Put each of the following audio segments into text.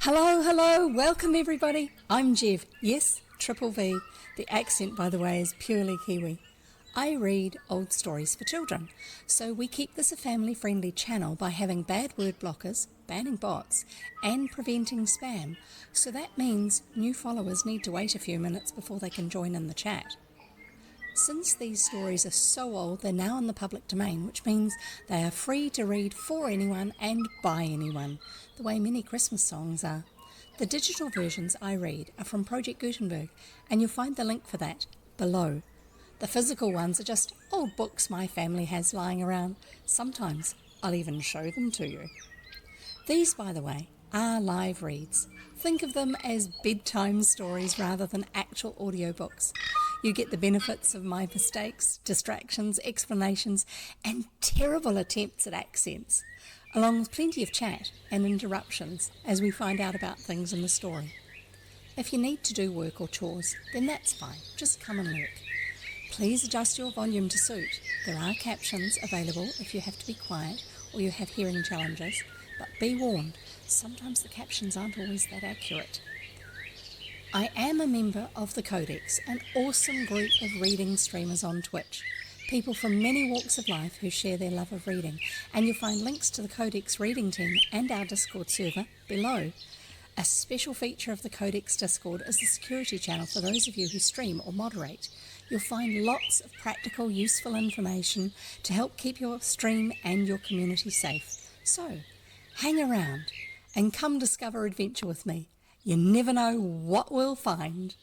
Hello, hello, welcome everybody. I'm Jev, yes, Triple V. The accent, by the way, is purely Kiwi. I read old stories for children, so we keep this a family-friendly channel by having bad word blockers, banning bots, and preventing spam. So that means new followers need to wait a few minutes before they can join in the chat. Since these stories are so old, they're now in the public domain, which means they are free to read for anyone and by anyone, the way many Christmas songs are. The digital versions I read are from Project Gutenberg, and you'll find the link for that below. The physical ones are just old books my family has lying around. Sometimes I'll even show them to you. These, by the way, are live reads. Think of them as bedtime stories rather than actual audiobooks. You get the benefits of my mistakes, distractions, explanations, and terrible attempts at accents, along with plenty of chat and interruptions as we find out about things in the story. If you need to do work or chores, then that's fine. Just come and lurk. Please adjust your volume to suit. There are captions available if you have to be quiet or you have hearing challenges, but be warned, sometimes the captions aren't always that accurate. I am a member of the Codex, an awesome group of reading streamers on Twitch. People from many walks of life who share their love of reading, and you'll find links to the Codex reading team and our Discord server below. A special feature of the Codex Discord is the security channel for those of you who stream or moderate. You'll find lots of practical, useful information to help keep your stream and your community safe. So, hang around and come discover adventure with me. You never know what we'll find.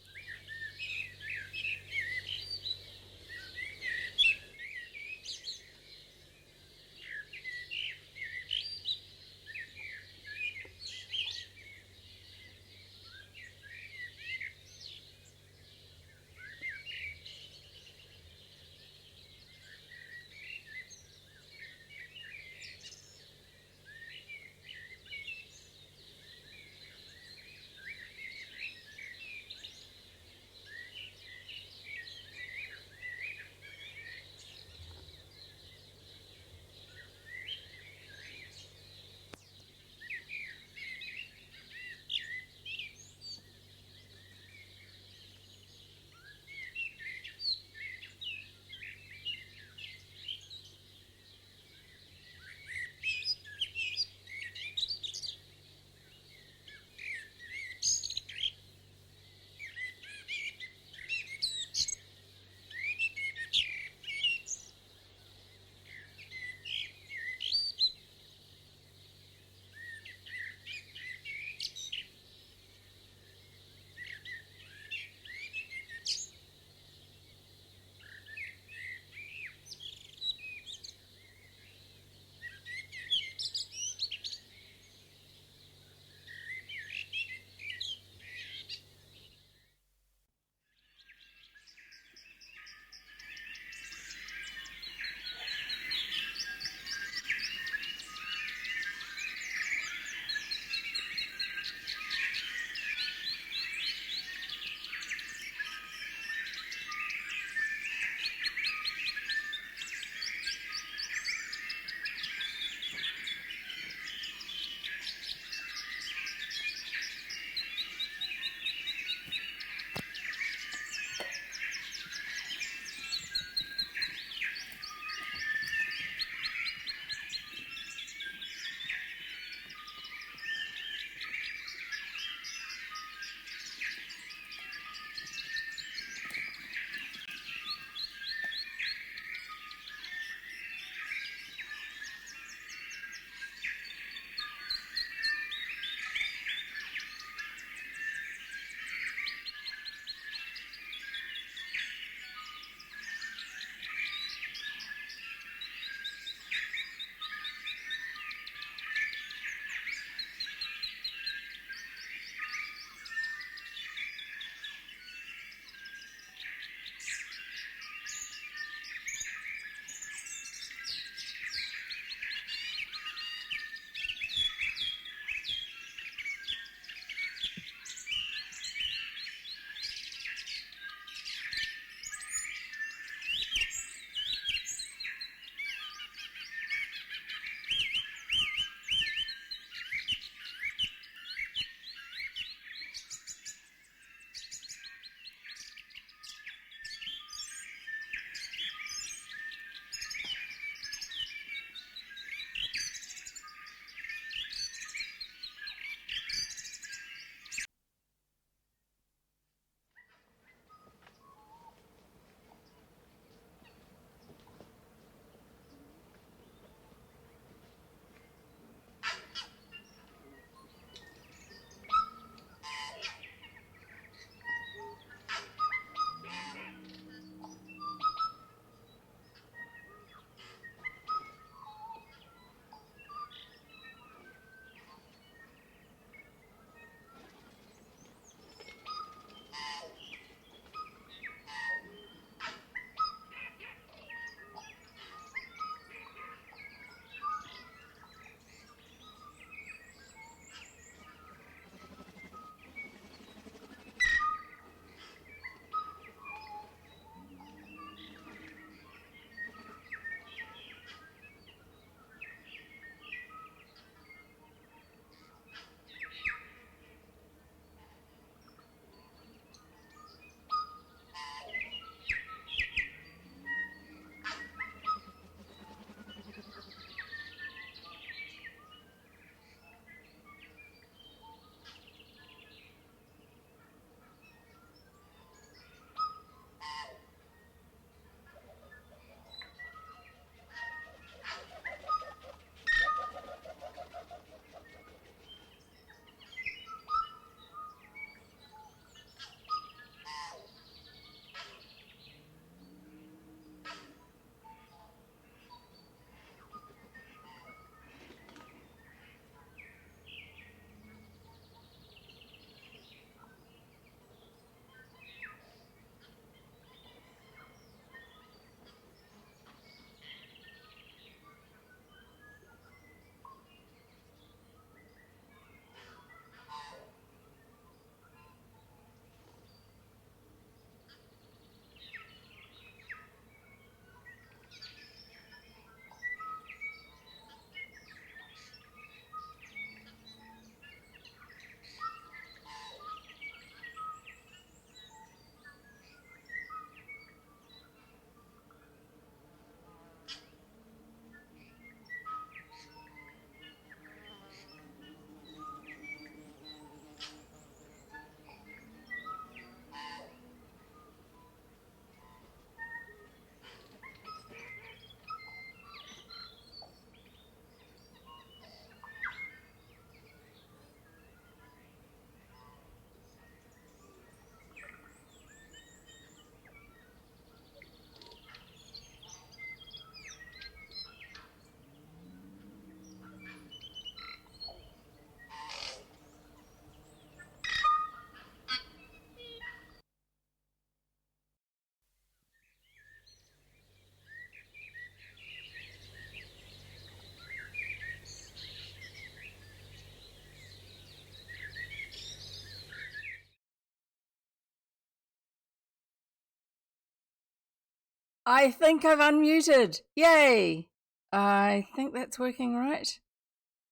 I think I've unmuted. Yay! I think that's working right.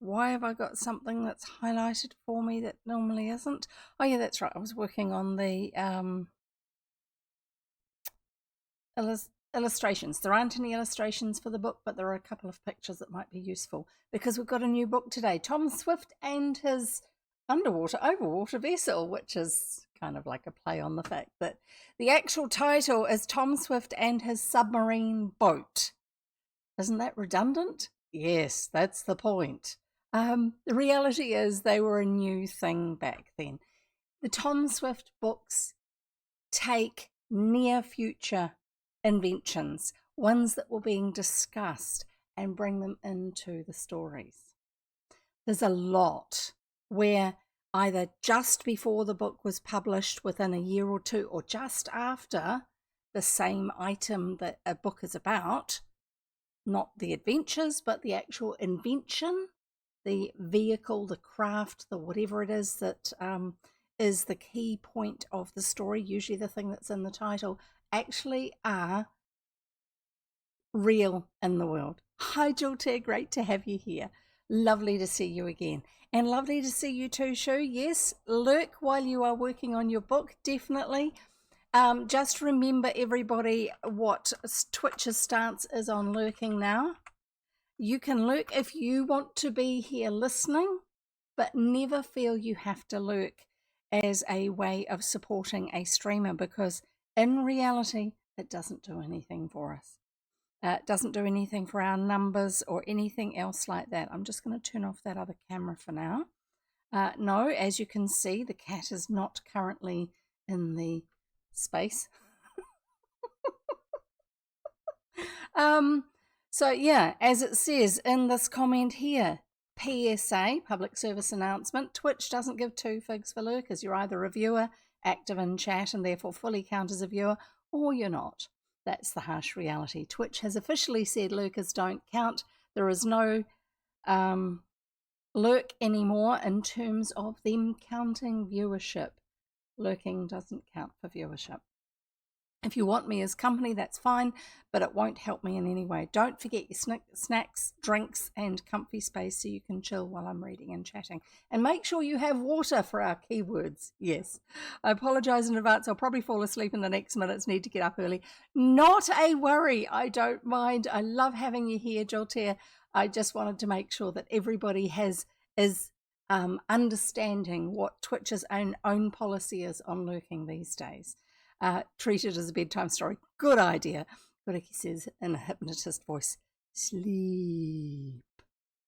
Why have I got something that's highlighted for me that normally isn't? Oh yeah, that's right. I was working on the illustrations. There aren't any illustrations for the book, but there are a couple of pictures that might be useful because we've got a new book today. Tom Swift and his overwater vessel, which is kind of like a play on the fact that the actual title is Tom Swift and his Submarine Boat. Isn't that redundant? Yes, that's the point. The reality is they were a new thing back then. The Tom Swift books take near future inventions, ones that were being discussed, and bring them into the stories. There's a lot where either just before the book was published within a year or two, or just after the same item that a book is about, not the adventures, but the actual invention, the vehicle, the craft, the whatever it is that is the key point of the story, usually the thing that's in the title, actually are real in the world. Hi, Joltair, great to have you here. Lovely to see you again. And lovely to see you too, Shu. Yes, lurk while you are working on your book, definitely. Just remember, everybody, what Twitch's stance is on lurking now. You can lurk if you want to be here listening, but never feel you have to lurk as a way of supporting a streamer, because in reality, it doesn't do anything for us. It doesn't do anything for our numbers or anything else like that. I'm just going to turn off that other camera for now. No, as you can see, the cat is not currently in the space. So yeah, as it says in this comment here, PSA, public service announcement, Twitch doesn't give two figs for lurkers. You're either a viewer, active in chat, and therefore fully count as a viewer, or you're not. That's the harsh reality. Twitch has officially said lurkers don't count. There is no lurk anymore in terms of them counting viewership. Lurking doesn't count for viewership. If you want me as company, that's fine, but it won't help me in any way. Don't forget your snacks, drinks, and comfy space so you can chill while I'm reading and chatting. And make sure you have water for our keywords. Yes. I apologise in advance. I'll probably fall asleep in the next minutes, need to get up early. Not a worry. I don't mind. I love having you here, Joltair. I just wanted to make sure that everybody is understanding what Twitch's own policy is on lurking these days. Treat it as a bedtime story. Good idea. Goriki says in a hypnotist voice, sleep.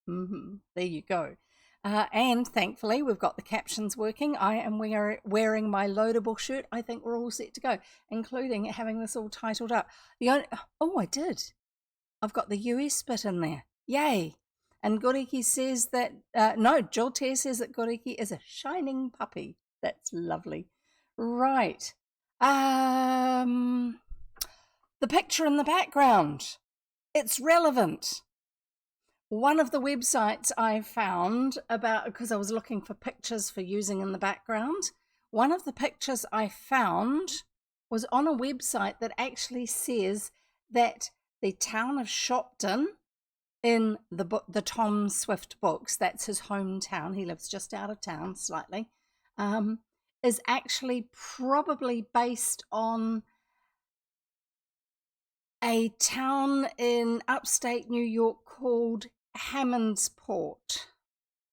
There you go. And thankfully, we've got the captions working. I am wearing my loadable shirt. I think we're all set to go, including having this all titled up. I did. I've got the US bit in there. Yay. And Goriki says that, Joltair says that Goriki is a shining puppy. That's lovely. Right. The picture in the background, it's relevant. One of the websites I found because I was looking for pictures for using in the background, one of the pictures I found was on a website that actually says that the town of Shopton in the Tom Swift books, that's his hometown, he lives just out of town slightly, is actually probably based on a town in upstate New York called Hammondsport.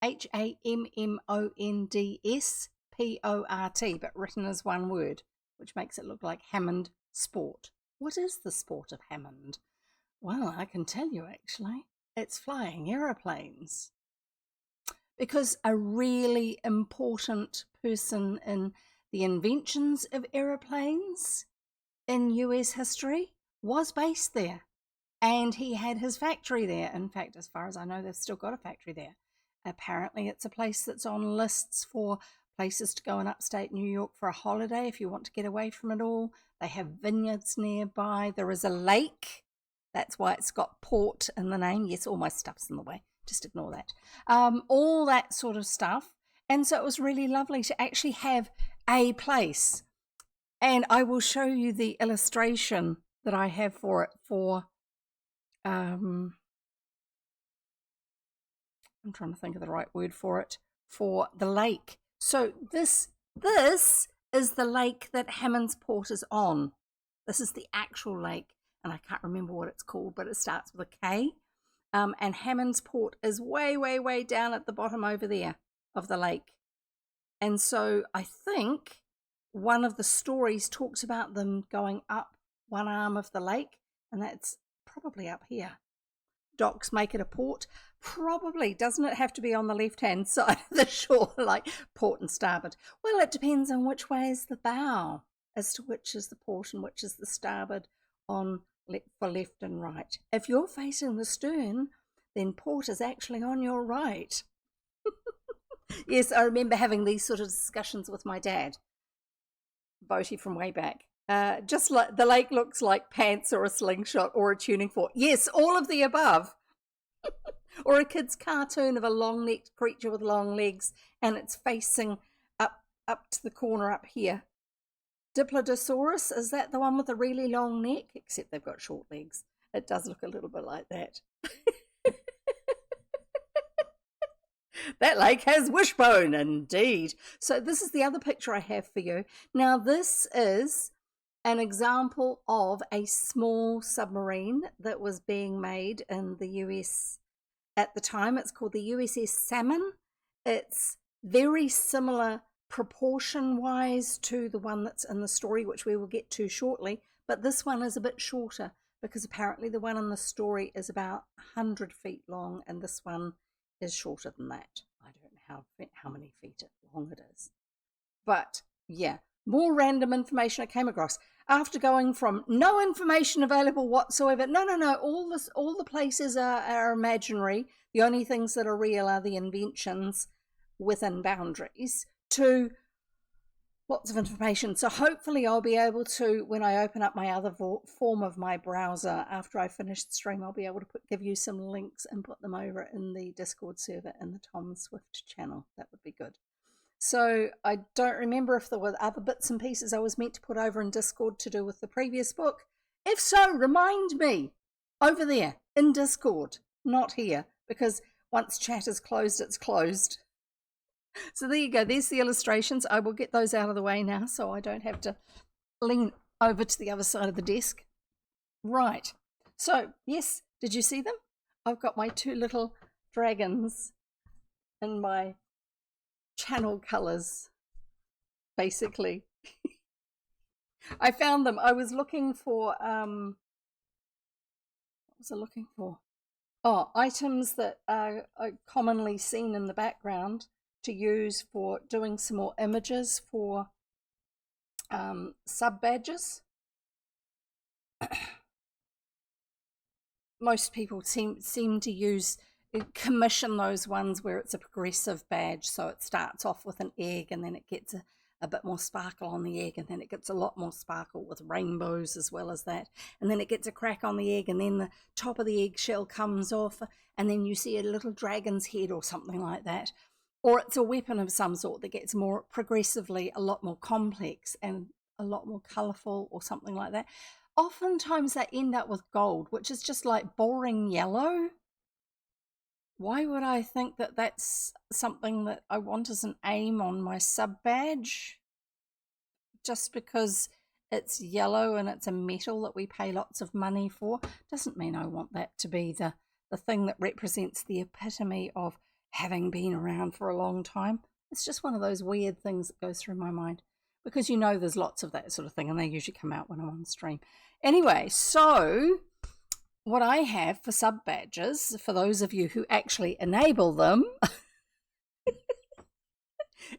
Hammondsport, but written as one word, which makes it look like Hammond Sport. What is the sport of Hammond? Well, I can tell you actually. It's flying aeroplanes. Because a really important person in the inventions of aeroplanes in US history was based there. And he had his factory there. In fact, as far as I know, they've still got a factory there. Apparently, it's a place that's on lists for places to go in upstate New York for a holiday if you want to get away from it all. They have vineyards nearby. There is a lake. That's why it's got port in the name. Yes, all my stuff's in the way. Just ignore that. All that sort of stuff. And so it was really lovely to actually have a place. And I will show you the illustration that I have for it for, I'm trying to think of the right word for it, for the lake. So this is the lake that Hammond's Port is on. This is the actual lake, and I can't remember what it's called, but it starts with a K. And Hammond's Port is way, way, way down at the bottom over there of the lake. And so I think one of the stories talks about them going up one arm of the lake, and that's probably up here. Docks make it a port. Probably. Doesn't it have to be on the left-hand side of the shore, like port and starboard? Well, it depends on which way is the bow, as to which is the port and which is the starboard on for left and right. If you're facing the stern, then port is actually on your right. Yes, I remember having these sort of discussions with my dad, Boaty from way back. Just like the lake looks like pants or a slingshot or a tuning fork. Yes, all of the above. Or a kid's cartoon of a long-necked creature with long legs, and it's facing up to the corner up here. Diplodocus, is that the one with a really long neck? Except they've got short legs. It does look a little bit like that. That lake has wishbone, indeed. So this is the other picture I have for you. Now this is an example of a small submarine that was being made in the US at the time. It's called the USS Salmon. It's very similar proportion-wise to the one that's in the story, which we will get to shortly, but this one is a bit shorter because apparently the one in the story is about 100 feet long and this one is shorter than that. I don't know how many feet long it is. But yeah, more random information I came across. After going from no information available whatsoever, no, all the places are imaginary. The only things that are real are the inventions within boundaries, to lots of information. So hopefully I'll be able to, when I open up my other form of my browser after I finish the stream, I'll be able to give you some links and put them over in the Discord server in the Tom Swift channel. That would be good. So I don't remember if there were other bits and pieces I was meant to put over in Discord to do with the previous book. If so, remind me over there in Discord, not here, because once chat is closed, it's closed. So there you go. There's the illustrations. I will get those out of the way now so I don't have to lean over to the other side of the desk. Right. So, yes, did you see them? I've got my two little dragons in my channel colours, basically. I found them. I was looking for, what was I looking for? Oh, items that are commonly seen in the background to use for doing some more images for sub badges. Most people seem to commission those ones where it's a progressive badge, so it starts off with an egg and then it gets a bit more sparkle on the egg, and then it gets a lot more sparkle with rainbows as well as that, and then it gets a crack on the egg, and then the top of the eggshell comes off, and then you see a little dragon's head or something like that. Or it's a weapon of some sort that gets more progressively a lot more complex and a lot more colourful or something like that. Oftentimes they end up with gold, which is just like boring yellow. Why would I think that that's something that I want as an aim on my sub badge? Just because it's yellow and it's a metal that we pay lots of money for doesn't mean I want that to be the thing that represents the epitome of having been around for a long time. It's just one of those weird things that goes through my mind, because there's lots of that sort of thing and they usually come out when I'm on stream. Anyway, so what I have for sub badges, for those of you who actually enable them,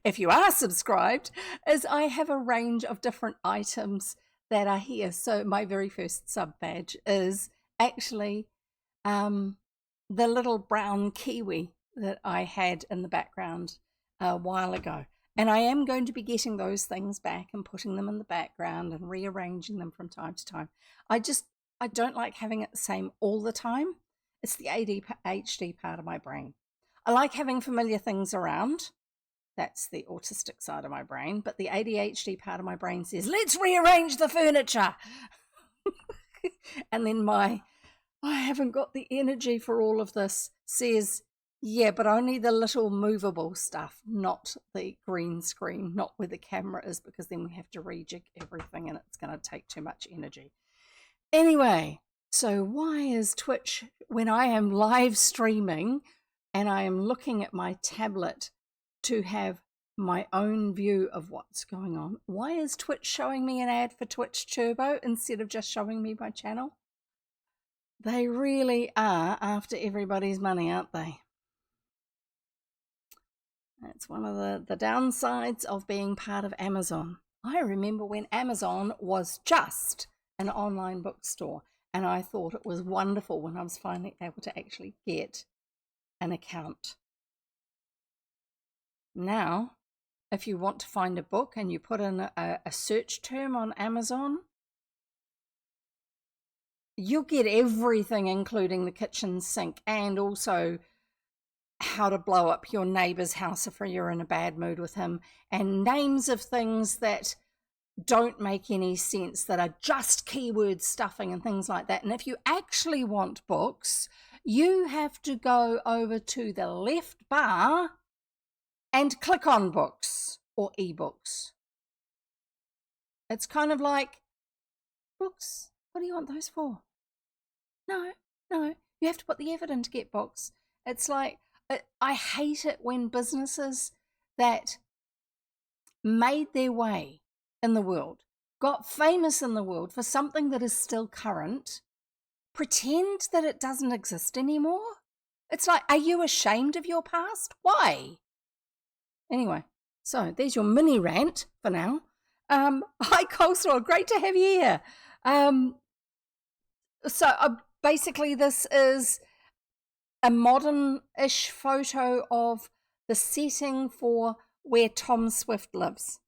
if you are subscribed, is I have a range of different items that are here. So my very first sub badge is actually the little brown kiwi that I had in the background a while ago. And I am going to be getting those things back and putting them in the background and rearranging them from time to time. I don't like having it the same all the time. It's the ADHD part of my brain. I like having familiar things around. That's the autistic side of my brain. But the ADHD part of my brain says, let's rearrange the furniture. And then my, I haven't got the energy for all of this, says, yeah, but only the little movable stuff, not the green screen, not where the camera is, because then we have to rejig everything and it's going to take too much energy. Anyway, so why is Twitch, when I am live streaming and I am looking at my tablet to have my own view of what's going on, why is Twitch showing me an ad for Twitch Turbo instead of just showing me my channel? They really are after everybody's money, aren't they? That's one of the downsides of being part of Amazon. I remember when Amazon was just an online bookstore, and I thought it was wonderful when I was finally able to actually get an account. Now, if you want to find a book and you put in a search term on Amazon, you'll get everything, including the kitchen sink, and also how to blow up your neighbor's house if you're in a bad mood with him, and names of things that don't make any sense, that are just keyword stuffing and things like that. And if you actually want books, you have to go over to the left bar and click on books or ebooks. It's kind of like, books, what do you want those for? No, you have to put the effort in to get books. It's like, I hate it when businesses that made their way in the world, got famous in the world for something that is still current, pretend that it doesn't exist anymore. It's like, are you ashamed of your past? Why? Anyway, so there's your mini rant for now. Hi, Coleslaw, great to have you here. Basically, this is a modern-ish photo of the setting for where Tom Swift lives,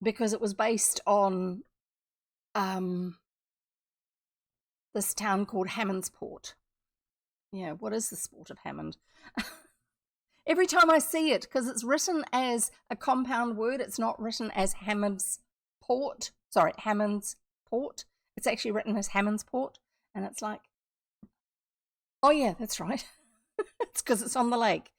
because it was based on this town called Hammondsport. Yeah, what is the sport of Hammond? Every time I see it, because it's written as a compound word, it's not written as Hammondsport. It's actually written as Hammondsport, and it's like, oh yeah, that's right. It's because it's on the lake.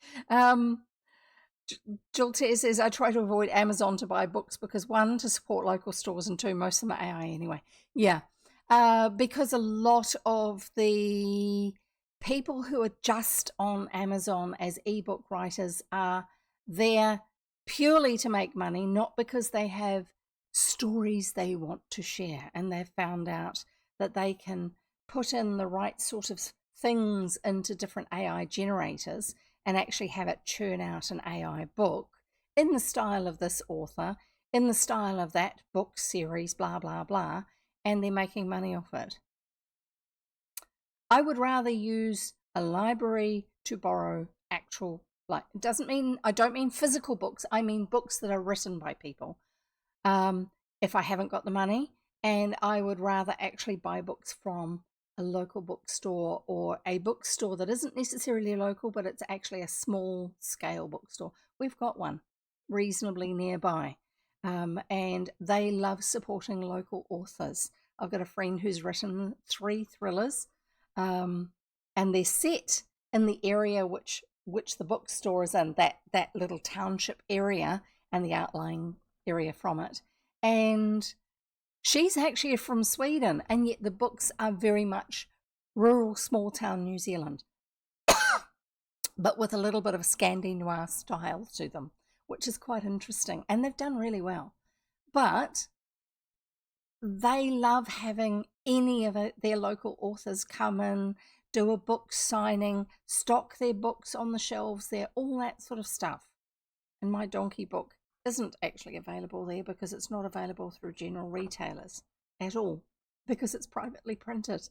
Jill says, I try to avoid Amazon to buy books because, one, to support local stores, and two, most of them are AI anyway. Yeah, because a lot of the people who are just on Amazon as ebook writers are there purely to make money, not because they have stories they want to share, and they've found out that they can put in the right sort of things into different AI generators and actually have it churn out an AI book in the style of this author, in the style of that book series, blah, blah, blah, and they're making money off it. I would rather use a library to borrow actual, like, it doesn't mean, I don't mean physical books, I mean books that are written by people. If I haven't got the money, and I would rather actually buy books from a local bookstore, or a bookstore that isn't necessarily local, but it's actually a small scale bookstore. We've got one reasonably nearby, and they love supporting local authors. I've got a friend who's written 3 thrillers, and they're set in the area which the bookstore is in, that little township area and the outlying area from it. And she's actually from Sweden, and yet the books are very much rural, small town New Zealand, but with a little bit of a Scandinavian style to them, which is quite interesting. And they've done really well. But they love having any of their local authors come in, do a book signing, stock their books on the shelves there, all that sort of stuff. And my donkey book isn't actually available there because it's not available through general retailers at all, because it's privately printed.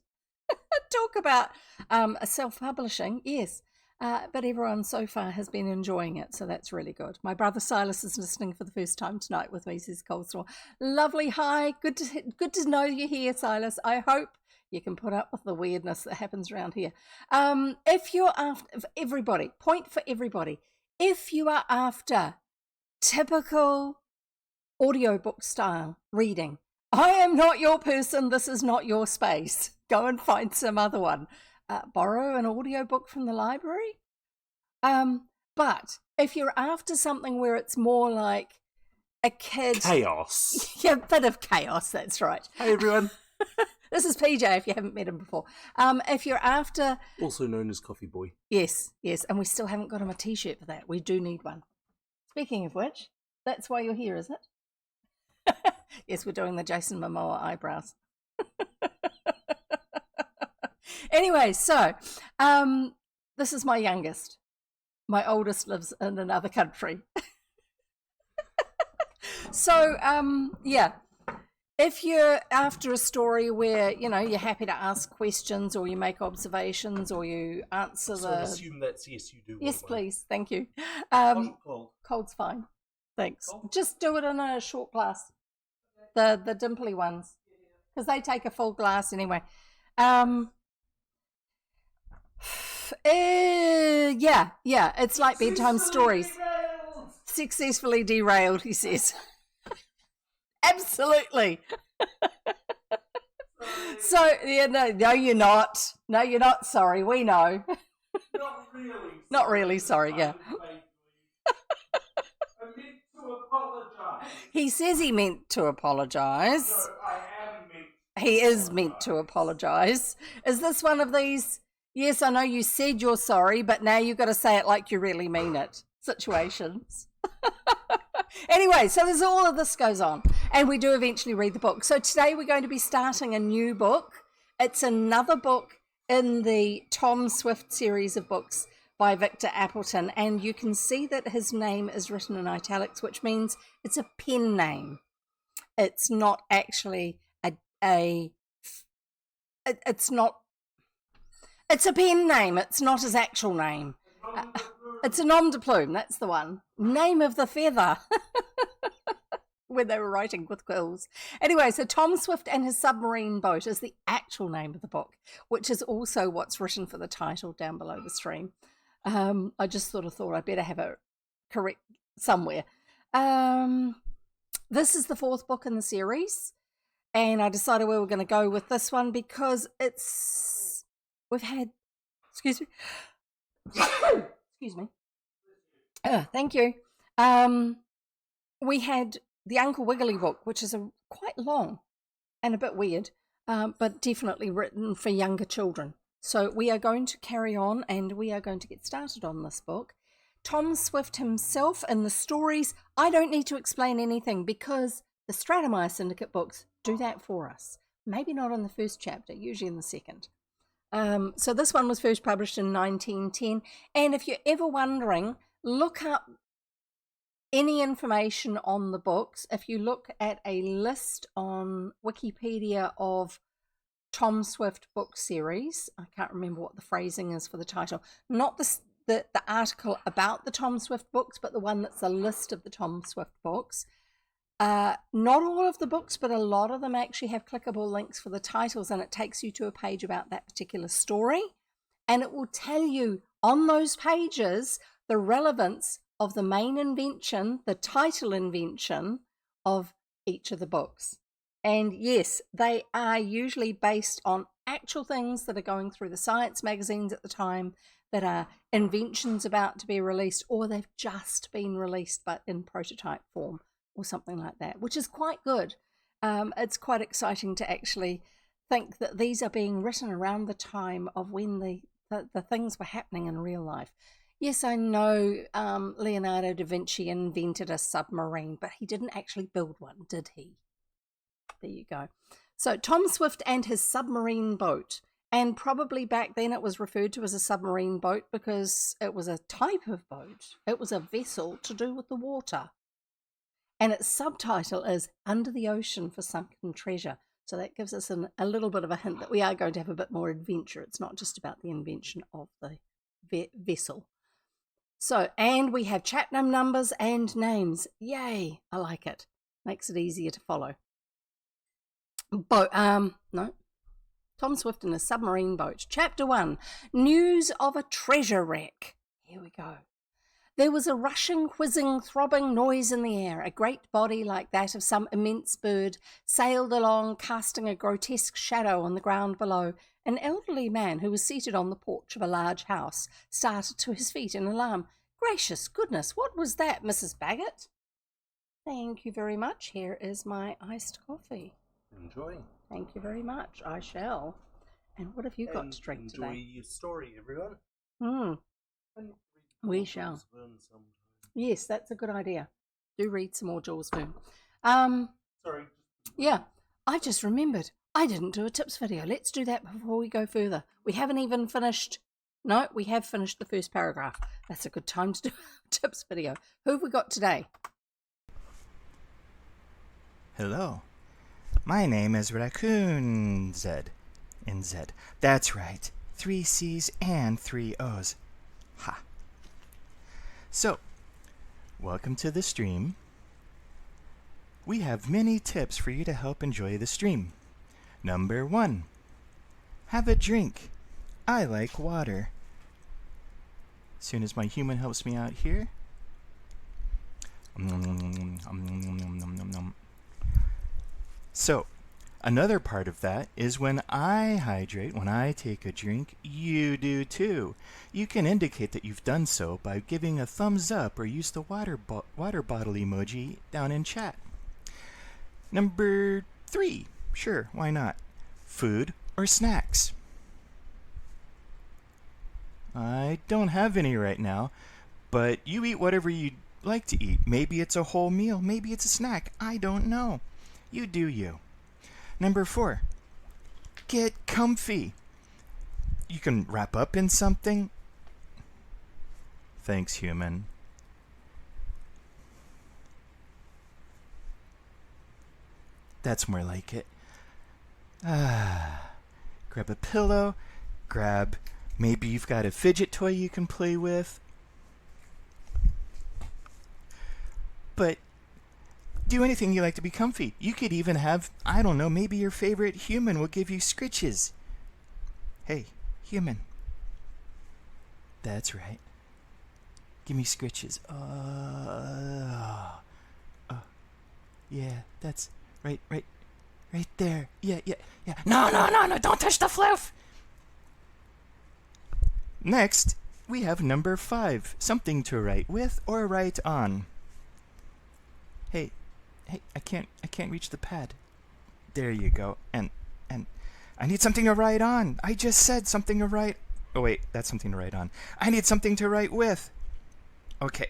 Talk about a self-publishing, yes, but everyone so far has been enjoying it, so that's really good. My brother Silas is listening for the first time tonight with me, says Coleslaw. Lovely, hi, good to know you're here, Silas. I hope you can put up with the weirdness that happens around here. If you're after, point for everybody, if you are after typical audiobook style reading, I am not your person. This is not your space. Go and find some other one. Borrow an audiobook from the library. But if you're after something where it's more like a kid... Chaos. Yeah, a bit of chaos, that's right. Hey, everyone. This is PJ, if you haven't met him before. If you're after... Also known as Coffee Boy. Yes, and we still haven't got him a T-shirt for that. We do need one. Speaking of which, that's why you're here, is it? Yes, we're doing the Jason Momoa eyebrows. Anyway, so this is my youngest. My oldest lives in another country. So, yeah, if you're after a story where, you know, you're happy to ask questions or you make observations or you answer So I assume that's yes, you do. Yes, please. Thank you. Cold. Cold's fine. Thanks. Cold? Just do it in a short glass. The dimply ones. Because they take a full glass anyway. Yeah, it's like bedtime stories. Successfully derailed, he says. Absolutely. So, yeah, no, you're not. No, you're not. Sorry, we know. Not really. Not really sorry, yeah. I meant to apologise. He says he meant to apologise. No, I am meant. He is meant to apologise. Is this one of these, yes, I know you said you're sorry, but now you've got to say it like you really mean it situations? Anyway, so there's all of this goes on, and we do eventually read the book. So today we're going to be starting a new book. It's another book in the Tom Swift series of books by Victor Appleton, and you can see that his name is written in italics, which means it's a pen name. It's not actually it's a pen name. It's not his actual name. It's a nom de plume, that's the one. Name of the feather. When they were writing with quills. Anyway, so Tom Swift and His Submarine Boat is the actual name of the book, which is also what's written for the title down below the stream. I just thought I'd better have it correct somewhere. This is the fourth book in the series, and I decided we were going to go with this one because we've had, excuse me. Excuse me. Thank you. We had the Uncle Wiggily book, which is quite long and a bit weird, but definitely written for younger children. So we are going to carry on and we are going to get started on this book. Tom Swift himself and the stories, I don't need to explain anything because the Stratemeyer Syndicate books do that for us. Maybe not in the first chapter, usually in the second. So this one was first published in 1910, and if you're ever wondering, look up any information on the books. If you look at a list on Wikipedia of Tom Swift book series, I can't remember what the phrasing is for the title, not the article about the Tom Swift books, but the one that's a list of the Tom Swift books. Not all of the books, but a lot of them actually have clickable links for the titles, and it takes you to a page about that particular story, and it will tell you on those pages the relevance of the main invention, the title invention of each of the books. And yes, they are usually based on actual things that are going through the science magazines at the time, that are inventions about to be released, or they've just been released but in prototype form or something like that, which is quite good. It's quite exciting to actually think that these are being written around the time of when the things were happening in real life. Yes, I know Leonardo da Vinci invented a submarine, but he didn't actually build one, did he? There you go. So Tom Swift and His Submarine Boat. And probably back then it was referred to as a submarine boat because it was a type of boat. It was a vessel to do with the water. And its subtitle is Under the Ocean for Sunken Treasure. So that gives us a little bit of a hint that we are going to have a bit more adventure. It's not just about the invention of the vessel. So, and we have chapter numbers and names. Yay, I like it. Makes it easier to follow. No. Tom Swift and His Submarine Boat. Chapter 1, News of a Treasure Wreck. Here we go. There was a rushing, whizzing, throbbing noise in the air. A great body like that of some immense bird sailed along, casting a grotesque shadow on the ground below. An elderly man who was seated on the porch of a large house started to his feet in alarm. Gracious goodness, what was that, Mrs. Baggett? Thank you very much. Here is my iced coffee. Enjoy. Thank you very much. I shall. And what have you got to drink enjoy today? your story, everyone. And we shall. Yes, that's a good idea. Do read some more Jules Verne. Sorry. Yeah, I just remembered. I didn't do a tips video. Let's do that before we go further. We haven't even finished. No, we have finished the first paragraph. That's a good time to do a tips video. Who have we got today? Hello. My name is Raccoon Z. In Z. That's right. 3 C's and 3 O's. Ha. So, welcome to the stream. We have many tips for you to help enjoy the stream. Number 1. Have a drink. I like water. As soon as my human helps me out here. So, another part of that is when I hydrate, when I take a drink, you do too. You can indicate that you've done so by giving a thumbs up or use the water bottle emoji down in chat. Number 3. Sure, why not? Food or snacks? I don't have any right now, but you eat whatever you'd like to eat. Maybe it's a whole meal, maybe it's a snack. I don't know. You do you. Number 4. Get comfy. You can wrap up in something. Thanks, human. That's more like it. Grab a pillow. Maybe you've got a fidget toy you can play with. But do anything you like to be comfy. You could even have, I don't know, maybe your favorite human will give you scritches. Hey, human. That's right. Give me scritches. Yeah, that's right there. Yeah. No, don't touch the floof. Next, we have number 5, something to write with or write on. Hey, I can't reach the pad. There you go. And I need something to write on. I just said something to write. Oh wait, that's something to write on. I need something to write with. Okay.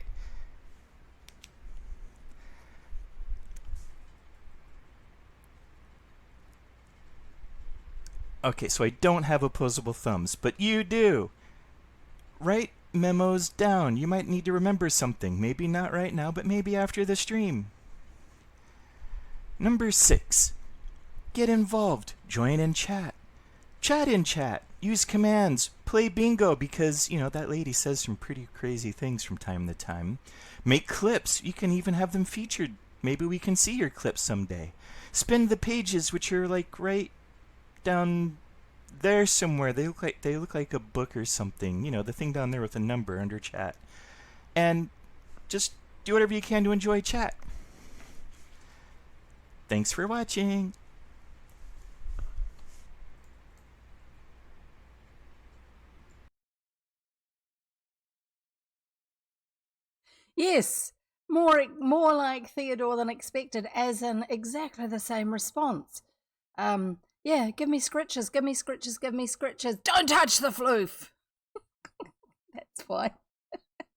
Okay, so I don't have opposable thumbs, but you do. Write memos down. You might need to remember something. Maybe not right now, but maybe after the stream. Number 6. Get involved. Join in chat. Chat in chat. Use commands. Play bingo because, that lady says some pretty crazy things from time to time. Make clips. You can even have them featured. Maybe we can see your clips someday. Spin the pages, which are like right down there somewhere. They look like a book or something. The thing down there with a number under chat. And just do whatever you can to enjoy chat. Thanks for watching. Yes, more like Theodore than expected, as in exactly the same response. Yeah, give me scritches, give me scritches, give me scritches. Don't touch the floof. That's why,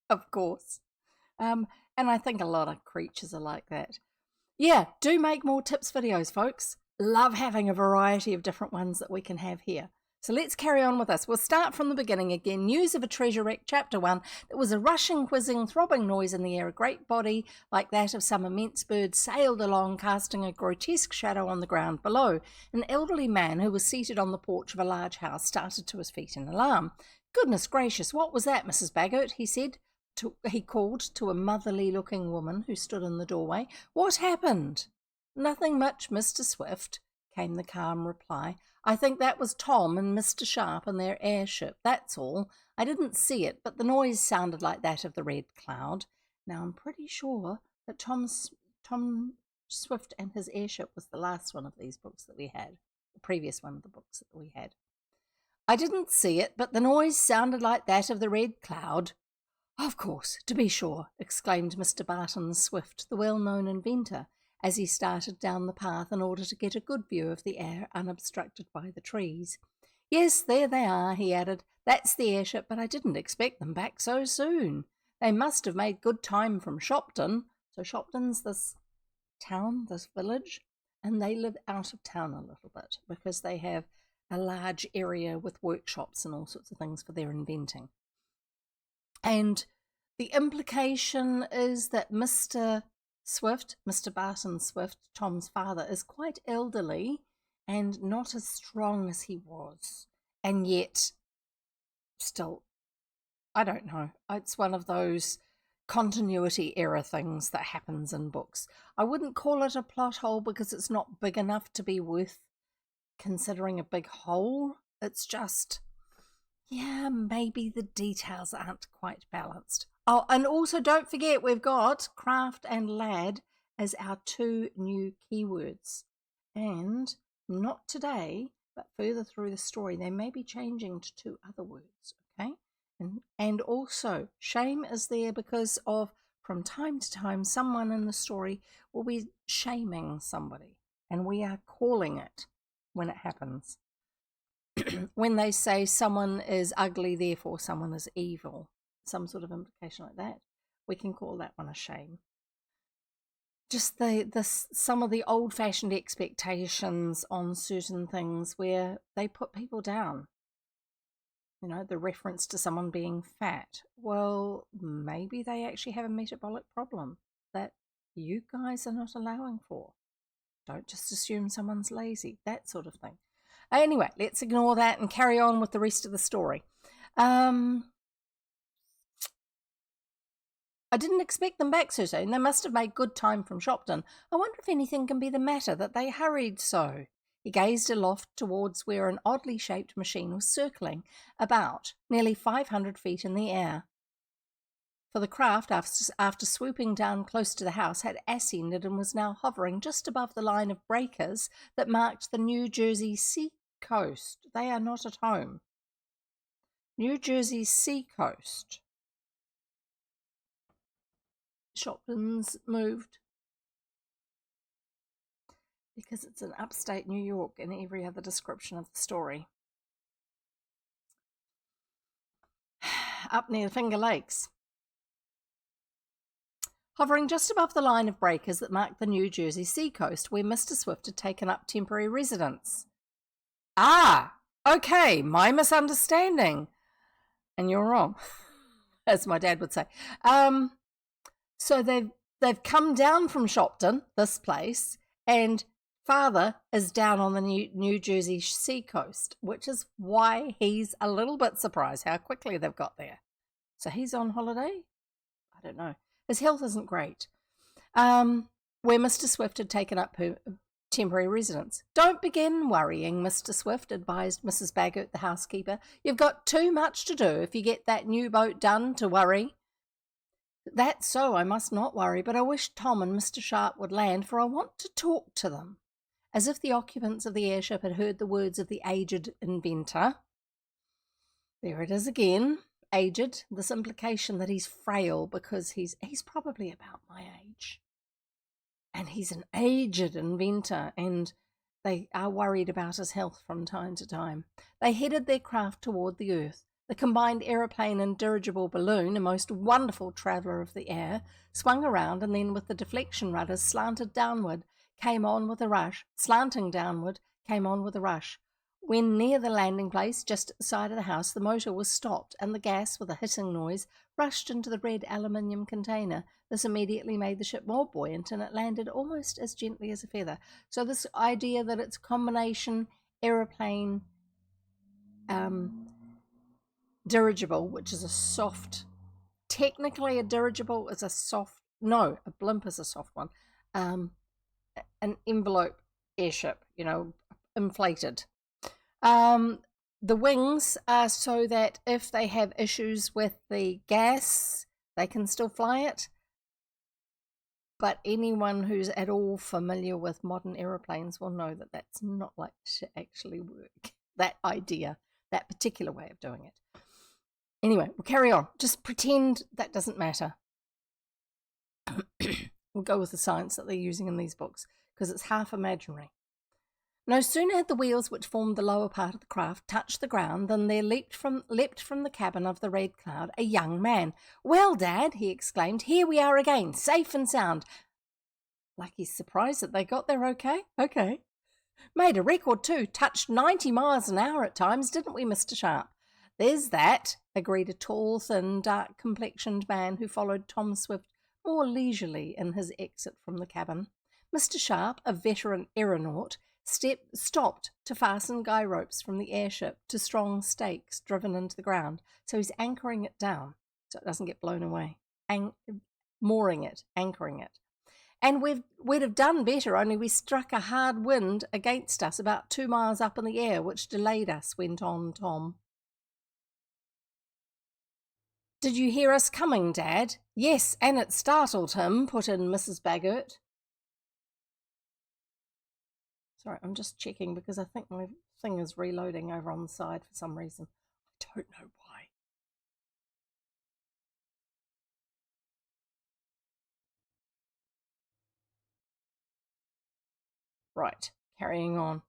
of course. And I think a lot of creatures are like that. Yeah, do make more tips videos, folks. Love having a variety of different ones that we can have here. So let's carry on with this. We'll start from the beginning again. News of a treasure wreck, chapter 1. There was a rushing, whizzing, throbbing noise in the air. A great body like that of some immense bird sailed along, casting a grotesque shadow on the ground below. An elderly man who was seated on the porch of a large house started to his feet in alarm. Goodness gracious, what was that, Mrs. Baggett? He called to a motherly-looking woman who stood in the doorway. What happened? Nothing much, Mr. Swift, came the calm reply. I think that was Tom and Mr. Sharp and their airship, that's all. I didn't see it, but the noise sounded like that of the red cloud. Now, I'm pretty sure that Tom Swift and his airship was the last one of these books that we had, the previous one of the books that we had. I didn't see it, but the noise sounded like that of the red cloud. Of course, to be sure, exclaimed Mr. Barton Swift, the well-known inventor, as he started down the path in order to get a good view of the air unobstructed by the trees. Yes, there they are, he added. That's the airship, but I didn't expect them back so soon. They must have made good time from Shopton. So Shopton's this town, this village, and they live out of town a little bit because they have a large area with workshops and all sorts of things for their inventing. And the implication is that Mr. Swift, Mr. Barton Swift, Tom's father, is quite elderly and not as strong as he was. And yet, still, I don't know. It's one of those continuity error things that happens in books. I wouldn't call it a plot hole because it's not big enough to be worth considering a big hole. It's just, yeah, maybe the details aren't quite balanced. Oh, and also don't forget we've got craft and lad as our two new keywords. And not today, but further through the story, they may be changing to two other words, okay? And also, shame is there because of, from time to time, someone in the story will be shaming somebody, and we are calling it when it happens. When they say someone is ugly, therefore someone is evil, some sort of implication like that, we can call that one a shame. Just some of the old-fashioned expectations on certain things where they put people down. You know, the reference to someone being fat. Well, maybe they actually have a metabolic problem that you guys are not allowing for. Don't just assume someone's lazy, that sort of thing. Anyway, let's ignore that and carry on with the rest of the story. I didn't expect them back so soon. They must have made good time from Shopton. I wonder if anything can be the matter that they hurried so. He gazed aloft towards where an oddly shaped machine was circling about, nearly 500 feet in the air. For the craft, after swooping down close to the house, had ascended and was now hovering just above the line of breakers that marked the New Jersey sea coast. They are not at home. New Jersey sea coast. Shopton's moved because it's in upstate New York in every other description of the story. Up near the Finger Lakes. Hovering just above the line of breakers that marked the New Jersey seacoast, where Mr. Swift had taken up temporary residence. Ah, okay, my misunderstanding. And you're wrong, as my dad would say. So they've come down from Shopton, this place, and father is down on the New Jersey seacoast, which is why he's a little bit surprised how quickly they've got there. So he's on holiday? I don't know. His health isn't great. Where Mr. Swift had taken up her temporary residence. Don't begin worrying, Mr. Swift, advised Mrs. Baggert, the housekeeper. You've got too much to do if you get that new boat done to worry. That's so, I must not worry, but I wish Tom and Mr. Sharp would land, for I want to talk to them. As if the occupants of the airship had heard the words of the aged inventor. There it is again, aged, this implication that he's frail because he's probably about my age. And he's an aged inventor, and they are worried about his health from time to time. They headed their craft toward the earth. The combined aeroplane and dirigible balloon, a most wonderful traveller of the air, swung around and then with the deflection rudders slanting downward, came on with a rush. When near the landing place, just at the side of the house, the motor was stopped and the gas, with a hissing noise, rushed into the red aluminium container. This immediately made the ship more buoyant, and it landed almost as gently as a feather. So this idea that it's a combination aeroplane dirigible, which is a soft, technically a dirigible is a soft, no, a blimp is a soft one, an envelope airship, inflated. The wings are so that if they have issues with the gas, they can still fly it. But anyone who's at all familiar with modern aeroplanes will know that that's not like to actually work. That idea, that particular way of doing it. Anyway, we'll carry on. Just pretend that doesn't matter. We'll go with the science that they're using in these books because it's half imaginary. No sooner had the wheels which formed the lower part of the craft touched the ground than there leapt from the cabin of the Red Cloud a young man. "Well, Dad," he exclaimed, "here we are again, safe and sound." Like he's surprised that they got there okay. Okay. "Made a record too, touched 90 miles an hour at times, didn't we, Mr. Sharp?" "There's that," agreed a tall, thin, dark-complexioned man who followed Tom Swift more leisurely in his exit from the cabin. Mr. Sharp, a veteran aeronaut, stopped to fasten guy ropes from the airship to strong stakes driven into the ground. So he's anchoring it down so it doesn't get blown away. Mooring it, anchoring it. "And we'd have done better, only we struck a hard wind against us about 2 miles up in the air, which delayed us," went on Tom. "Did you hear us coming, Dad?" "Yes, and it startled him," put in Mrs. Baggert. Sorry, I'm just checking because I think my thing is reloading over on the side for some reason. I don't know why. Right, carrying on.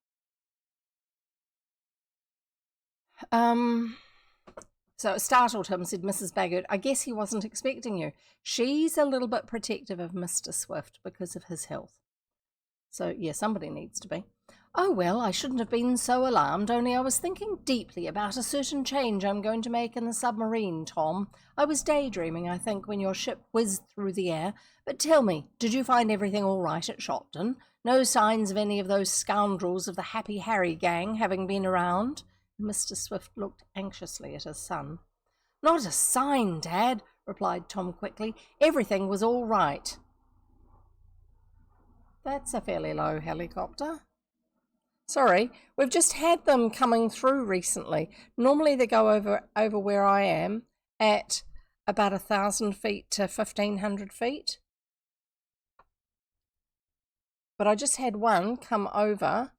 So it startled him, said Mrs. Baggert. "I guess he wasn't expecting you." She's a little bit protective of Mr. Swift because of his health. So, yeah, somebody needs to be. "Oh, well, I shouldn't have been so alarmed, only I was thinking deeply about a certain change I'm going to make in the submarine, Tom. I was daydreaming, I think, when your ship whizzed through the air. But tell me, did you find everything all right at Shopton? No signs of any of those scoundrels of the Happy Harry gang having been around?" Mr. Swift looked anxiously at his son. "Not a sign, Dad," replied Tom quickly. "Everything was all right." That's a fairly low helicopter. Sorry, we've just had them coming through recently. Normally they go over where I am at about 1,000 feet to 1,500 feet. But I just had one come over,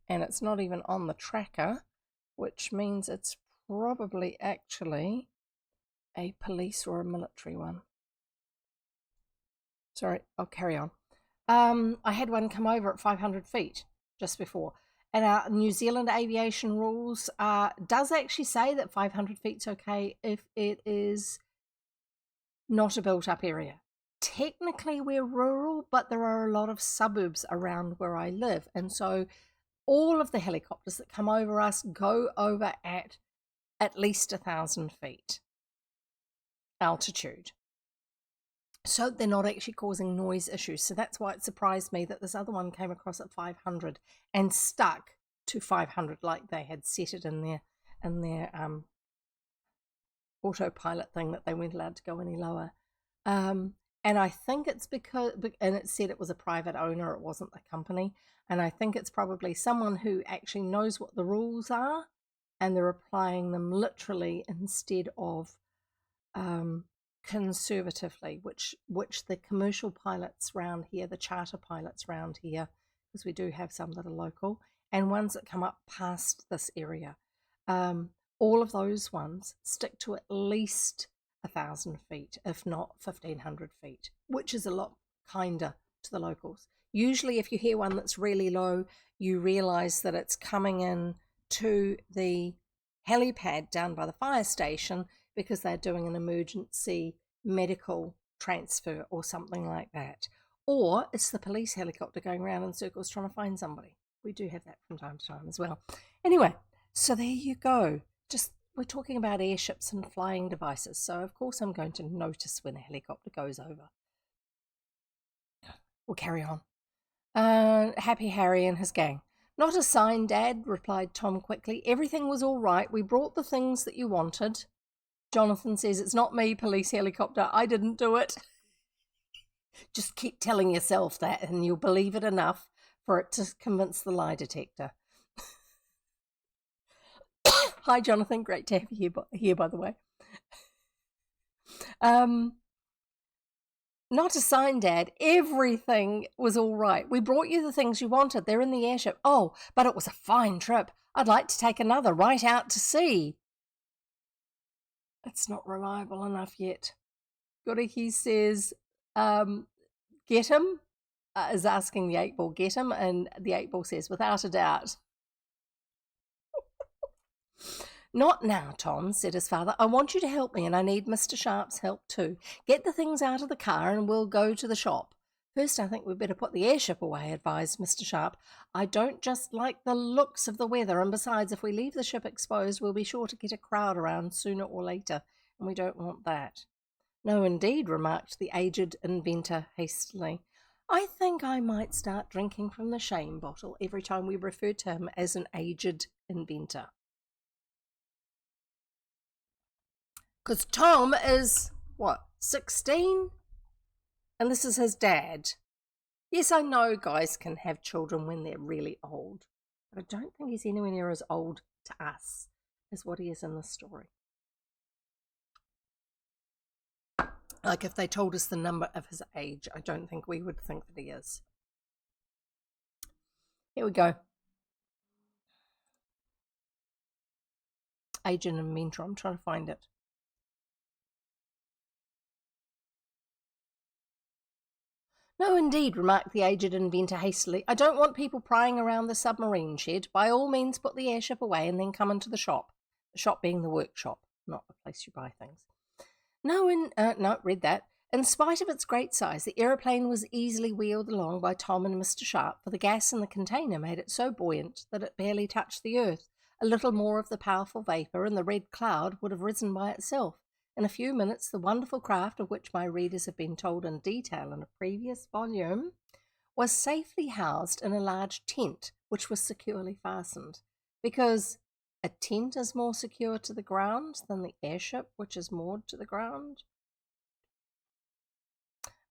and it's not even on the tracker, which means it's probably actually a police or a military one. Sorry, I'll carry on. I had one come over at 500 feet just before. And our New Zealand aviation rules does actually say that 500 feet's okay if it is not a built-up area. Technically, we're rural, but there are a lot of suburbs around where I live. And so all of the helicopters that come over us go over at least 1,000 feet altitude. So they're not actually causing noise issues. So that's why it surprised me that this other one came across at 500 and stuck to 500 like they had set it in their autopilot thing that they weren't allowed to go any lower. And I think it's because, and it said it was a private owner, it wasn't the company. And I think it's probably someone who actually knows what the rules are and they're applying them literally instead of conservatively, which the commercial pilots round here, the charter pilots round here, because we do have some that are local, and ones that come up past this area, all of those ones stick to at least 1,000 feet, if not 1,500 feet, which is a lot kinder to the locals. Usually if you hear one that's really low, you realize that it's coming in to the helipad down by the fire station because they're doing an emergency medical transfer or something like that. Or it's the police helicopter going around in circles trying to find somebody. We do have that from time to time as well. Anyway, so there you go. Just we're talking about airships and flying devices, so of course I'm going to notice when a helicopter goes over. We'll carry on. Happy Harry and his gang. "Not a sign, Dad," replied Tom quickly. "Everything was all right. We brought the things that you wanted." Jonathan says, "It's not me, police helicopter. I didn't do it." Just keep telling yourself that and you'll believe it enough for it to convince the lie detector. Hi, Jonathan. Great to have you here, by the way. Not a sign, Dad. Everything was all right. We brought you the things you wanted. They're in the airship. Oh, but it was a fine trip. I'd like to take another right out to sea. It's not reliable enough yet. Goriki says, get him, is asking the 8-ball, get him, and the 8-ball says, without a doubt. Not now, Tom, said his father. I want you to help me, and I need Mr. Sharp's help too. Get the things out of the car, and we'll go to the shop. First, I think we'd better put the airship away, advised Mr. Sharp. I don't just like the looks of the weather, and besides, if we leave the ship exposed, we'll be sure to get a crowd around sooner or later, and we don't want that. No, indeed, remarked the aged inventor hastily. I think I might start drinking from the shame bottle every time we refer to him as an aged inventor. Because Tom is, 16? And this is his dad. Yes, I know guys can have children when they're really old, but I don't think he's anywhere near as old to us as what he is in this story. Like if they told us the number of his age, I don't think we would think that he is. Here we go. Agent inventor, I'm trying to find it. No, indeed, remarked the aged inventor hastily. I don't want people prying around the submarine shed. By all means, put the airship away and then come into the shop. The shop being the workshop, not the place you buy things. No, read that. In spite of its great size, the aeroplane was easily wheeled along by Tom and Mr. Sharp, for the gas in the container made it so buoyant that it barely touched the earth. A little more of the powerful vapour, and the red cloud would have risen by itself. In a few minutes, the wonderful craft, of which my readers have been told in detail in a previous volume, was safely housed in a large tent, which was securely fastened, because a tent is more secure to the ground than the airship, which is moored to the ground.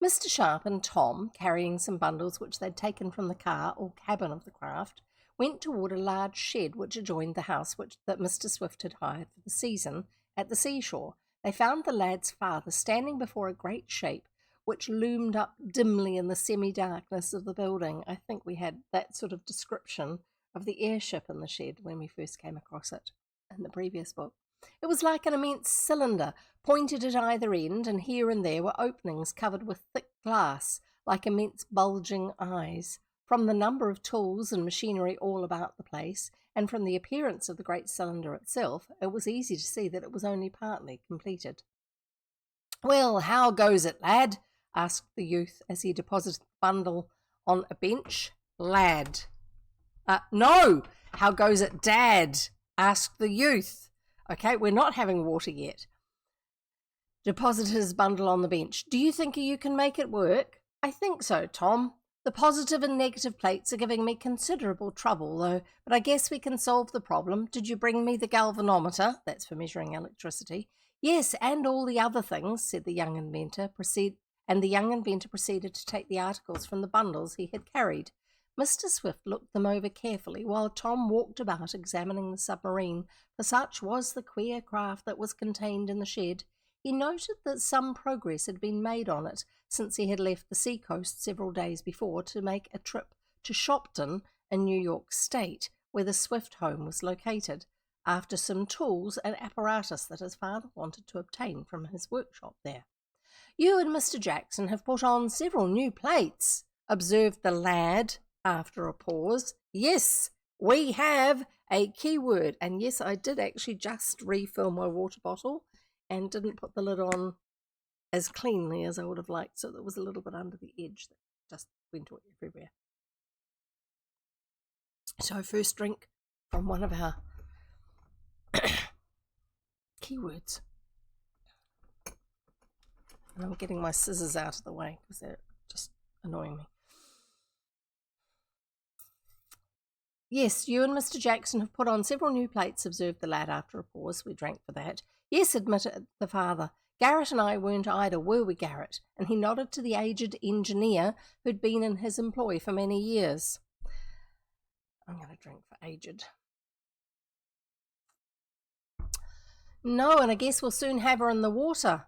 Mr. Sharp and Tom, carrying some bundles which they'd taken from the car or cabin of the craft, went toward a large shed which adjoined the house that Mr. Swift had hired for the season at the seashore. They found the lad's father standing before a great shape which loomed up dimly in the semi-darkness of the building. I think we had that sort of description of the airship in the shed when we first came across it in the previous book. It was like an immense cylinder, pointed at either end, and here and there were openings covered with thick glass, like immense bulging eyes. From the number of tools and machinery all about the place, and from the appearance of the great cylinder itself, it was easy to see that it was only partly completed. Well, how goes it, lad? Asked the youth as he deposited the bundle on a bench. Lad. No, how goes it, Dad? Asked the youth. Okay, we're not having water yet. Deposited his bundle on the bench. Do you think you can make it work? I think so, Tom. The positive and negative plates are giving me considerable trouble, though, but I guess we can solve the problem. Did you bring me the galvanometer? That's for measuring electricity. Yes, and all the other things, said the young inventor. The young inventor proceeded to take the articles from the bundles he had carried. Mr. Swift looked them over carefully while Tom walked about examining the submarine, for such was the queer craft that was contained in the shed. He noted that some progress had been made on it since he had left the seacoast several days before to make a trip to Shopton in New York State, where the Swift home was located, after some tools and apparatus that his father wanted to obtain from his workshop there. You and Mr. Jackson have put on several new plates, observed the lad after a pause. Yes, we have, a key word. And yes, I did actually just refill my water bottle and didn't put the lid on as cleanly as I would have liked, so there was a little bit under the edge that just went everywhere. So first drink from one of our keywords. And I'm getting my scissors out of the way because they're just annoying me. Yes, you and Mr. Jackson have put on several new plates, observed the lad after a pause. We drank for that. Yes, admitted the father. Garrett and I weren't either, were we, Garrett? And he nodded to the aged engineer who'd been in his employ for many years. I'm going to drink for aged. No, and I guess we'll soon have her in the water.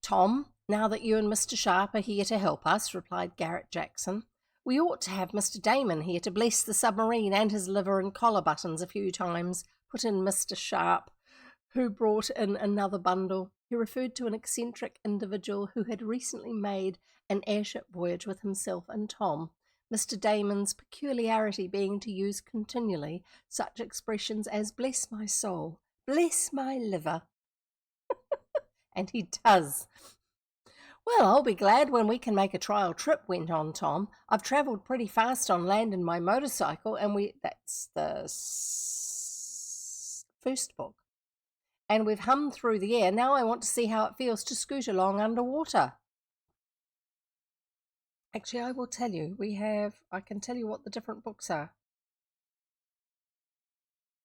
Tom, now that you and Mr. Sharp are here to help us, replied Garrett Jackson, we ought to have Mr. Damon here to bless the submarine and his liver and collar buttons a few times, put in Mr. Sharp, who brought in another bundle. He referred to an eccentric individual who had recently made an airship voyage with himself and Tom, Mr. Damon's peculiarity being to use continually such expressions as bless my soul, bless my liver. And he does. Well, I'll be glad when we can make a trial trip, went on Tom. I've travelled pretty fast on land in my motorcycle, and that's the first book. And we've hummed through the air. Now I want to see how it feels to scoot along underwater. Actually, I will tell you. I can tell you what the different books are.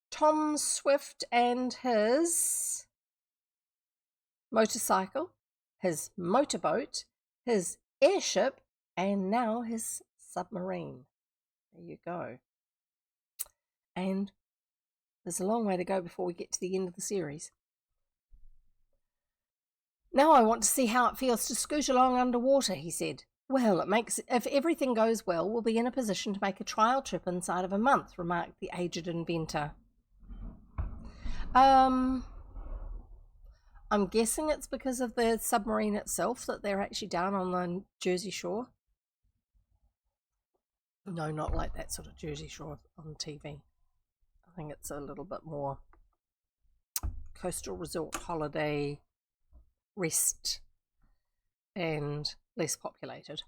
Tom Swift and his motorcycle, his motorboat, his airship, and now his submarine. There you go. And there's a long way to go before we get to the end of the series. Now I want to see how it feels to scoot along underwater, he said. Well, if everything goes well, we'll be in a position to make a trial trip inside of a month, remarked the aged inventor. I'm guessing it's because of the submarine itself that they're actually down on the Jersey Shore. No, not like that sort of Jersey Shore on TV. I think it's a little bit more coastal resort holiday rest and less populated.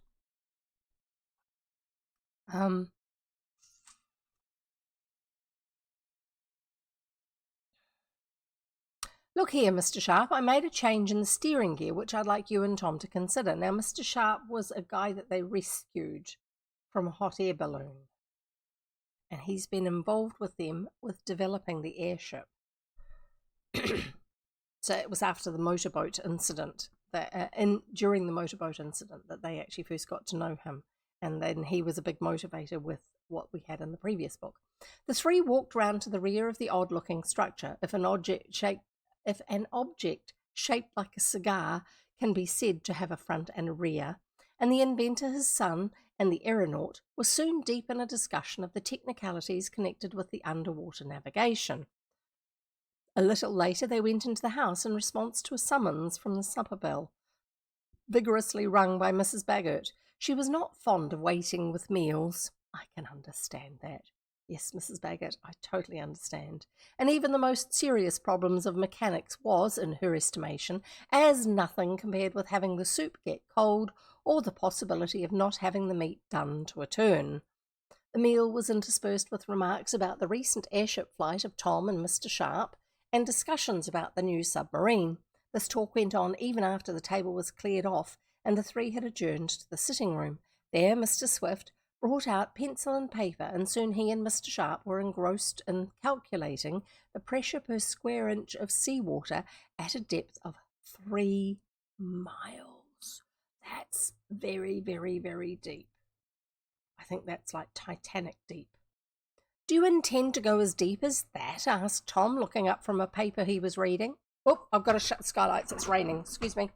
Look here, Mr. Sharp, I made a change in the steering gear, which I'd like you and Tom to consider. Now, Mr. Sharp was a guy that they rescued from a hot air balloon, and he's been involved with them with developing the airship. So it was after the motorboat incident, during the motorboat incident, that they actually first got to know him, and then he was a big motivator with what we had in the previous book. The three walked round to the rear of the odd-looking structure. If an object shaped like a cigar can be said to have a front and a rear, and the inventor, his son, and the aeronaut were soon deep in a discussion of the technicalities connected with the underwater navigation. A little later they went into the house in response to a summons from the supper bell, vigorously rung by Mrs. Baggert. She was not fond of waiting with meals. I can understand that. Yes, Mrs. Baggert, I totally understand. And even the most serious problems of mechanics was, in her estimation, as nothing compared with having the soup get cold or the possibility of not having the meat done to a turn. The meal was interspersed with remarks about the recent airship flight of Tom and Mr. Sharp, and discussions about the new submarine. This talk went on even after the table was cleared off, and the three had adjourned to the sitting room. There Mr. Swift brought out pencil and paper, and soon he and Mr. Sharp were engrossed in calculating the pressure per square inch of seawater at a depth of 3 miles. That's very, very, very deep. I think that's like Titanic deep. Do you intend to go as deep as that? Asked Tom, looking up from a paper he was reading. Oh, I've got to shut the skylights. It's raining. Excuse me.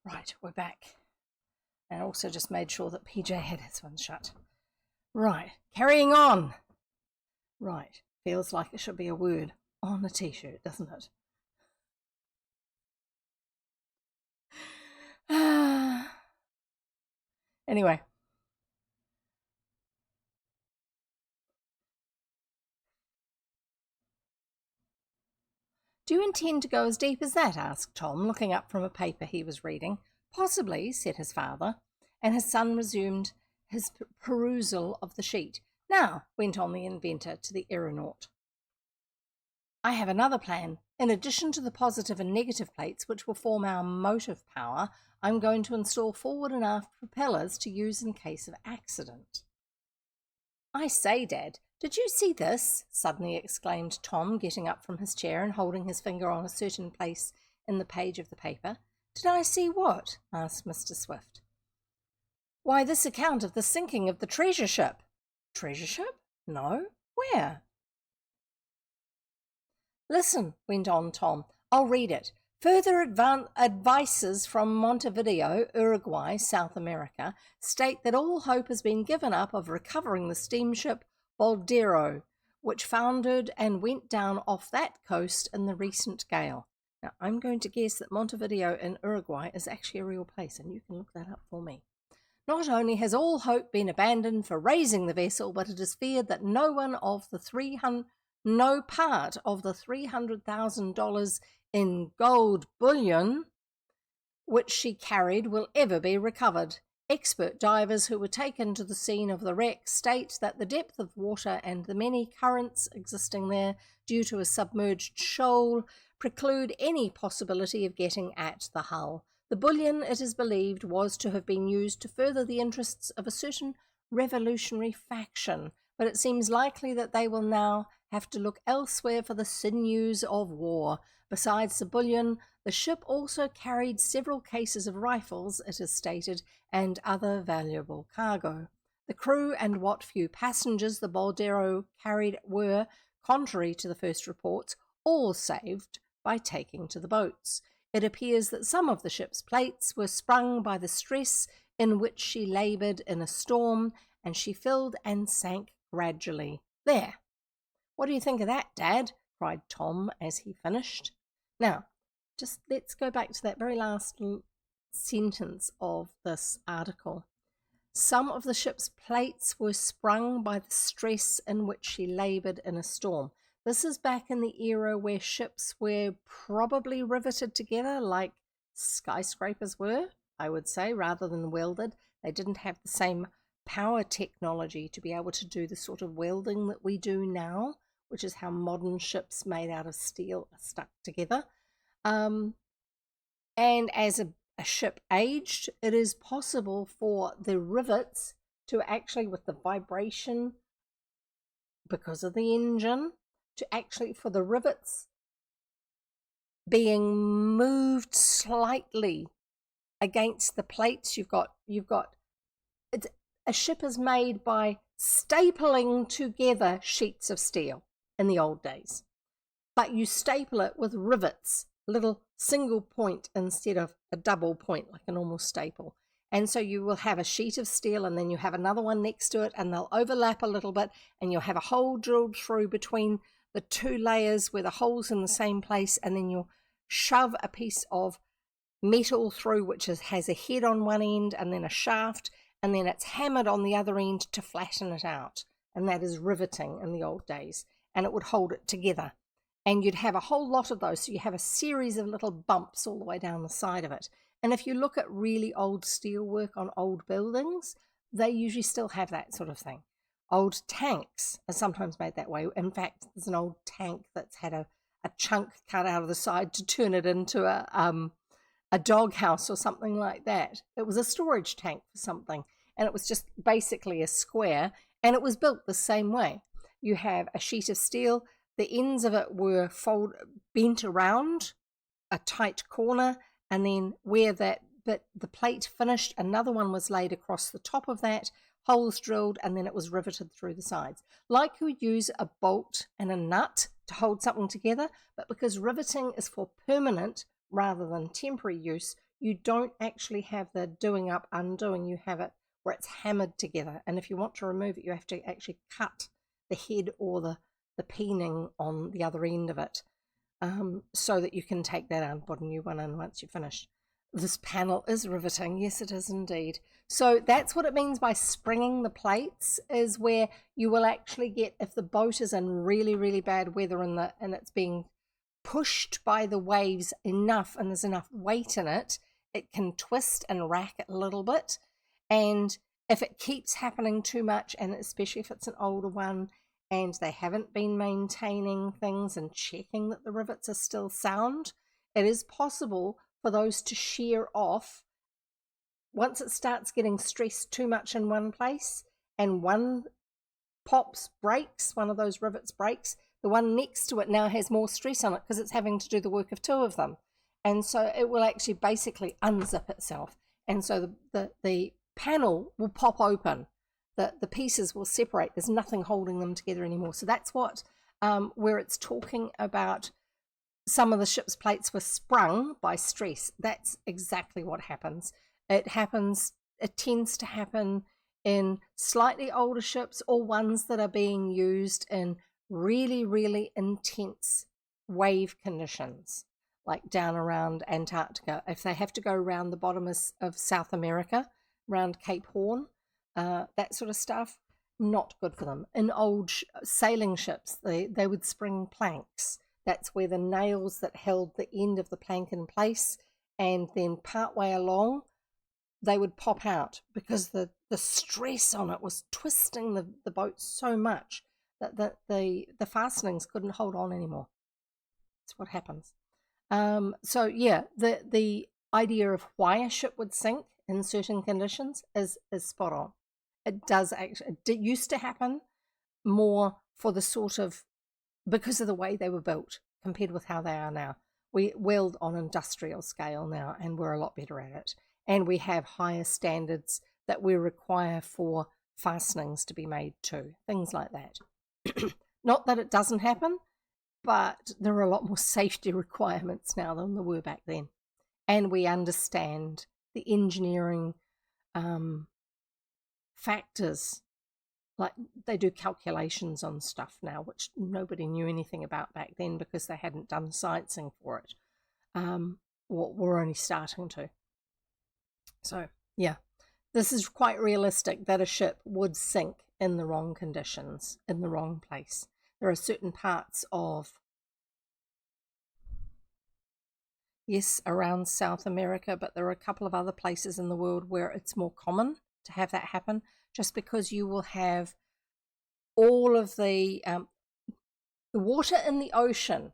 Right, we're back. And I also just made sure that PJ had his one shut. Right, carrying on. Right, feels like it should be a word on a t-shirt, doesn't it? Anyway. Do you intend to go as deep as that? Asked Tom, looking up from a paper he was reading. Possibly, said his father, and his son resumed his perusal of the sheet. Now, went on the inventor to the aeronaut, I have another plan. In addition to the positive and negative plates, which will form our motive power, I'm going to install forward and aft propellers to use in case of accident. I say, Dad, did you see this? Suddenly exclaimed Tom, getting up from his chair and holding his finger on a certain place in the page of the paper. Did I see what? Asked Mr. Swift. Why, this account of the sinking of the treasure ship. Treasure ship? No. Where? Listen, went on Tom. I'll read it. Further advices from Montevideo, Uruguay, South America, state that all hope has been given up of recovering the steamship Boldero, which foundered and went down off that coast in the recent gale. Now, I'm going to guess that Montevideo in Uruguay is actually a real place, and you can look that up for me. Not only has all hope been abandoned for raising the vessel, but it is feared that no part of the $300,000 in gold bullion which she carried will ever be recovered. Expert divers who were taken to the scene of the wreck state that the depth of water and the many currents existing there due to a submerged shoal preclude any possibility of getting at the hull. The bullion, it is believed, was to have been used to further the interests of a certain revolutionary faction, but it seems likely that they will now have to look elsewhere for the sinews of war. Besides the bullion, the ship also carried several cases of rifles, it is stated, and other valuable cargo. The crew and what few passengers the Boldero carried were, contrary to the first reports, all saved by taking to the boats. It appears that some of the ship's plates were sprung by the stress in which she laboured in a storm, and she filled and sank gradually. There. What do you think of that, Dad? Cried Tom as he finished. Now, just let's go back to that very last sentence of this article. Some of the ship's plates were sprung by the stress in which she laboured in a storm. This is back in the era where ships were probably riveted together like skyscrapers were, I would say, rather than welded. They didn't have the same power technology to be able to do the sort of welding that we do now, which is how modern ships made out of steel are stuck together. And as a ship aged, it is possible for the rivets to actually, with the vibration because of the engine, to actually, for the rivets being moved slightly against the plates, you've got it's, a ship is made by stapling together sheets of steel in the old days, but you staple it with rivets, little single point instead of a double point like a normal staple. And so you will have a sheet of steel and then you have another one next to it, and they'll overlap a little bit, and you'll have a hole drilled through between the two layers where the hole's in the same place, and then you'll shove a piece of metal through which has a head on one end and then a shaft, and then it's hammered on the other end to flatten it out. And that is riveting in the old days, and it would hold it together. And you'd have a whole lot of those, so you have a series of little bumps all the way down the side of it. And if you look at really old steel work on old buildings, they usually still have that sort of thing. Old tanks are sometimes made that way. In fact, there's an old tank that's had a chunk cut out of the side to turn it into a doghouse or something like that. It was a storage tank for something, and it was just basically a square, and it was built the same way. You have a sheet of steel, the ends of it were bent around a tight corner, and then where the plate finished, another one was laid across the top of that, holes drilled, and then it was riveted through the sides. Like you would use a bolt and a nut to hold something together, but because riveting is for permanent rather than temporary use, you don't actually have the doing up, undoing. You have it where it's hammered together. And if you want to remove it, you have to actually cut the head or the peening on the other end of it, so that you can take that out and put a new one in once you're finished. This panel is riveting. Yes, it is indeed. So that's what it means by springing the plates, is where you will actually get, if the boat is in really, really bad weather and it's being pushed by the waves enough and there's enough weight in it, it can twist and rack it a little bit. And if it keeps happening too much, and especially if it's an older one and they haven't been maintaining things and checking that the rivets are still sound, it is possible for those to shear off once it starts getting stressed too much in one place and one breaks, one of those rivets breaks, the one next to it now has more stress on it because it's having to do the work of two of them. And so it will actually basically unzip itself. And so the panel will pop open. The pieces will separate. There's nothing holding them together anymore. So that's what, where it's talking about some of the ship's plates were sprung by stress. That's exactly what happens. It tends to happen in slightly older ships or ones that are being used in really, really intense wave conditions, like down around Antarctica. If they have to go around the bottom of South America, around Cape Horn, that sort of stuff, not good for them. In old sailing ships, they would spring planks. That's where the nails that held the end of the plank in place, and then partway along, they would pop out because the stress on it was twisting the boat so much that the fastenings couldn't hold on anymore. That's what happens. So yeah, the idea of why a ship would sink in certain conditions is spot on. It used to happen more for the sort of, because of the way they were built compared with how they are now. We weld on industrial scale now, and we're a lot better at it. And we have higher standards that we require for fastenings to be made too, things like that. Not that it doesn't happen, but there are a lot more safety requirements now than there were back then. And we understand the engineering factors. Like, they do calculations on stuff now, which nobody knew anything about back then because they hadn't done sciencing for it. We're only starting to. So, yeah, this is quite realistic that a ship would sink in the wrong conditions, in the wrong place. There are certain parts of, yes, around South America, but there are a couple of other places in the world where it's more common to have that happen, just because you will have all of the water in the ocean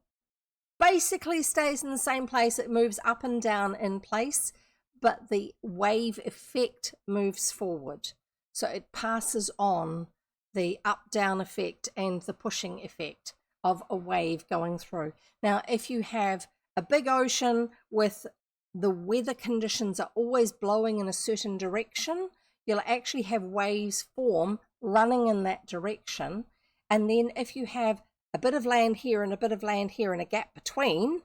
basically stays in the same place. It moves up and down in place, but the wave effect moves forward. So it passes on the up-down effect and the pushing effect of a wave going through. Now, if you have a big ocean with the weather conditions are always blowing in a certain direction, you'll actually have waves form running in that direction. And then if you have a bit of land here and a bit of land here and a gap between,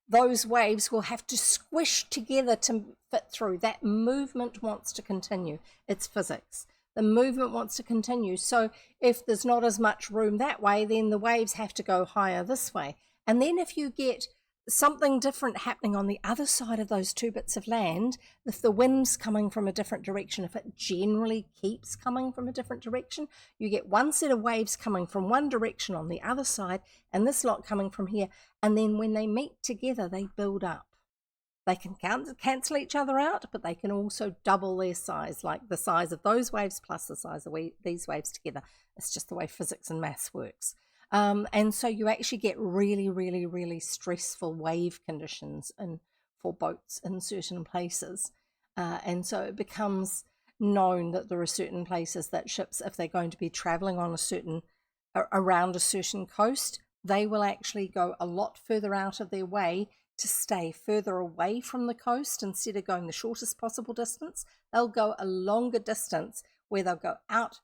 those waves will have to squish together to fit through. That movement wants to continue. It's physics. The movement wants to continue. So if there's not as much room that way, then the waves have to go higher this way. And then if you get something different happening on the other side of those two bits of land, if the wind's coming from a different direction, if it generally keeps coming from a different direction, you get one set of waves coming from one direction on the other side and this lot coming from here. And then when they meet together, they build up. They can cancel each other out, but they can also double their size, like the size of those waves plus the size of these waves together. It's just the way physics and maths works. And so you actually get really, really, really stressful wave conditions for boats in certain places. And so it becomes known that there are certain places that ships, if they're going to be traveling on around a certain coast, they will actually go a lot further out of their way to stay further away from the coast. Instead of going the shortest possible distance, they'll go a longer distance where they'll go out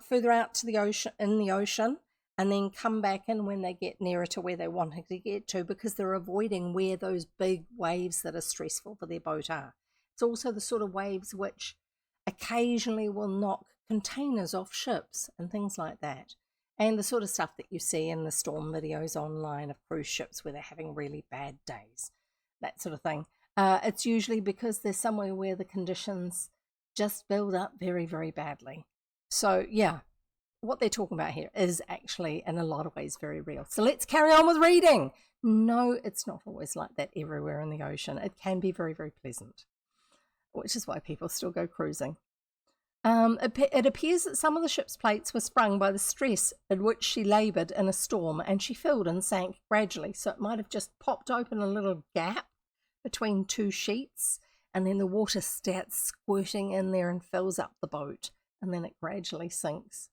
further out to the ocean, and then come back in when they get nearer to where they want to get to, because they're avoiding where those big waves that are stressful for their boat are. It's also the sort of waves which occasionally will knock containers off ships and things like that. And the sort of stuff that you see in the storm videos online of cruise ships where they're having really bad days, that sort of thing. It's usually because there's somewhere where the conditions just build up very, very badly. So yeah, what they're talking about here is actually in a lot of ways very real. So let's carry on with reading. No, it's not always like that everywhere in the ocean. It can be very, very pleasant, which is why people still go cruising. It appears that some of the ship's plates were sprung by the stress at which she laboured in a storm, and she filled and sank gradually. So it might have just popped open a little gap between two sheets, and then the water starts squirting in there and fills up the boat, and then it gradually sinks.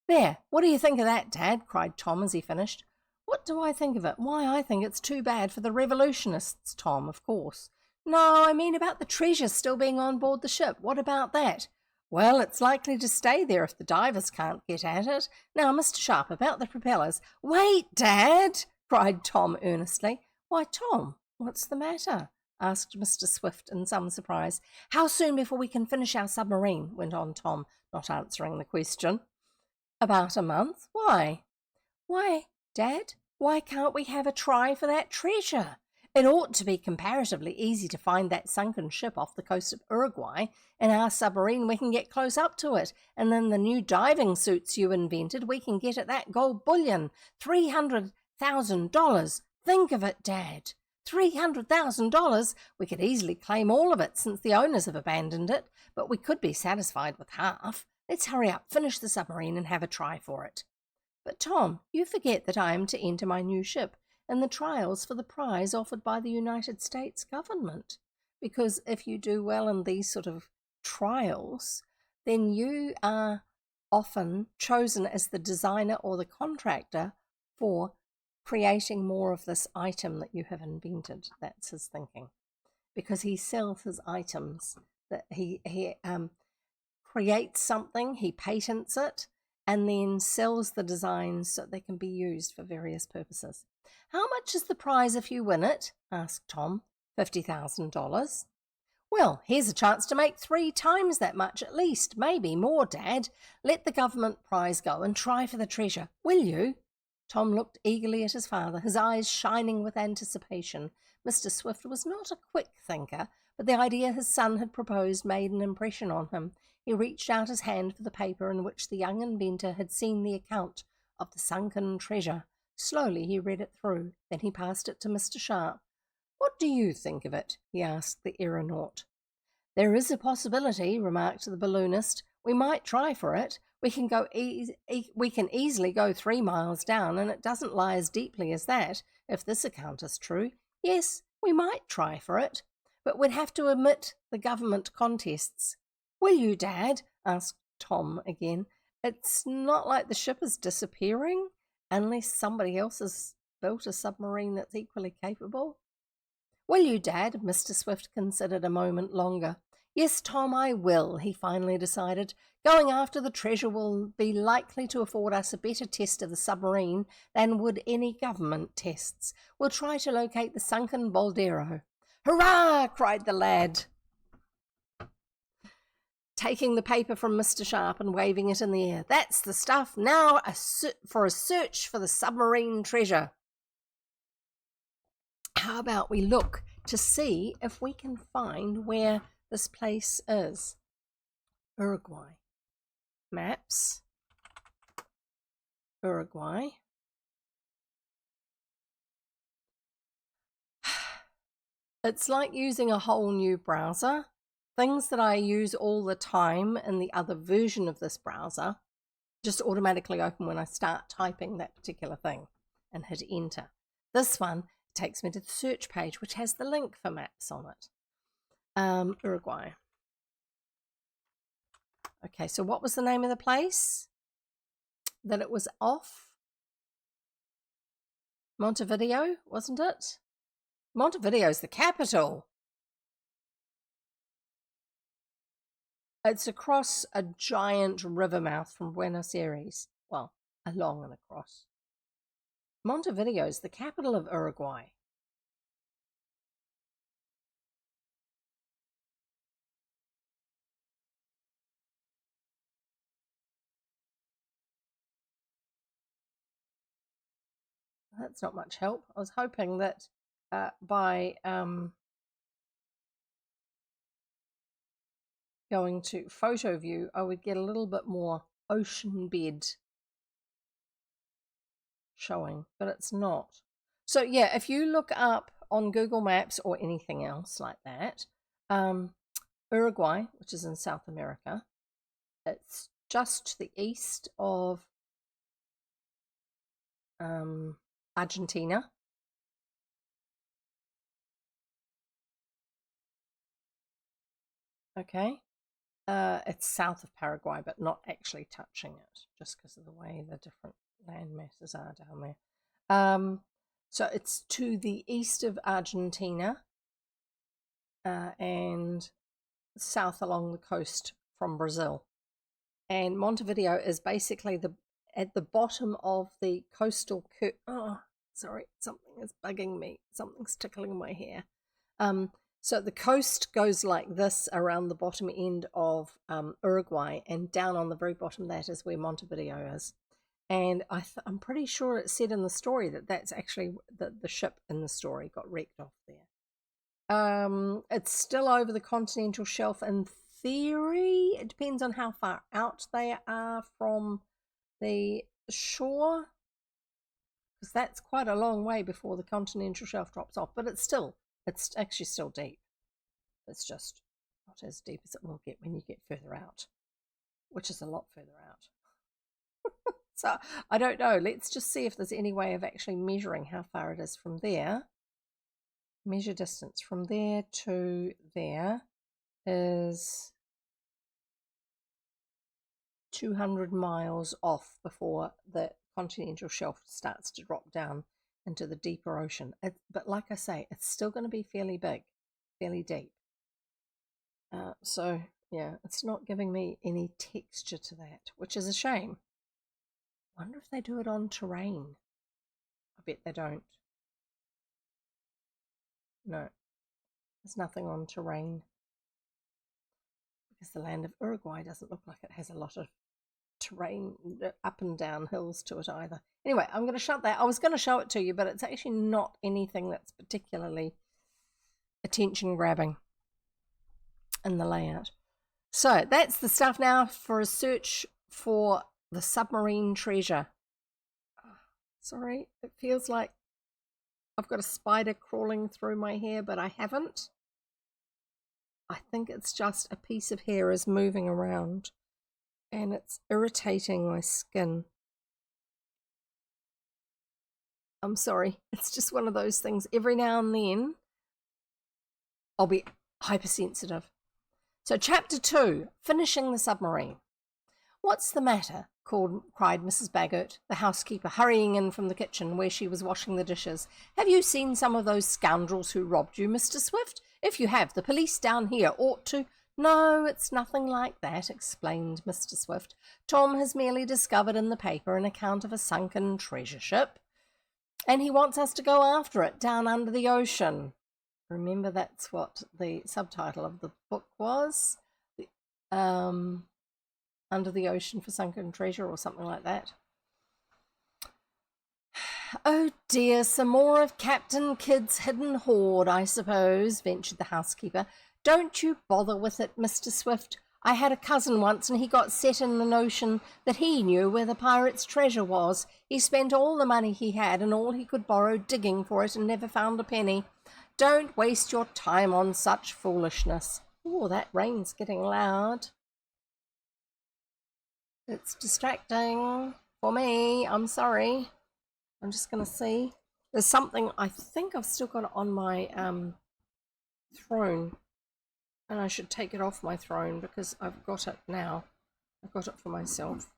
"There, what do you think of that, Dad?" cried Tom as he finished. "What do I think of it? Why, I think it's too bad for the revolutionists, Tom, of course." "No, I mean about the treasure still being on board the ship. What about that?" "Well, it's likely to stay there if the divers can't get at it. Now, Mr. Sharp, about the propellers—" "Wait, Dad!" cried Tom earnestly. "Why, Tom, what's the matter?" asked Mr. Swift in some surprise. "How soon before we can finish our submarine?" went on Tom, not answering the question. "About a month. Why?" "Why, Dad, why can't we have a try for that treasure? It ought to be comparatively easy to find that sunken ship off the coast of Uruguay. In our submarine we can get close up to it, and then the new diving suits you invented, we can get at that gold bullion. $300,000. Think of it, Dad. $300,000. We could easily claim all of it since the owners have abandoned it, but we could be satisfied with half. Let's hurry up, finish the submarine, and have a try for it." "But, Tom, you forget that I am to enter my new ship in the trials for the prize offered by the United States government. Because if you do well in these sort of trials, then you are often chosen as the designer or the contractor for creating more of this item that you have invented." That's his thinking. Because he sells his items, that he creates something, he patents it, and then sells the designs so they can be used for various purposes. "How much is the prize if you win it?" asked Tom. $50,000. "Well, here's a chance to make 3 times that much at least, maybe more, Dad. Let the government prize go and try for the treasure, will you?" Tom looked eagerly at his father, his eyes shining with anticipation. Mr. Swift was not a quick thinker, but the idea his son had proposed made an impression on him. He reached out his hand for the paper in which the young inventor had seen the account of the sunken treasure. Slowly he read it through. Then he passed it to Mr. Sharp. "What do you think of it?" he asked the aeronaut. "There is a possibility," remarked the balloonist. "We might try for it. We can easily go 3 miles down, and it doesn't lie as deeply as that, if this account is true. Yes, we might try for it, but we'd have to omit the government contests." "Will you, Dad?" asked Tom again. "It's not like the ship is disappearing, unless somebody else has built a submarine that's equally capable." "Will you, Dad?" Mr. Swift considered a moment longer. "Yes, Tom, I will," he finally decided. "Going after the treasure will be likely to afford us a better test of the submarine than would any government tests. We'll try to locate the sunken Boldero." "Hurrah!" cried the lad, taking the paper from Mr. Sharp and waving it in the air. "That's the stuff. Now for a search for the submarine treasure. How about we look to see if we can find where this place is?" Uruguay. Maps. Uruguay. It's like using a whole new browser. Things that I use all the time in the other version of this browser just automatically open when I start typing that particular thing and hit enter. This one takes me to the search page, which has the link for maps on it. Uruguay. Okay, so what was the name of the place that it was off? Montevideo, wasn't it? Montevideo's the capital. It's across a giant river mouth from Buenos Aires. Well, along and across. Montevideo's the capital of Uruguay. That's not much help. I was hoping that by going to photo view, I would get a little bit more ocean bed showing, but it's not. So yeah, if you look up on Google Maps or anything else like that, Uruguay, which is in South America, it's just to the east of Argentina. Okay. It's south of Paraguay, but not actually touching it, just because of the way the different land masses are down there. So it's to the east of Argentina and south along the coast from Brazil. And Montevideo is basically at the bottom of the coastal curve. Oh, sorry, something is bugging me. Something's tickling my hair. So the coast goes like this around the bottom end of Uruguay, and down on the very bottom, that is where Montevideo is. And I'm pretty sure it said in the story that that's actually the ship in the story got wrecked off there. It's still over the continental shelf in theory. It depends on how far out they are from the shore, because that's quite a long way before the continental shelf drops off. But it's actually still deep. It's just not as deep as it will get when you get further out, which is a lot further out. So I don't know. Let's just see if there's any way of actually measuring how far it is from there. Measure distance from there to there is 200 miles off before the continental shelf starts to drop down into the deeper ocean. But like I say, it's still going to be fairly big, fairly deep. So yeah, it's not giving me any texture to that, which is a shame. Wonder if they do it on terrain. I bet they don't. No, there's nothing on terrain, because the land of Uruguay doesn't look like it has a lot of terrain, up and down hills to it either. Anyway, I'm going to shut that. I was going to show it to you, but it's actually not anything that's particularly attention grabbing in the layout. So that's the stuff now for a search for the submarine treasure. Sorry, it feels like I've got a spider crawling through my hair, but I haven't. I think it's just a piece of hair is moving around and it's irritating my skin. I'm sorry, it's just one of those things. Every now and then I'll be hypersensitive. So chapter 2, finishing the submarine. What's the matter? Cried Mrs. Baggert, the housekeeper, hurrying in from the kitchen where she was washing the dishes. Have you seen some of those scoundrels who robbed you, Mr. Swift? If you have, the police down here ought to— No, it's nothing like that, explained Mr. Swift. Tom has merely discovered in the paper an account of a sunken treasure ship, and he wants us to go after it down under the ocean. Remember, that's what the subtitle of the book was. Under the Ocean for Sunken Treasure or something like that. Oh dear, some more of Captain Kidd's hidden hoard, I suppose, ventured the housekeeper. Don't you bother with it, Mr. Swift. I had a cousin once and he got set in the notion that he knew where the pirate's treasure was. He spent all the money he had and all he could borrow digging for it and never found a penny. Don't waste your time on such foolishness. Oh, that rain's getting loud. It's distracting for me. I'm sorry. I'm just going to see. There's something, I think I've still got it on my throne. And I should take it off my throne because I've got it now. I've got it for myself.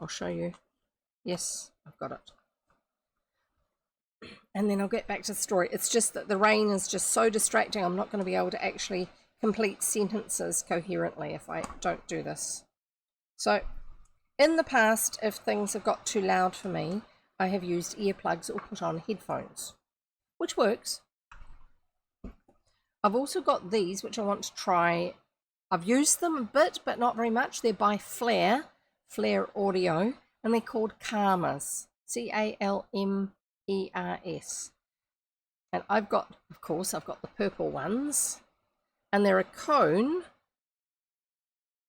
I'll show you. Yes, I've got it. And then I'll get back to the story. It's just that the rain is just so distracting. I'm not going to be able to actually complete sentences coherently if I don't do this. So in the past, if things have got too loud for me, I have used earplugs or put on headphones, which works. I've also got these, which I want to try. I've used them a bit, but not very much. They're by Flare Audio, and they're called Calmers, Calmers. And I've got, of course, I've got the purple ones. And they're a cone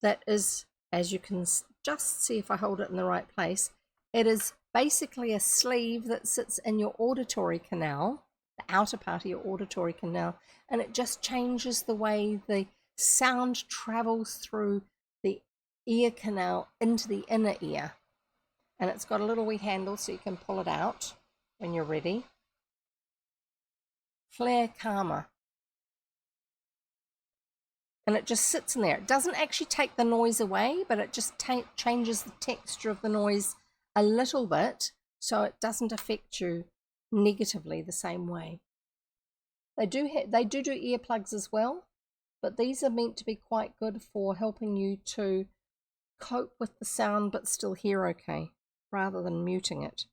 that is, as you can just see if I hold it in the right place, it is basically a sleeve that sits in your auditory canal, the outer part of your auditory canal, and it just changes the way the sound travels through the ear canal into the inner ear. And it's got a little wee handle so you can pull it out when you're ready. Flare Calmer. And it just sits in there. It doesn't actually take the noise away, but it just changes the texture of the noise a little bit so it doesn't affect you negatively the same way. They do earplugs as well, but these are meant to be quite good for helping you to cope with the sound but still hear okay, rather than muting it.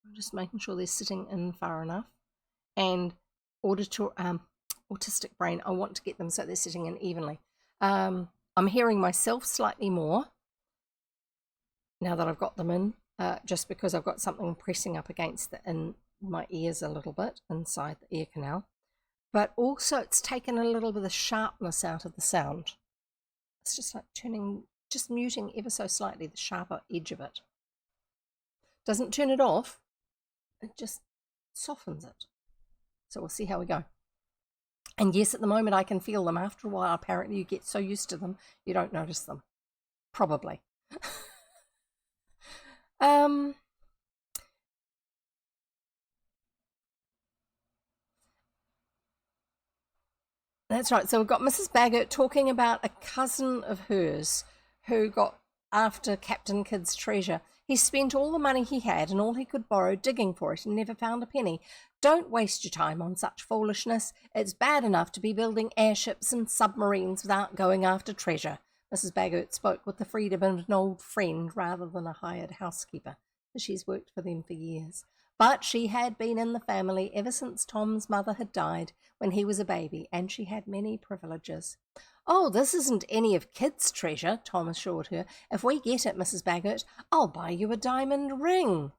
I'm just making sure they're sitting in far enough. And autistic brain, I want to get them so they're sitting in evenly. I'm hearing myself slightly more now that I've got them in, just because I've got something pressing up against in my ears a little bit inside the ear canal. But also it's taken a little bit of the sharpness out of the sound. It's just like just muting ever so slightly the sharper edge of it. Doesn't turn it off, it just softens it. So we'll see how we go. And yes, at the moment I can feel them. After a while, apparently you get so used to them, you don't notice them. Probably. That's right. So we've got Mrs. Baggett talking about a cousin of hers who got after Captain Kidd's treasure. He spent all the money he had and all he could borrow digging for it and never found a penny. Don't waste your time on such foolishness. It's bad enough to be building airships and submarines without going after treasure. Mrs. Baggett spoke with the freedom of an old friend rather than a hired housekeeper, for she's worked for them for years. But she had been in the family ever since Tom's mother had died when he was a baby, and she had many privileges. Oh, this isn't any of Kidd's treasure, Tom assured her. If we get it, Mrs. Baggett, I'll buy you a diamond ring.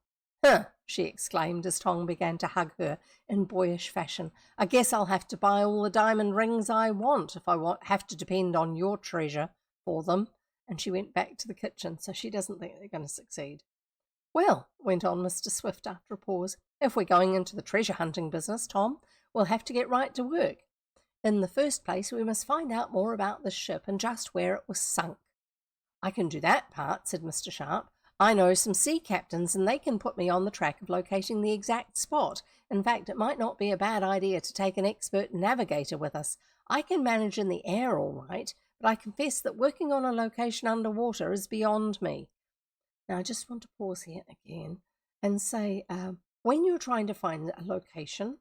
Huh, she exclaimed as Tom began to hug her in boyish fashion. I guess I'll have to buy all the diamond rings I want if I have to depend on your treasure for them. And she went back to the kitchen, so she doesn't think they're going to succeed. Well, went on Mr. Swift after a pause, if we're going into the treasure hunting business, Tom, we'll have to get right to work. In the first place, we must find out more about the ship and just where it was sunk. I can do that part, said Mr. Sharp. I know some sea captains and they can put me on the track of locating the exact spot. In fact, it might not be a bad idea to take an expert navigator with us. I can manage in the air all right, but I confess that working on a location underwater is beyond me. Now, I just want to pause here again and say, when you're trying to find a location,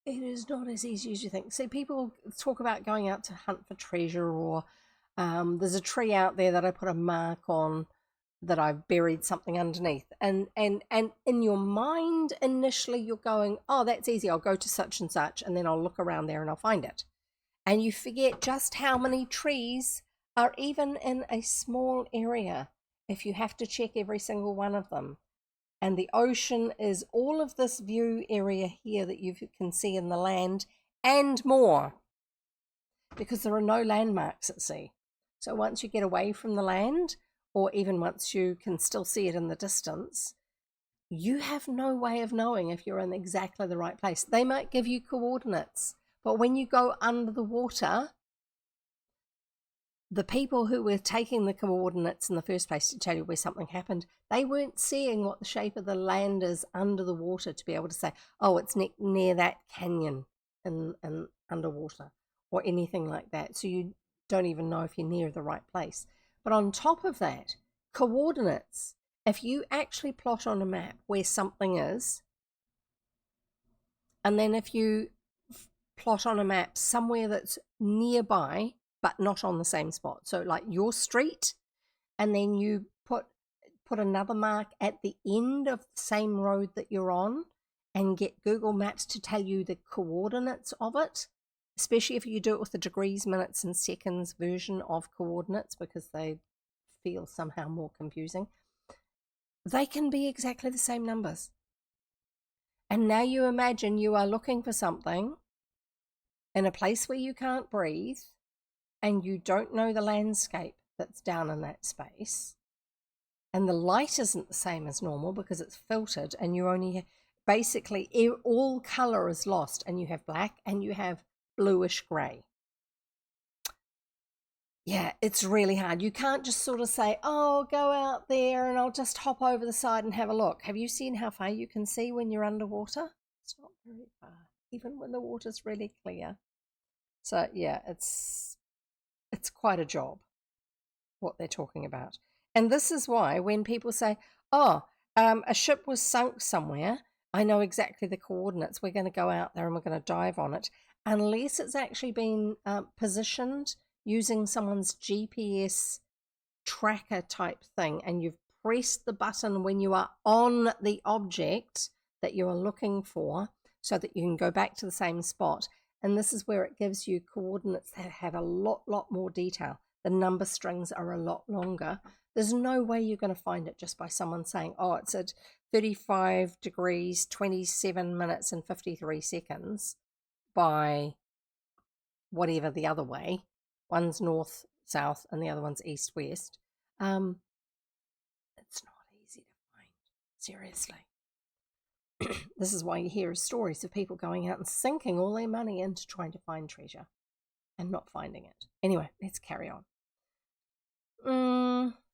it is not as easy as you think. See, people talk about going out to hunt for treasure, or there's a tree out there that I put a mark on that I've buried something underneath. And in your mind, initially, you're going, oh, that's easy. I'll go to such and such, and then I'll look around there and I'll find it. And you forget just how many trees are even in a small area if you have to check every single one of them. And the ocean is all of this view area here that you can see in the land and more, because there are no landmarks at sea. So once you get away from the land, or even once you can still see it in the distance, you have no way of knowing if you're in exactly the right place. They might give you coordinates, but when you go under the water, the people who were taking the coordinates in the first place to tell you where something happened, they weren't seeing what the shape of the land is under the water to be able to say, oh, it's near that canyon in underwater or anything like that. So you don't even know if you're near the right place. But on top of that, coordinates, if you actually plot on a map where something is, and then if you plot on a map somewhere that's nearby, but not on the same spot. So like your street, and then you put another mark at the end of the same road that you're on and get Google Maps to tell you the coordinates of it, especially if you do it with the degrees, minutes and seconds version of coordinates, because they feel somehow more confusing. They can be exactly the same numbers. And now you imagine you are looking for something in a place where you can't breathe, and you don't know the landscape that's down in that space. And the light isn't the same as normal because it's filtered, and you only basically all color is lost, and you have black and you have bluish gray. Yeah, it's really hard. You can't just sort of say, oh, go out there and I'll just hop over the side and have a look. Have you seen how far you can see when you're underwater? It's not very far, even when the water's really clear. So yeah, it's quite a job, what they're talking about. And this is why when people say, oh, a ship was sunk somewhere, I know exactly the coordinates. We're going to go out there and we're going to dive on it. Unless it's actually been positioned using someone's GPS tracker type thing, and you've pressed the button when you are on the object that you are looking for so that you can go back to the same spot. And this is where it gives you coordinates that have a lot more detail. The number strings are a lot longer. There's no way you're going to find it just by someone saying, oh, it's at 35 degrees, 27 minutes and 53 seconds by whatever the other way. One's north, south, and the other one's east, west. It's not easy to find, seriously. This is why you hear stories of people going out and sinking all their money into trying to find treasure and not finding it. Anyway, let's carry on.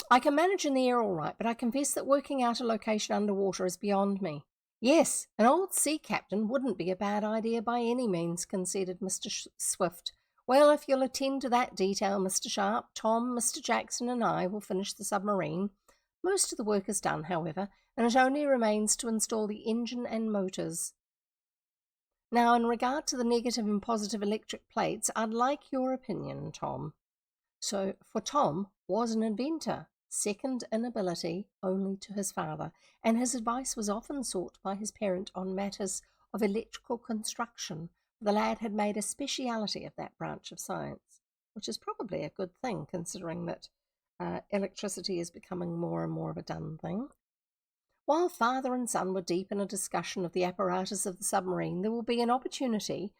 I can manage in the air all right, but I confess that working out a location underwater is beyond me. Yes, an old sea captain wouldn't be a bad idea by any means, conceded Mr. Swift. Well, if you'll attend to that detail, Mr. Sharp, Tom, Mr. Jackson and I will finish the submarine. Most of the work is done, however, and it only remains to install the engine and motors. Now, in regard to the negative and positive electric plates, I'd like your opinion, Tom. So, for Tom was an inventor, second in ability only to his father, and his advice was often sought by his parent on matters of electrical construction. The lad had made a speciality of that branch of science, which is probably a good thing, considering that electricity is becoming more and more of a done thing. While father and son were deep in a discussion of the apparatus of the submarine, there will be an opportunity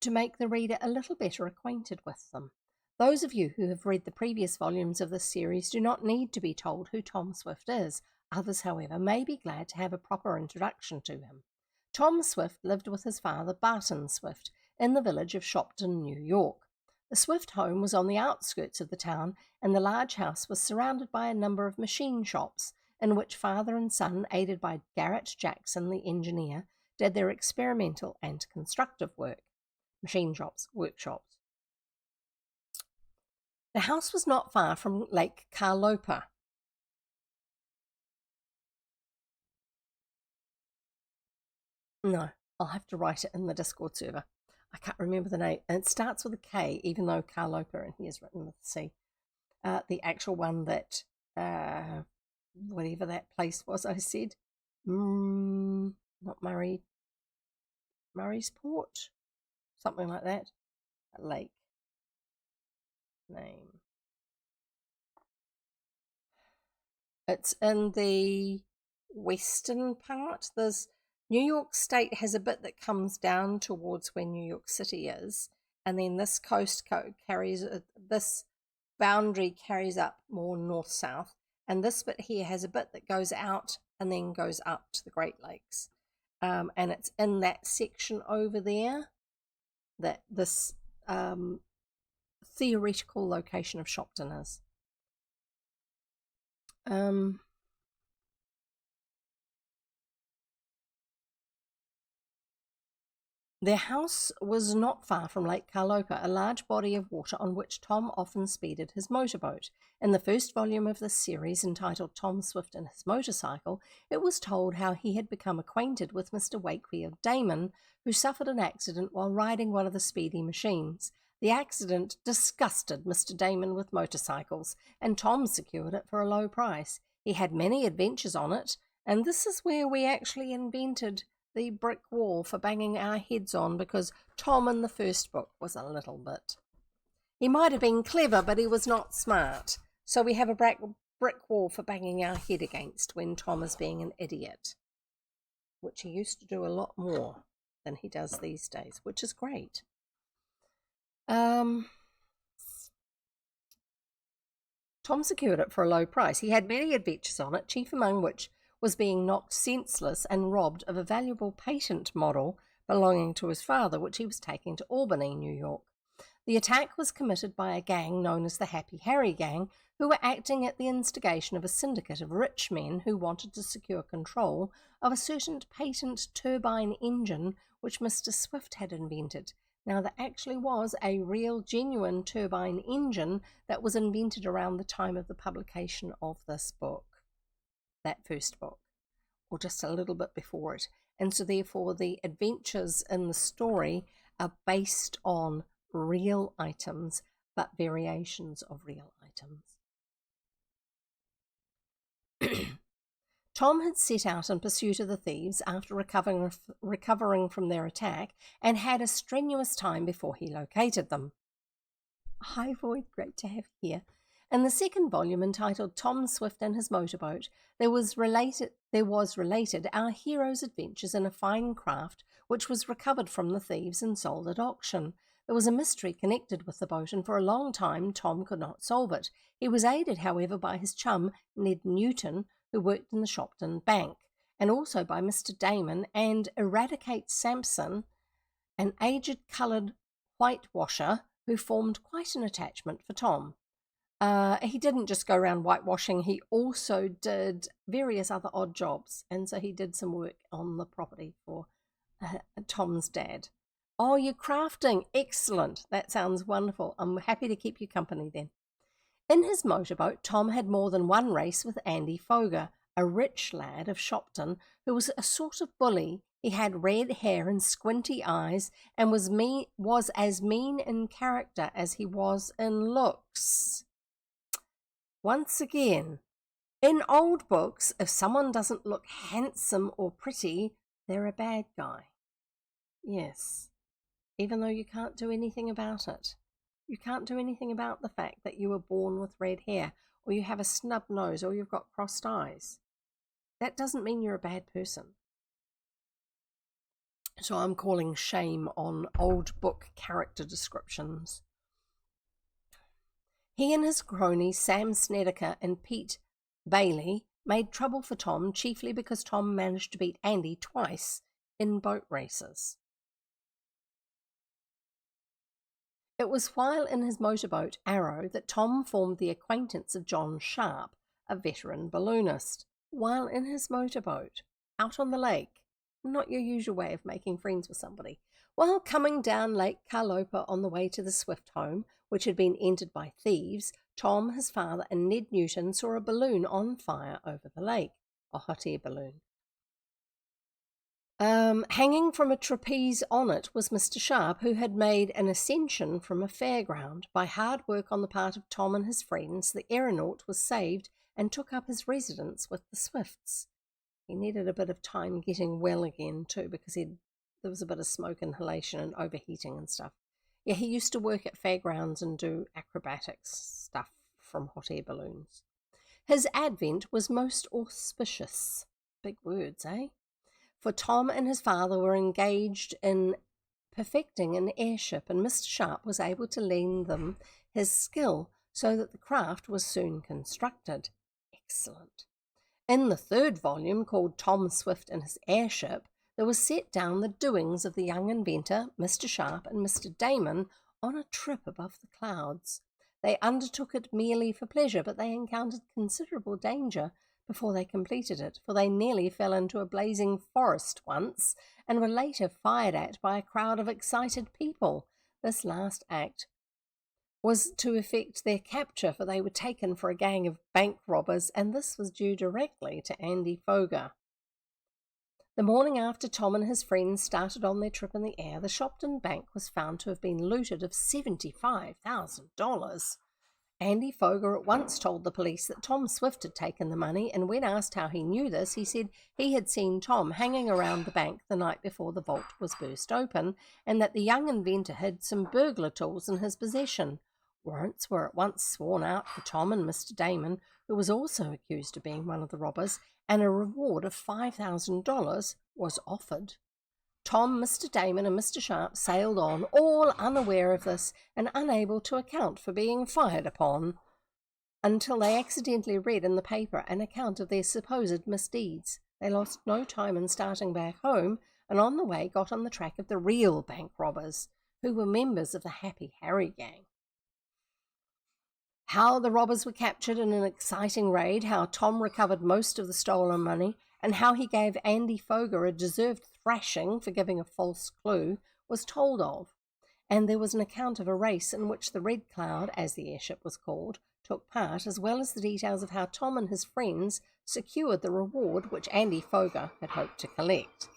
to make the reader a little better acquainted with them. Those of you who have read the previous volumes of this series do not need to be told who Tom Swift is. Others, however, may be glad to have a proper introduction to him. Tom Swift lived with his father, Barton Swift, in the village of Shopton, New York. The Swift home was on the outskirts of the town, and the large house was surrounded by a number of machine shops, in which father and son, aided by Garrett Jackson, the engineer, did their experimental and constructive work. Machine shops, workshops. The house was not far from Lake Carlopa. No, I'll have to write it in the Discord server. I can't remember the name. And it starts with a K, even though Carlopa in here is written with a C. The actual one that, whatever that place was, I said. Not Murray. Murray's Port? Something like that. A lake. Name. It's in the western part. There's New York State has a bit that comes down towards where New York City is, and then this coast carries this boundary carries up more north-south, and this bit here has a bit that goes out and then goes up to the Great Lakes, and it's in that section over there that this theoretical location of Shopton is. Their house was not far from Lake Carlopa, a large body of water on which Tom often speeded his motorboat. In the first volume of this series, entitled Tom Swift and His Motorcycle, it was told how he had become acquainted with Mr. Wakefield Damon, who suffered an accident while riding one of the speedy machines. The accident disgusted Mr. Damon with motorcycles, and Tom secured it for a low price. He had many adventures on it, and this is where we actually invented the brick wall for banging our heads on, because Tom in the first book was a little bit. He might have been clever, but he was not smart. So we have a brick wall for banging our head against when Tom is being an idiot, which he used to do a lot more than he does these days, which is great. Tom secured it for a low price. He had many adventures on it, chief among which was being knocked senseless and robbed of a valuable patent model belonging to his father, which he was taking to Albany, New York. The attack was committed by a gang known as the Happy Harry Gang, who were acting at the instigation of a syndicate of rich men who wanted to secure control of a certain patent turbine engine which Mr. Swift had invented. Now, there actually was a real, genuine turbine engine that was invented around the time of the publication of this book, that first book, or just a little bit before it. And so, therefore, the adventures in the story are based on real items, but variations of real items. Tom had set out in pursuit of the thieves after recovering from their attack and had a strenuous time before he located them. Hi, Void, great to have you here. In the second volume, entitled Tom Swift and His Motorboat, there was related our hero's adventures in a fine craft which was recovered from the thieves and sold at auction. There was a mystery connected with the boat, and for a long time Tom could not solve it. He was aided, however, by his chum, Ned Newton, who worked in the Shopton Bank, and also by Mr. Damon and Eradicate Sampson, an aged coloured whitewasher who formed quite an attachment for Tom. He didn't just go around whitewashing, he also did various other odd jobs, and so he did some work on the property for Tom's dad. Oh, you're crafting. Excellent. That sounds wonderful. I'm happy to keep you company then. In his motorboat, Tom had more than one race with Andy Foger, a rich lad of Shopton who was a sort of bully. He had red hair and squinty eyes and was as mean in character as he was in looks. Once again, in old books, if someone doesn't look handsome or pretty, they're a bad guy. Yes. Even though you can't do anything about it. You can't do anything about the fact that you were born with red hair, or you have a snub nose, or you've got crossed eyes. That doesn't mean you're a bad person. So I'm calling shame on old book character descriptions. He and his cronies, Sam Snedeker and Pete Bailey, made trouble for Tom, chiefly because Tom managed to beat Andy twice in boat races. It was while in his motorboat, Arrow, that Tom formed the acquaintance of John Sharp, a veteran balloonist. While in his motorboat, out on the lake, not your usual way of making friends with somebody. While coming down Lake Carlopa on the way to the Swift home, which had been entered by thieves, Tom, his father, and Ned Newton saw a balloon on fire over the lake, a hot air balloon. Hanging from a trapeze on it was Mr. Sharp, who had made an ascension from a fairground. By hard work on the part of Tom and his friends, the aeronaut was saved and took up his residence with the Swifts. He needed a bit of time getting well again too, because there was a bit of smoke inhalation and overheating and stuff. Yeah, he used to work at fairgrounds and do acrobatics stuff from hot air balloons. His advent was most auspicious. Big words, eh? For Tom and his father were engaged in perfecting an airship, and Mr. Sharp was able to lend them his skill so that the craft was soon constructed. Excellent. In the third volume, called Tom Swift and His Airship, there was set down the doings of the young inventor, Mr. Sharp, and Mr. Damon on a trip above the clouds. They undertook it merely for pleasure, but they encountered considerable danger before they completed it, for they nearly fell into a blazing forest once, and were later fired at by a crowd of excited people. This last act was to effect their capture, for they were taken for a gang of bank robbers, and this was due directly to Andy Foger. The morning after Tom and his friends started on their trip in the air, the Shopton Bank was found to have been looted of $75,000. Andy Foger at once told the police that Tom Swift had taken the money, and when asked how he knew this, he said he had seen Tom hanging around the bank the night before the vault was burst open, and that the young inventor had some burglar tools in his possession. Warrants were at once sworn out for Tom and Mr. Damon, who was also accused of being one of the robbers, and a reward of $5,000 was offered. Tom, Mr. Damon, and Mr. Sharp sailed on, all unaware of this and unable to account for being fired upon. until they accidentally read in the paper an account of their supposed misdeeds. They lost no time in starting back home, and on the way got on the track of the real bank robbers, who were members of the Happy Harry gang. How the robbers were captured in an exciting raid, how Tom recovered most of the stolen money, and how he gave Andy Foger a deserved thrashing for giving a false clue, was told of. And there was an account of a race in which the Red Cloud, as the airship was called, took part, as well as the details of how Tom and his friends secured the reward which Andy Foger had hoped to collect.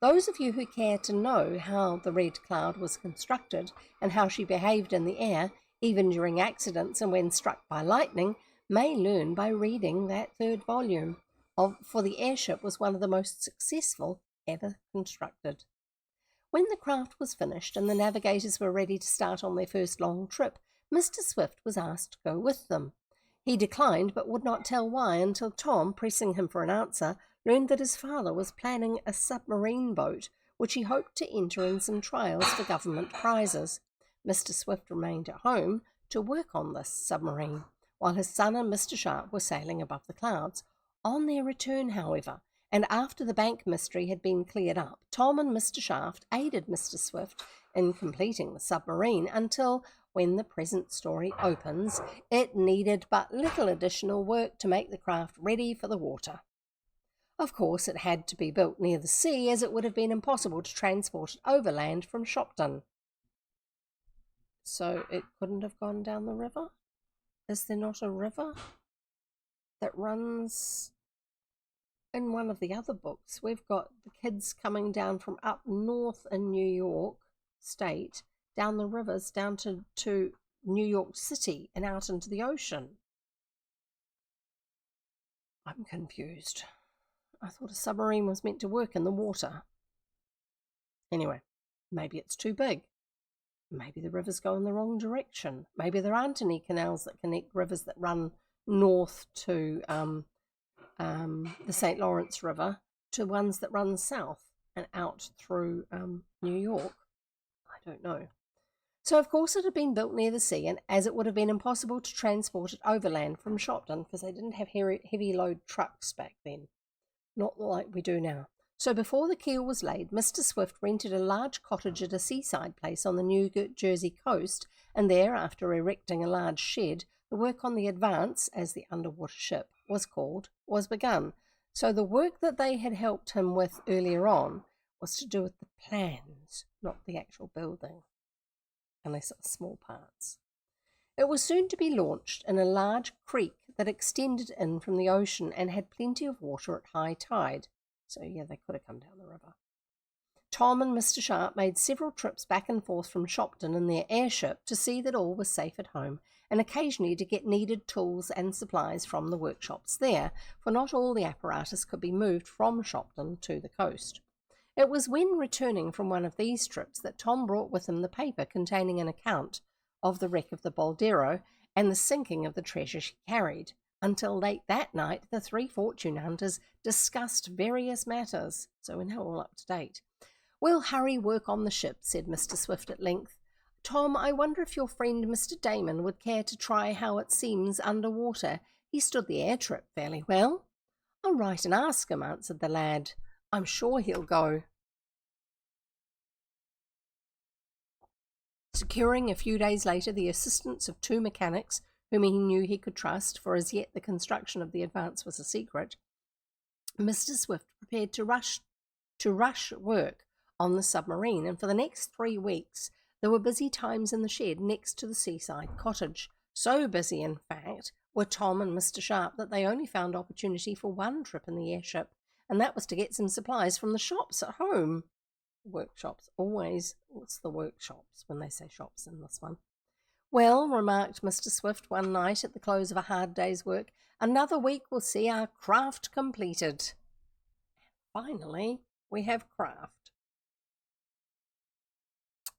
Those of you who care to know how the Red Cloud was constructed and how she behaved in the air, even during accidents and when struck by lightning, may learn by reading that third volume, for the airship was one of the most successful ever constructed. When the craft was finished and the navigators were ready to start on their first long trip, Mr. Swift was asked to go with them. He declined, but would not tell why until Tom, pressing him for an answer, learned that his father was planning a submarine boat, which he hoped to enter in some trials for government prizes. Mr. Swift remained at home to work on this submarine, while his son and Mr. Sharp were sailing above the clouds. On their return, however, and after the bank mystery had been cleared up, Tom and Mr. Shaft aided Mr. Swift in completing the submarine until, when the present story opens, it needed but little additional work to make the craft ready for the water. Of course, it had to be built near the sea, as it would have been impossible to transport it overland from Shopton. So it couldn't have gone down the river? Is there not a river that runs? In one of the other books, we've got the kids coming down from up north in New York State, down the rivers, down to New York City and out into the ocean. I'm confused. I thought a submarine was meant to work in the water. Anyway, maybe it's too big. Maybe the rivers go in the wrong direction. Maybe there aren't any canals that connect rivers that run north to the St. Lawrence River to ones that run south and out through New York. I don't know. So, of course, it had been built near the sea, and as it would have been impossible to transport it overland from Shopton because they didn't have heavy load trucks back then, not like we do now. So before the keel was laid, Mr. Swift rented a large cottage at a seaside place on the New Jersey coast, and there, after erecting a large shed, the work on the Advance, as the underwater ship was called, was begun. So the work that they had helped him with earlier on was to do with the plans, not the actual building, unless it's small parts. It was soon to be launched in a large creek that extended in from the ocean and had plenty of water at high tide. So, yeah, they could have come down the river. Tom and Mr. Sharp made several trips back and forth from Shopton in their airship to see that all was safe at home, and occasionally to get needed tools and supplies from the workshops there, for not all the apparatus could be moved from Shopton to the coast. It was when returning from one of these trips that Tom brought with him the paper containing an account of the wreck of the Boldero and the sinking of the treasure she carried. Until late that night, the three fortune hunters discussed various matters, so we're now all up to date. "We'll hurry work on the ship," said Mr. Swift at length. "Tom, I wonder if your friend Mr. Damon would care to try how it seems underwater. He stood the air trip fairly well." "I'll write and ask him," answered the lad. "I'm sure he'll go." Securing a few days later the assistance of two mechanics whom he knew he could trust, for as yet the construction of the Advance was a secret, Mr. Swift prepared to rush work on the submarine, and for the next 3 weeks there were busy times in the shed next to the seaside cottage. So busy, in fact, were Tom and Mr. Sharp that they only found opportunity for one trip in the airship, and that was to get some supplies from the shops at home. Workshops, always, what's the workshops when they say shops in this one? "Well," remarked Mr. Swift one night at the close of a hard day's work, "another week will see our craft completed." Finally, we have craft.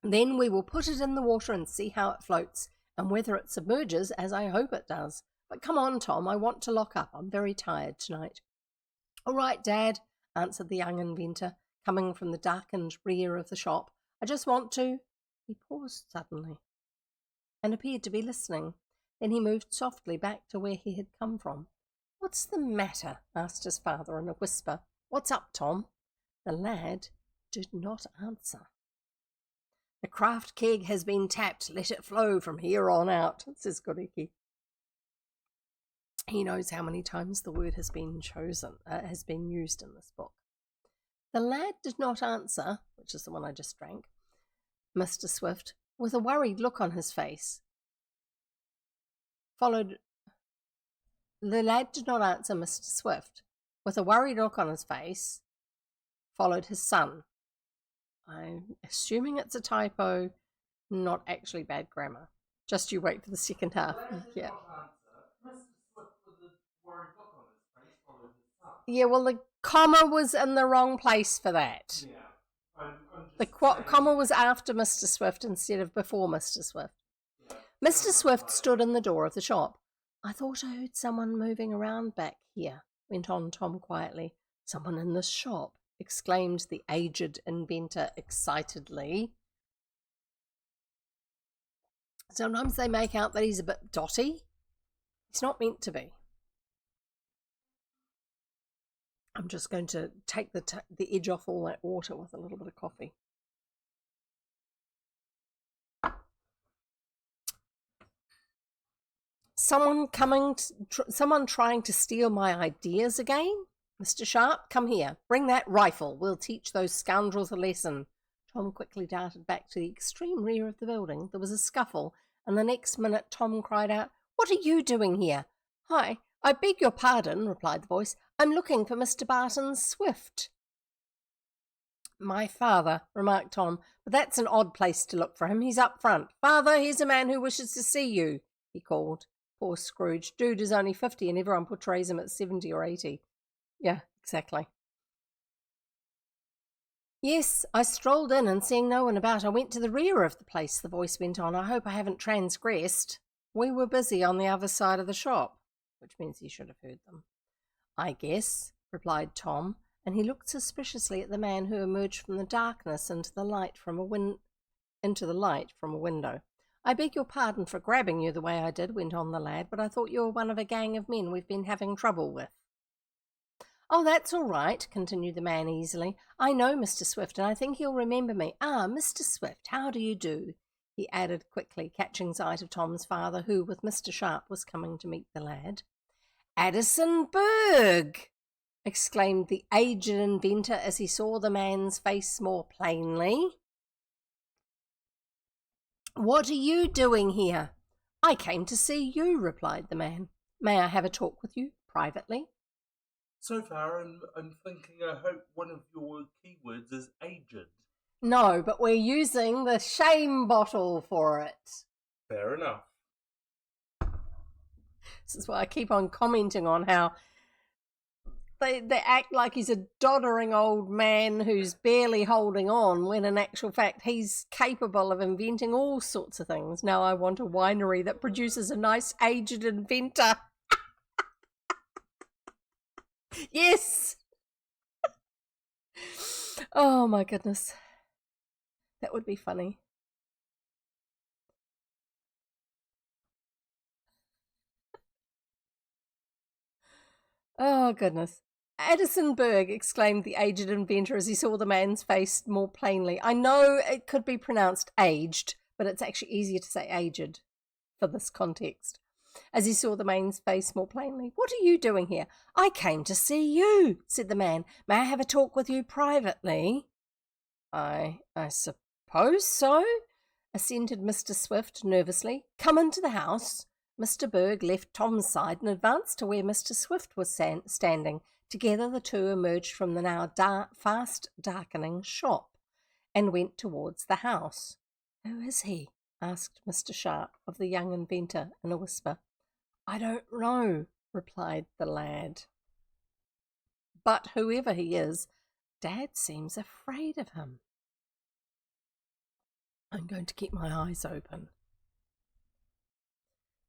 "Then we will put it in the water and see how it floats, and whether it submerges, as I hope it does. But come on, Tom, I want to lock up. I'm very tired tonight." "All right, Dad," answered the young inventor, coming from the darkened rear of the shop. "I just want to—" He paused suddenly and appeared to be listening. Then he moved softly back to where he had come from. "What's the matter?" asked his father in a whisper. "What's up, Tom?" The lad did not answer. "The craft keg has been tapped. Let it flow from here on out," says Goriki. He knows how many times the word has been used in this book. The lad did not answer, which is the one I just drank, Mr. Swift, with a worried look on his face. The lad did not answer Mr. Swift. With a worried look on his face, followed his son. I'm assuming it's a typo, not actually bad grammar. Just you wait for the second half. Yeah. Yeah, well, the comma was in the wrong place for that. Yeah. The comma was after Mr. Swift instead of before Mr. Swift. Yeah. Mr. Swift stood in the door of the shop. "I thought I heard someone moving around back here," went on Tom quietly. "Someone in this shop," exclaimed the aged inventor excitedly. Sometimes they make out that he's a bit dotty. He's not meant to be. I'm just going to take the edge off all that water with a little bit of coffee. Someone trying to steal my ideas again? Mr. Sharp, come here. Bring that rifle. We'll teach those scoundrels a lesson. Tom quickly darted back to the extreme rear of the building. There was a scuffle, and the next minute Tom cried out, "What are you doing here?" "Hi, I beg your pardon," replied the voice. "I'm looking for Mr. Barton Swift." "My father," remarked Tom, "but that's an odd place to look for him. He's up front. Father, here's a man who wishes to see you," he called. Poor Scrooge. Dude is only 50 and everyone portrays him at 70 or 80. Yeah, exactly. "Yes, I strolled in and seeing no one about, I went to the rear of the place," the voice went on. "I hope I haven't transgressed." "We were busy on the other side of the shop," which means he should have heard them. "I guess," replied Tom, and he looked suspiciously at the man who emerged from the darkness into the light from a window. "I beg your pardon for grabbing you the way I did," went on the lad, "but I thought you were one of a gang of men we've been having trouble with." "Oh, that's all right," continued the man easily. "I know Mr. Swift, and I think he'll remember me. Ah, Mr. Swift, how do you do?" he added quickly, catching sight of Tom's father, who, with Mr. Sharp, was coming to meet the lad. "Addison Berg!" exclaimed the aged inventor as he saw the man's face more plainly. "What are you doing here?" "I came to see you," replied the man. "May I have a talk with you privately?" So far, I'm thinking I hope one of your keywords is aged. "No, but we're using the shame bottle for it." Fair enough. This is why I keep on commenting on how they act like he's a doddering old man who's barely holding on, when in actual fact he's capable of inventing all sorts of things. Now I want a winery that produces a nice aged inventor. Yes! Oh my goodness. That would be funny. Oh goodness. "Addison Berg," exclaimed the aged inventor as he saw the man's face more plainly. I know it could be pronounced aged, but it's actually easier to say aged for this context. As he saw the man's face more plainly. "What are you doing here?" "I came to see you," said the man. "May I have a talk with you privately?" I suppose so," assented Mr. Swift nervously. "Come into the house." Mr. Berg left Tom's side and advanced to where Mr. Swift was standing. Together the two emerged from the now fast darkening shop and went towards the house. "Who is he?" asked Mr. Sharp of the young inventor in a whisper. "I don't know," replied the lad. "But whoever he is, Dad seems afraid of him." I'm going to keep my eyes open.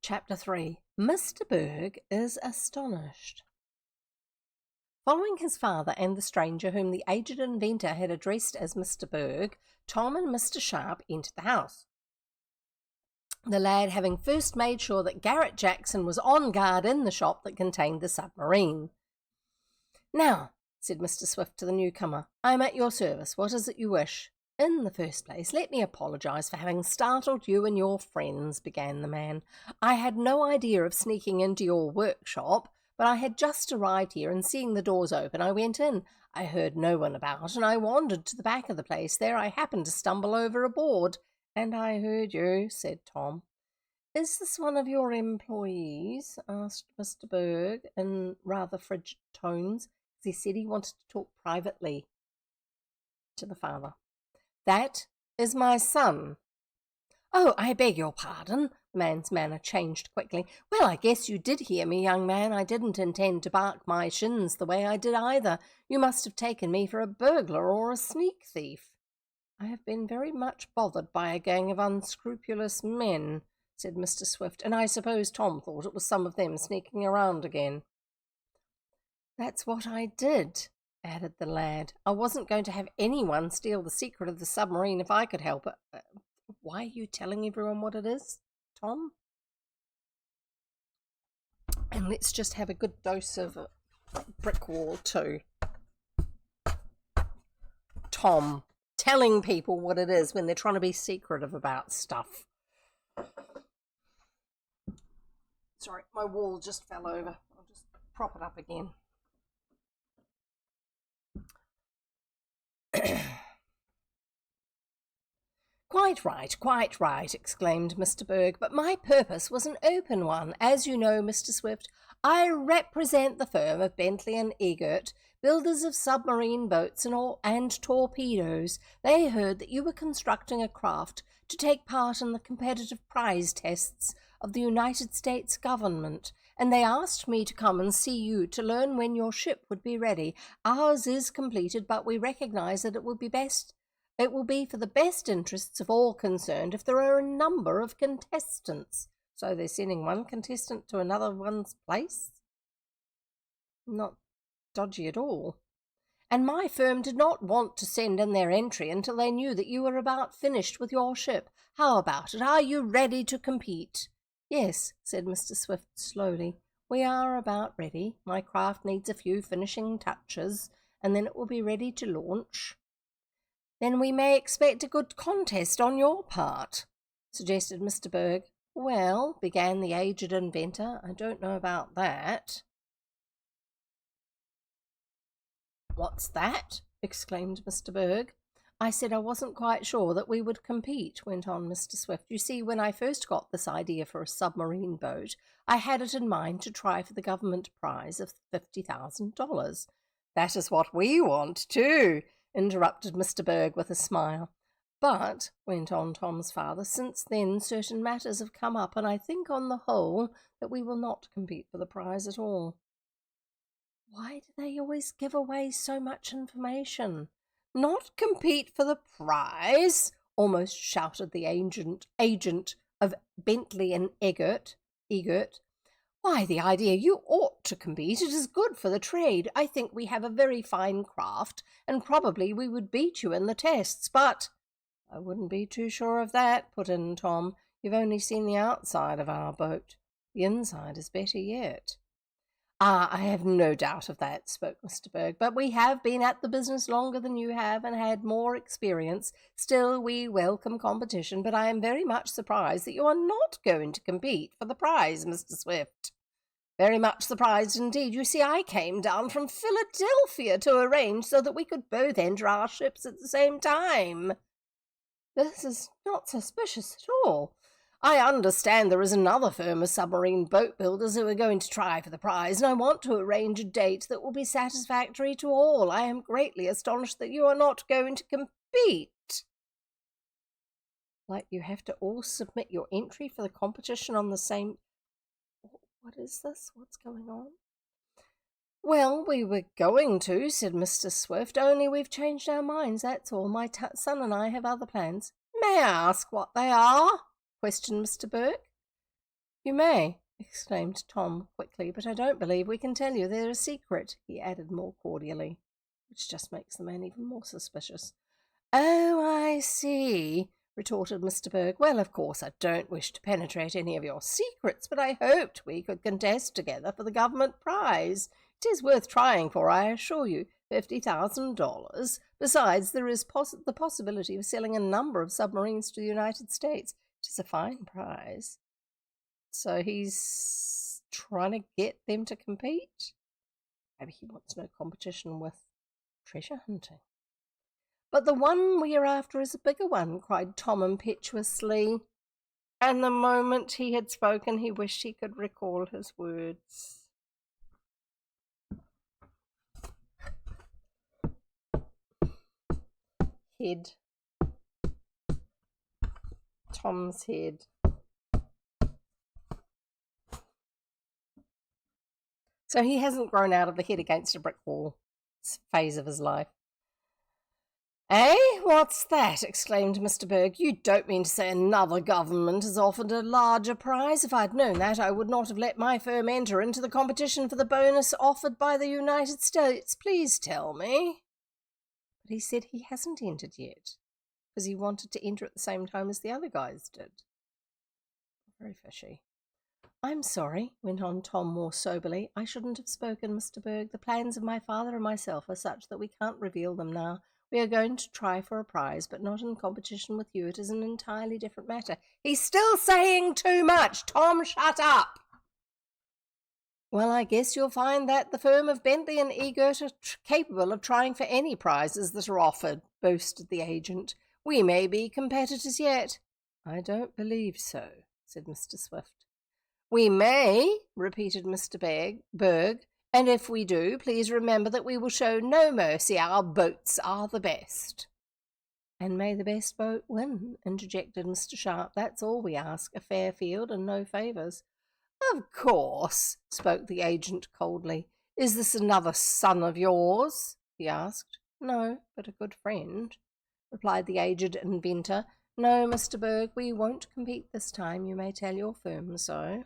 Chapter 3. Mr. Berg is astonished. Following his father and the stranger whom the aged inventor had addressed as Mr. Berg, Tom and Mr. Sharp entered the house. the lad having first made sure that Garrett Jackson was on guard in the shop that contained the submarine. "Now," said Mr. Swift to the newcomer, "I am at your service. What is it you wish?" "In the first place, let me apologise for having startled you and your friends," began the man. "I had no idea of sneaking into your workshop, but I had just arrived here, and seeing the doors open, I went in. I heard no one about, and I wandered to the back of the place. There I happened to stumble over a board." "And I heard you," said Tom. "Is this one of your employees?" asked Mr. Berg in rather frigid tones, as he said he wanted to talk privately to the father. "That is my son." "Oh, I beg your pardon." The man's manner changed quickly. "Well, I guess you did hear me, young man. I didn't intend to bark my shins the way I did either. You must have taken me for a burglar or a sneak thief." "I have been very much bothered by a gang of unscrupulous men," said Mr. Swift, "and I suppose Tom thought it was some of them sneaking around again." "That's what I did," added the lad. "I wasn't going to have anyone steal the secret of the submarine if I could help it. Why are you telling everyone what it is, Tom?" And let's just have a good dose of brick wall too. Tom telling people what it is when they're trying to be secretive about stuff. Sorry, my wall just fell over. I'll just prop it up again. Quite right, exclaimed Mr. Berg, "but my purpose was an open one. As you know, Mr. Swift, I represent the firm of Bentley and Eggert, builders of submarine boats and torpedoes. They heard that you were constructing a craft to take part in the competitive prize tests of the United States government, and they asked me to come and see you to learn when your ship would be ready. Ours is completed, but we recognize that it will be for the best interests of all concerned if there are a number of contestants." So they're sending one contestant to another one's place? Not dodgy at all. "And my firm did not want to send in their entry until they knew that you were about finished with your ship. How about it? Are you ready to compete?" "Yes," said Mr. Swift slowly. "We are about ready. My craft needs a few finishing touches, and then it will be ready to launch." "Then we may expect a good contest on your part," suggested Mr. Berg. "Well," began the aged inventor, "I don't know about that." "What's that?" exclaimed Mr. Berg. "I said I wasn't quite sure that we would compete," went on Mr. Swift. "You see, when I first got this idea for a submarine boat, I had it in mind to try for the government prize of $50,000. "That is what we want, too," interrupted Mr. Berg with a smile. "But," went on Tom's father, "since then certain matters have come up, and I think on the whole that we will not compete for the prize at all." Why do they always give away so much information? "Not compete for the prize?" almost shouted the agent of Bentley and Eggert. "Why, the idea! You ought to compete. It is good for the trade. I think we have a very fine craft, and probably we would beat you in the tests, but—" "I wouldn't be too sure of that," put in Tom. "You've only seen the outside of our boat. The inside is better yet." "Ah, I have no doubt of that," spoke Mr. Berg, "but we have been at the business longer than you have and had more experience. Still, we welcome competition, but I am very much surprised that you are not going to compete for the prize, Mr. Swift." "Very much surprised indeed. You see, I came down from Philadelphia to arrange so that we could both enter our ships at the same time." "This is not suspicious at all. I understand there is another firm of submarine boat builders who are going to try for the prize, and I want to arrange a date that will be satisfactory to all. I am greatly astonished that you are not going to compete." "Like you have to all submit your entry for the competition on the same— What is this? What's going on?" "Well, we were going to," said Mr. Swift, "only we've changed our minds, that's all. My son and I have other plans." "May I ask what they are?" questioned Mr. Berg. "You may," exclaimed Tom quickly, "but I don't believe we can tell you. They're a secret," he added more cordially, which just makes the man even more suspicious. "Oh, I see," retorted Mr. Berg. Well, of course, I don't wish to penetrate any of your secrets, but I hoped we could contest together for the government prize. It is worth trying for, I assure you. $50,000. Besides, there is the possibility of selling a number of submarines to the United States. It is a fine prize. So he's trying to get them to compete? Maybe he wants no competition with treasure hunting. But the one we are after is a bigger one, cried Tom impetuously. And the moment he had spoken, he wished he could recall his words. Head. Tom's head. So he hasn't grown out of the head against a brick wall phase of his life. Eh? What's that? Exclaimed Mr. Berg. You don't mean to say another government has offered a larger prize? If I'd known that, I would not have let my firm enter into the competition for the bonus offered by the United States. Please tell me. But he said he hasn't entered yet, because he wanted to enter at the same time as the other guys did. Very fishy. I'm sorry, went on Tom more soberly. I shouldn't have spoken, Mr. Berg. The plans of my father and myself are such that we can't reveal them now. We are going to try for a prize, but not in competition with you. It is an entirely different matter. He's still saying too much. Tom, shut up. Well, I guess you'll find that the firm of Bentley and Egert are capable of trying for any prizes that are offered, boasted the agent. We may be competitors yet. I don't believe so, said Mr. Swift. We may, repeated Mr. Berg, and if we do, please remember that we will show no mercy. Our boats are the best. And may the best boat win, interjected Mr. Sharp. That's all we ask, a fair field and no favours. Of course, spoke the agent coldly. Is this another son of yours? He asked. No, but a good friend, replied the aged inventor. No, Mr. Berg, we won't compete this time. You may tell your firm so.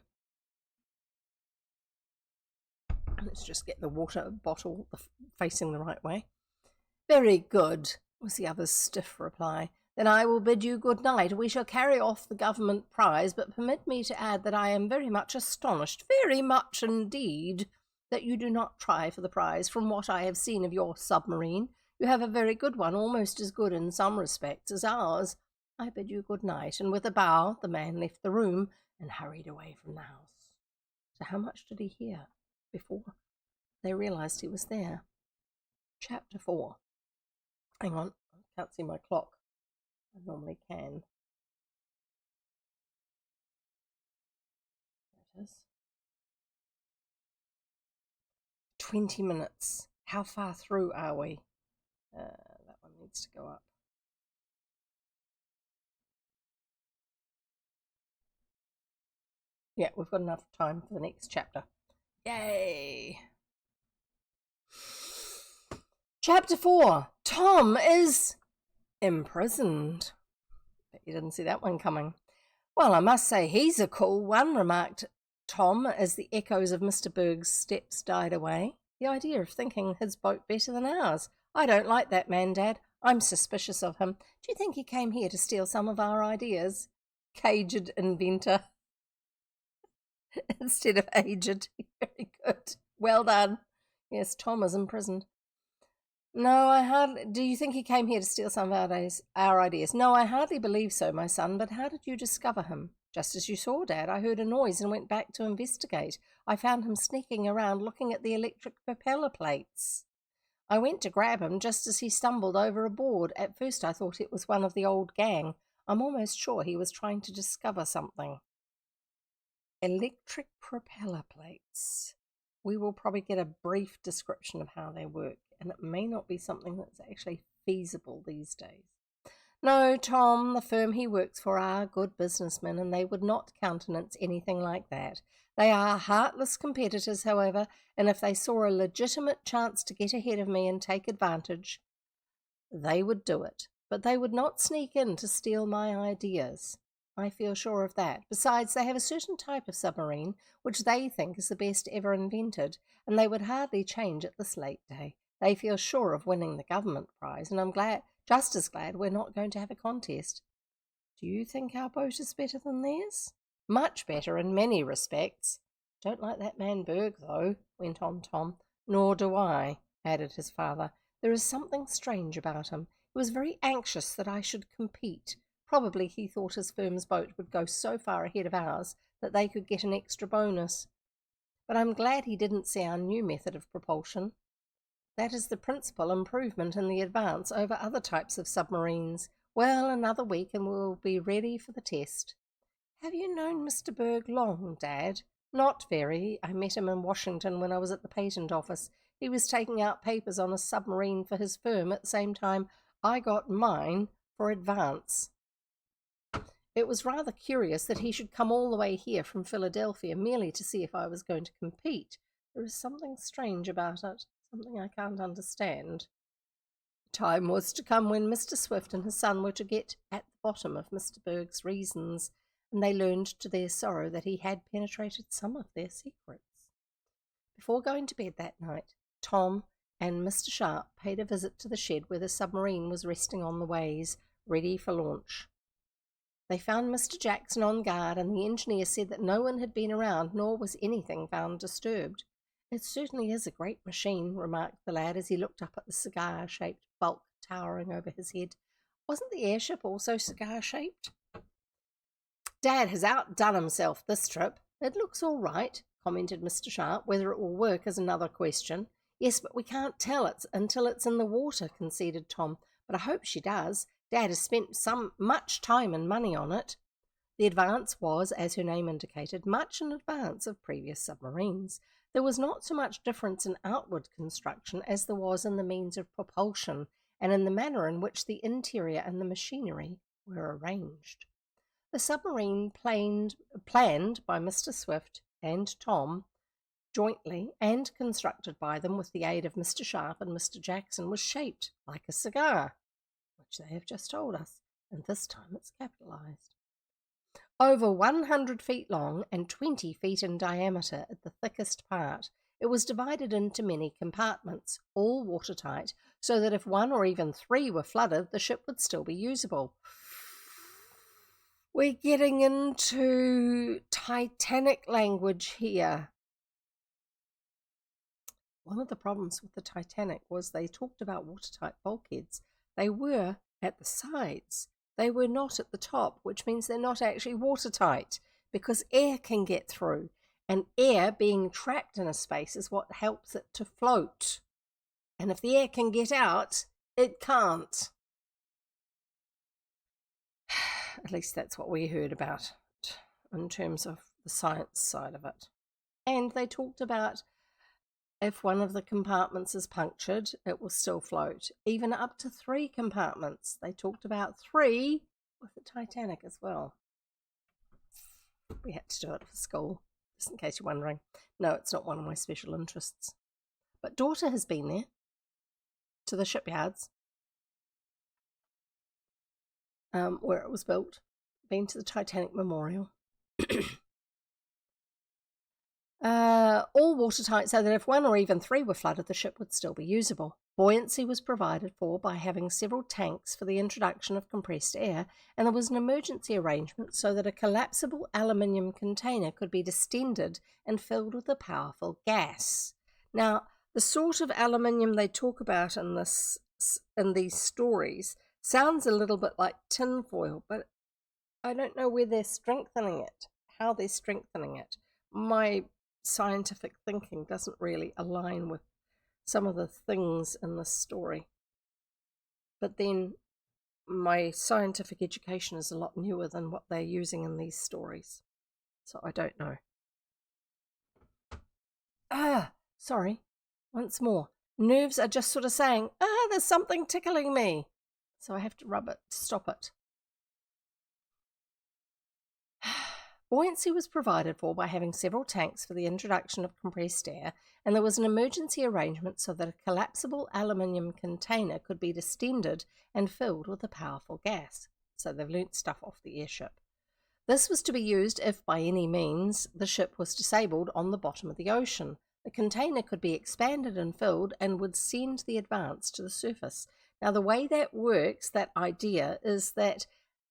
Let's just get the water bottle facing the right way. Very good, was the other's stiff reply. Then I will bid you good night. We shall carry off the government prize, but permit me to add that I am very much astonished, very much indeed, that you do not try for the prize. From what I have seen of your submarine, you have a very good one, almost as good in some respects as ours. I bid you good night, and with a bow the man left the room and hurried away from the house. So how much did he hear before they realised he was there? Chapter 4. Hang on, I can't see my clock. I normally can. There it is. 20 minutes. How far through are we? That one needs to go up. Yeah, we've got enough time for the next chapter. Yay! Chapter 4. Tom is imprisoned. Bet you didn't see that one coming. Well, I must say he's a cool one, remarked Tom as the echoes of Mr. Berg's steps died away. The idea of thinking his boat better than ours. I don't like that man, Dad. I'm suspicious of him. Do you think he came here to steal some of our ideas? Caged inventor. Instead of aged. Very good. Well done. Yes, Tom is imprisoned. No, I hardly... Do you think he came here to steal some of our ideas? No, I hardly believe so, my son, but how did you discover him? Just as you saw, Dad. I heard a noise and went back to investigate. I found him sneaking around looking at the electric propeller plates. I went to grab him just as he stumbled over a board. At first I thought it was one of the old gang. I'm almost sure he was trying to discover something. Electric propeller plates. We will probably get a brief description of how they work, and it may not be something that's actually feasible these days. No, Tom, the firm he works for are good businessmen, and they would not countenance anything like that. They are heartless competitors, however, and if they saw a legitimate chance to get ahead of me and take advantage, they would do it. But they would not sneak in to steal my ideas. I feel sure of that. Besides, they have a certain type of submarine which they think is the best ever invented, and they would hardly change at this late day. They feel sure of winning the government prize, and I'm just as glad we're not going to have a contest. Do you think our boat is better than theirs? Much better in many respects. Don't like that man Berg, though, went on Tom. Nor do I, added his father. There is something strange about him. He was very anxious that I should compete. Probably he thought his firm's boat would go so far ahead of ours that they could get an extra bonus. But I'm glad he didn't see our new method of propulsion. That is the principal improvement in the Advance over other types of submarines. Well, another week and we'll be ready for the test. Have you known Mr. Berg long, Dad? Not very. I met him in Washington when I was at the patent office. He was taking out papers on a submarine for his firm at the same time I got mine for Advance. It was rather curious that he should come all the way here from Philadelphia merely to see if I was going to compete. There is something strange about it, something I can't understand. The time was to come when Mr. Swift and his son were to get at the bottom of Mr. Berg's reasons, and they learned to their sorrow that he had penetrated some of their secrets. Before going to bed that night, Tom and Mr. Sharp paid a visit to the shed where the submarine was resting on the ways, ready for launch. They found Mr. Jackson on guard, and the engineer said that no one had been around, nor was anything found disturbed. It certainly is a great machine, remarked the lad as he looked up at the cigar-shaped bulk towering over his head. Wasn't the airship also cigar-shaped? Dad has outdone himself this trip. It looks all right, commented Mr. Sharp. Whether it will work is another question. Yes, but we can't tell it until it's in the water, conceded Tom. But I hope she does. Dad has spent much time and money on it. The Advance was, as her name indicated, much in advance of previous submarines. There was not so much difference in outward construction as there was in the means of propulsion and in the manner in which the interior and the machinery were arranged. The submarine planned by Mr. Swift and Tom jointly and constructed by them with the aid of Mr. Sharp and Mr. Jackson was shaped like a cigar, which they have just told us, and this time it's capitalized. Over 100 feet long and 20 feet in diameter at the thickest part, it was divided into many compartments, all watertight, so that if one or even three were flooded, the ship would still be usable. We're getting into Titanic language here. One of the problems with the Titanic was they talked about watertight bulkheads. They were at the sides. They were not at the top, which means they're not actually watertight because air can get through. And air being trapped in a space is what helps it to float. And if the air can get out, it can't. At least that's what we heard about in terms of the science side of it. And they talked about if one of the compartments is punctured, it will still float. Even up to 3 compartments. They talked about 3 with the Titanic as well. We had to do it for school, just in case you're wondering. No, it's not one of my special interests. But daughter has been there to the shipyards where it was built. Been to the Titanic Memorial. All watertight so that if 1 or even 3 were flooded, the ship would still be usable. Buoyancy was provided for by having several tanks for the introduction of compressed air, and there was an emergency arrangement so that a collapsible aluminium container could be distended and filled with a powerful gas. Now, the sort of aluminium they talk about in these stories sounds a little bit like tinfoil, but I don't know where they're strengthening it, how they're strengthening it. My scientific thinking doesn't really align with some of the things in this story. But then my scientific education is a lot newer than what they're using in these stories. So I don't know. Sorry. Once more. Nerves are just sort of saying, there's something tickling me. So I have to rub it to stop it. Buoyancy was provided for by having several tanks for the introduction of compressed air, and there was an emergency arrangement so that a collapsible aluminium container could be distended and filled with a powerful gas. So they've learnt stuff off the airship. This was to be used if, by any means, the ship was disabled on the bottom of the ocean. The container could be expanded and filled and would send the Advance to the surface. Now, the way that works, that idea, is that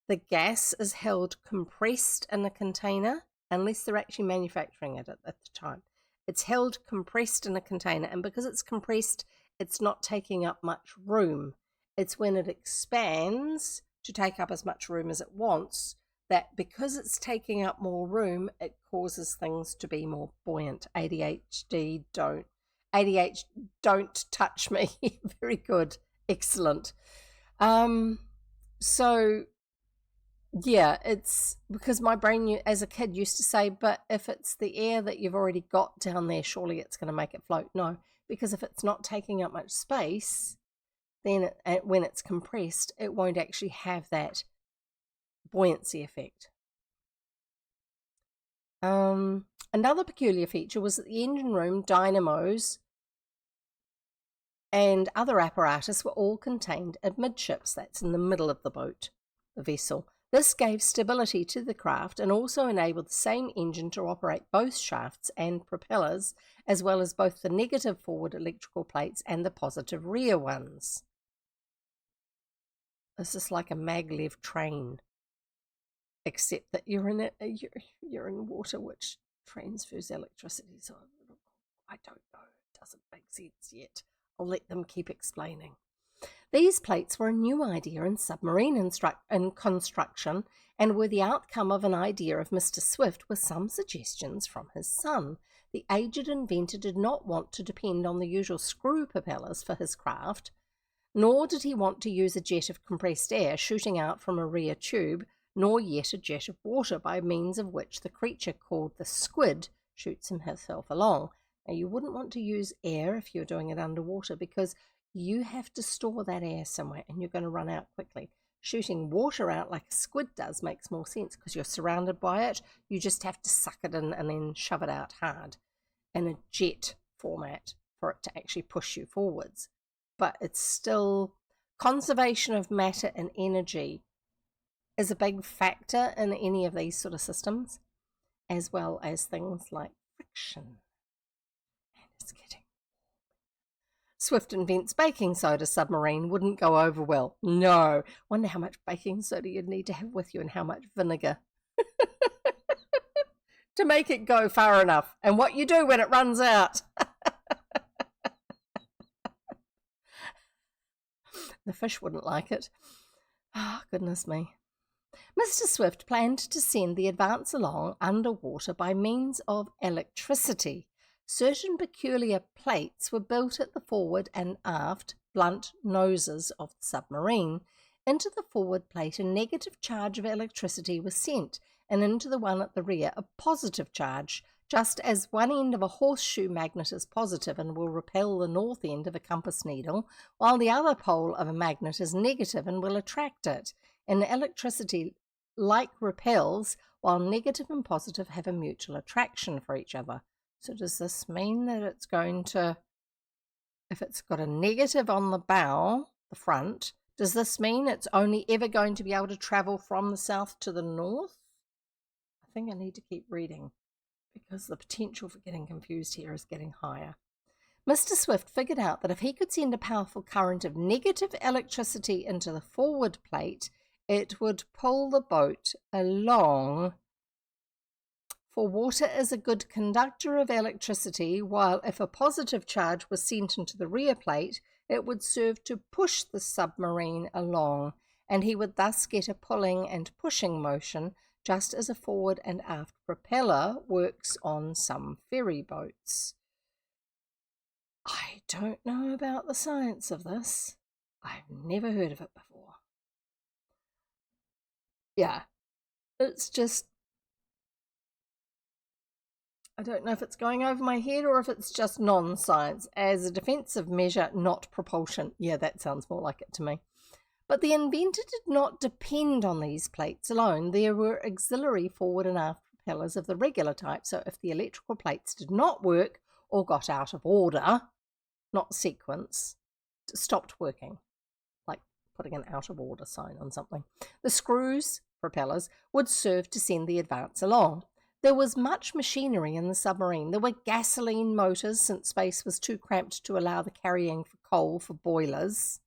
the gas is held compressed in a container, unless they're actually manufacturing it at the time. It's held compressed in a container, and because it's compressed, it's not taking up much room. It's when it expands to take up as much room as it wants, that because it's taking up more room, it causes things to be more buoyant. ADHD, don't touch me. Very good. Excellent. So yeah, it's because my brain as a kid used to say, but if it's the air that you've already got down there, surely it's going to make it float. No, because if it's not taking up much space, then when it's compressed, it won't actually have that buoyancy effect. Another peculiar feature was that the engine room, dynamos, and other apparatus were all contained amidships. That's in the middle of the boat, the vessel. This gave stability to the craft and also enabled the same engine to operate both shafts and propellers, as well as both the negative forward electrical plates and the positive rear ones. This is like a maglev train, except that you're in water which transfers electricity. So I don't know. It doesn't make sense yet. I'll let them keep explaining. These plates were a new idea in submarine construction and were the outcome of an idea of Mr. Swift with some suggestions from his son. The aged inventor did not want to depend on the usual screw propellers for his craft, nor did he want to use a jet of compressed air shooting out from a rear tube, nor yet a jet of water by means of which the creature called the squid shoots himself along. Now, you wouldn't want to use air if you're doing it underwater because you have to store that air somewhere and you're going to run out quickly. Shooting water out like a squid does makes more sense because you're surrounded by it. You just have to suck it in and then shove it out hard in a jet format for it to actually push you forwards. But it's still conservation of matter and energy is a big factor in any of these sort of systems, as well as things like friction. And it's getting Swift invents baking soda submarine. Wouldn't go over well. No. Wonder how much baking soda you'd need to have with you and how much vinegar to make it go far enough. And what you do when it runs out. The fish wouldn't like it. Oh, goodness me. Mr. Swift planned to send the Advance along underwater by means of electricity. Certain peculiar plates were built at the forward and aft blunt noses of the submarine. Into the forward plate a negative charge of electricity was sent, and into the one at the rear a positive charge, just as one end of a horseshoe magnet is positive and will repel the north end of a compass needle, while the other pole of a magnet is negative and will attract it. And electricity like repels, while negative and positive have a mutual attraction for each other. So does this mean that it's going to, if it's got a negative on the bow, the front, does this mean it's only ever going to be able to travel from the south to the north? I think I need to keep reading because the potential for getting confused here is getting higher. Mr. Swift figured out that if he could send a powerful current of negative electricity into the forward plate, it would pull the boat along. For water is a good conductor of electricity, while if a positive charge was sent into the rear plate, it would serve to push the submarine along, and he would thus get a pulling and pushing motion, just as a forward and aft propeller works on some ferry boats. I don't know about the science of this. I've never heard of it before. Yeah, it's just, I don't know if it's going over my head or if it's just non-science. As a defensive measure, not propulsion. Yeah, that sounds more like it to me. But the inventor did not depend on these plates alone. There were auxiliary forward and aft propellers of the regular type, so if the electrical plates did not work or got out of order, not sequence, stopped working, like putting an out of order sign on something, the screws, propellers, would serve to send the Advance along. There was much machinery in the submarine. There were gasoline motors, since space was too cramped to allow the carrying for coal for boilers.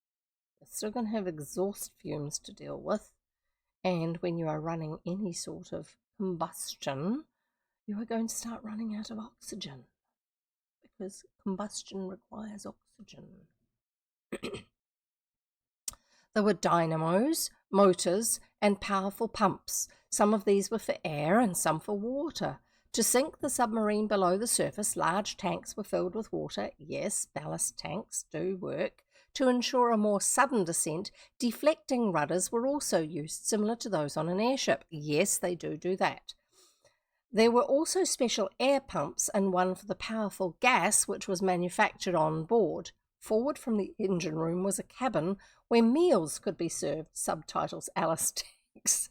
They're still going to have exhaust fumes to deal with. And when you are running any sort of combustion, you are going to start running out of oxygen, because combustion requires oxygen. There were dynamos, motors, and powerful pumps. Some of these were for air and some for water. To sink the submarine below the surface, large tanks were filled with water. Yes, ballast tanks do work. To ensure a more sudden descent, deflecting rudders were also used, similar to those on an airship. Yes, they do that. There were also special air pumps and one for the powerful gas, which was manufactured on board. Forward from the engine room was a cabin where meals could be served. Subtitles: Alice Tanks.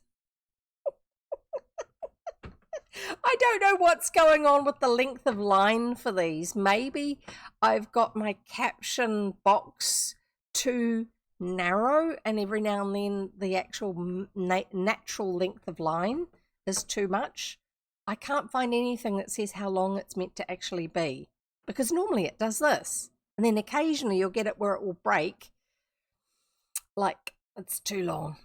I don't know what's going on with the length of line for these. Maybe I've got my caption box too narrow, and every now and then the actual natural length of line is too much. I can't find anything that says how long it's meant to actually be, because normally it does this, and then occasionally you'll get it where it will break, like it's too long.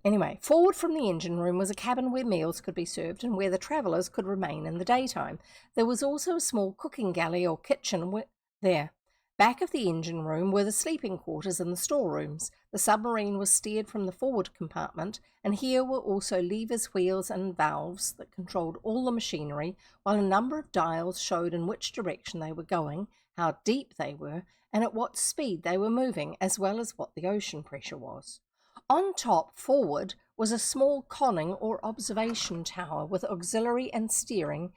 Anyway, forward from the engine room was a cabin where meals could be served and where the travellers could remain in the daytime. There was also a small cooking galley or kitchen there. Back of the engine room were the sleeping quarters and the storerooms. The submarine was steered from the forward compartment, and here were also levers, wheels, and valves that controlled all the machinery, while a number of dials showed in which direction they were going, how deep they were, and at what speed they were moving, as well as what the ocean pressure was. On top, forward, was a small conning or observation tower with auxiliary and steering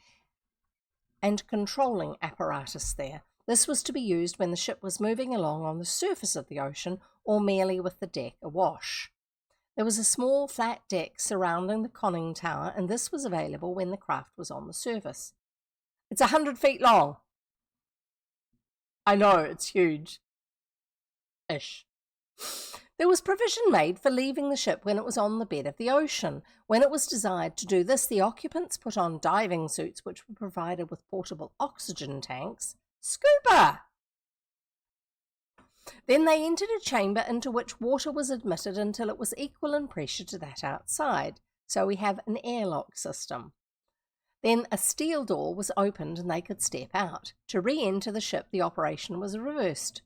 and controlling apparatus there. This was to be used when the ship was moving along on the surface of the ocean or merely with the deck awash. There was a small flat deck surrounding the conning tower, and this was available when the craft was on the surface. It's 100 feet long. I know, it's huge. Ish. There was provision made for leaving the ship when it was on the bed of the ocean. When it was desired to do this, the occupants put on diving suits, which were provided with portable oxygen tanks. Scuba! Then they entered a chamber into which water was admitted until it was equal in pressure to that outside. So we have an airlock system. Then a steel door was opened and they could step out. To re-enter the ship, the operation was reversed.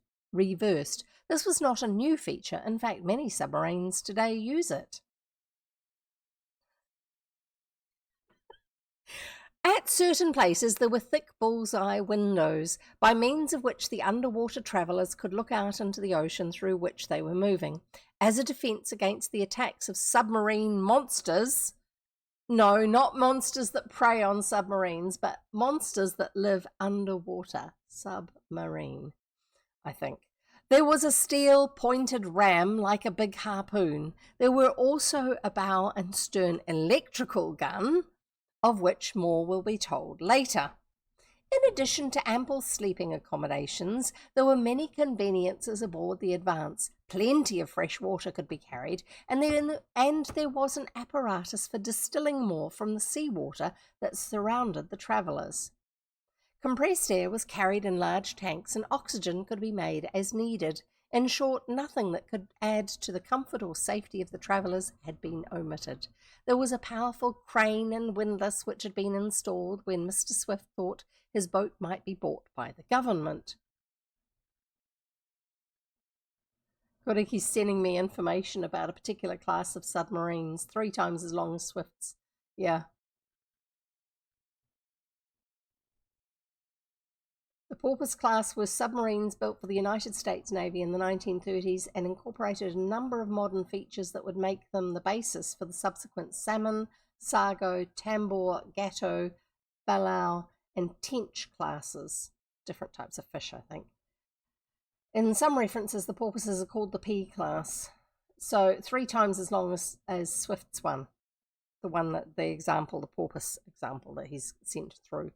This was not a new feature. In fact, many submarines today use it. At certain places, there were thick bullseye windows, by means of which the underwater travellers could look out into the ocean through which they were moving. As a defence against the attacks of submarine monsters, no, not monsters that prey on submarines, but monsters that live underwater. Submarine, I think. There was a steel pointed ram like a big harpoon. There were also a bow and stern electrical gun, of which more will be told later. In addition to ample sleeping accommodations, there were many conveniences aboard the Advance. Plenty of fresh water could be carried, and there was an apparatus for distilling more from the seawater that surrounded the travellers. Compressed air was carried in large tanks, and oxygen could be made as needed. In short, nothing that could add to the comfort or safety of the travellers had been omitted. There was a powerful crane and windlass which had been installed when Mr. Swift thought his boat might be bought by the government. Koriki's sending me information about a particular class of submarines, 3 times as long as Swift's. Yeah. The Porpoise class were submarines built for the United States Navy in the 1930s and incorporated a number of modern features that would make them the basis for the subsequent Salmon, Sargo, Tambor, Gatto, Balau, and Tench classes. Different types of fish, I think. In some references, the porpoises are called the P class. So 3 times as long as Swift's one. The porpoise example that he's sent through.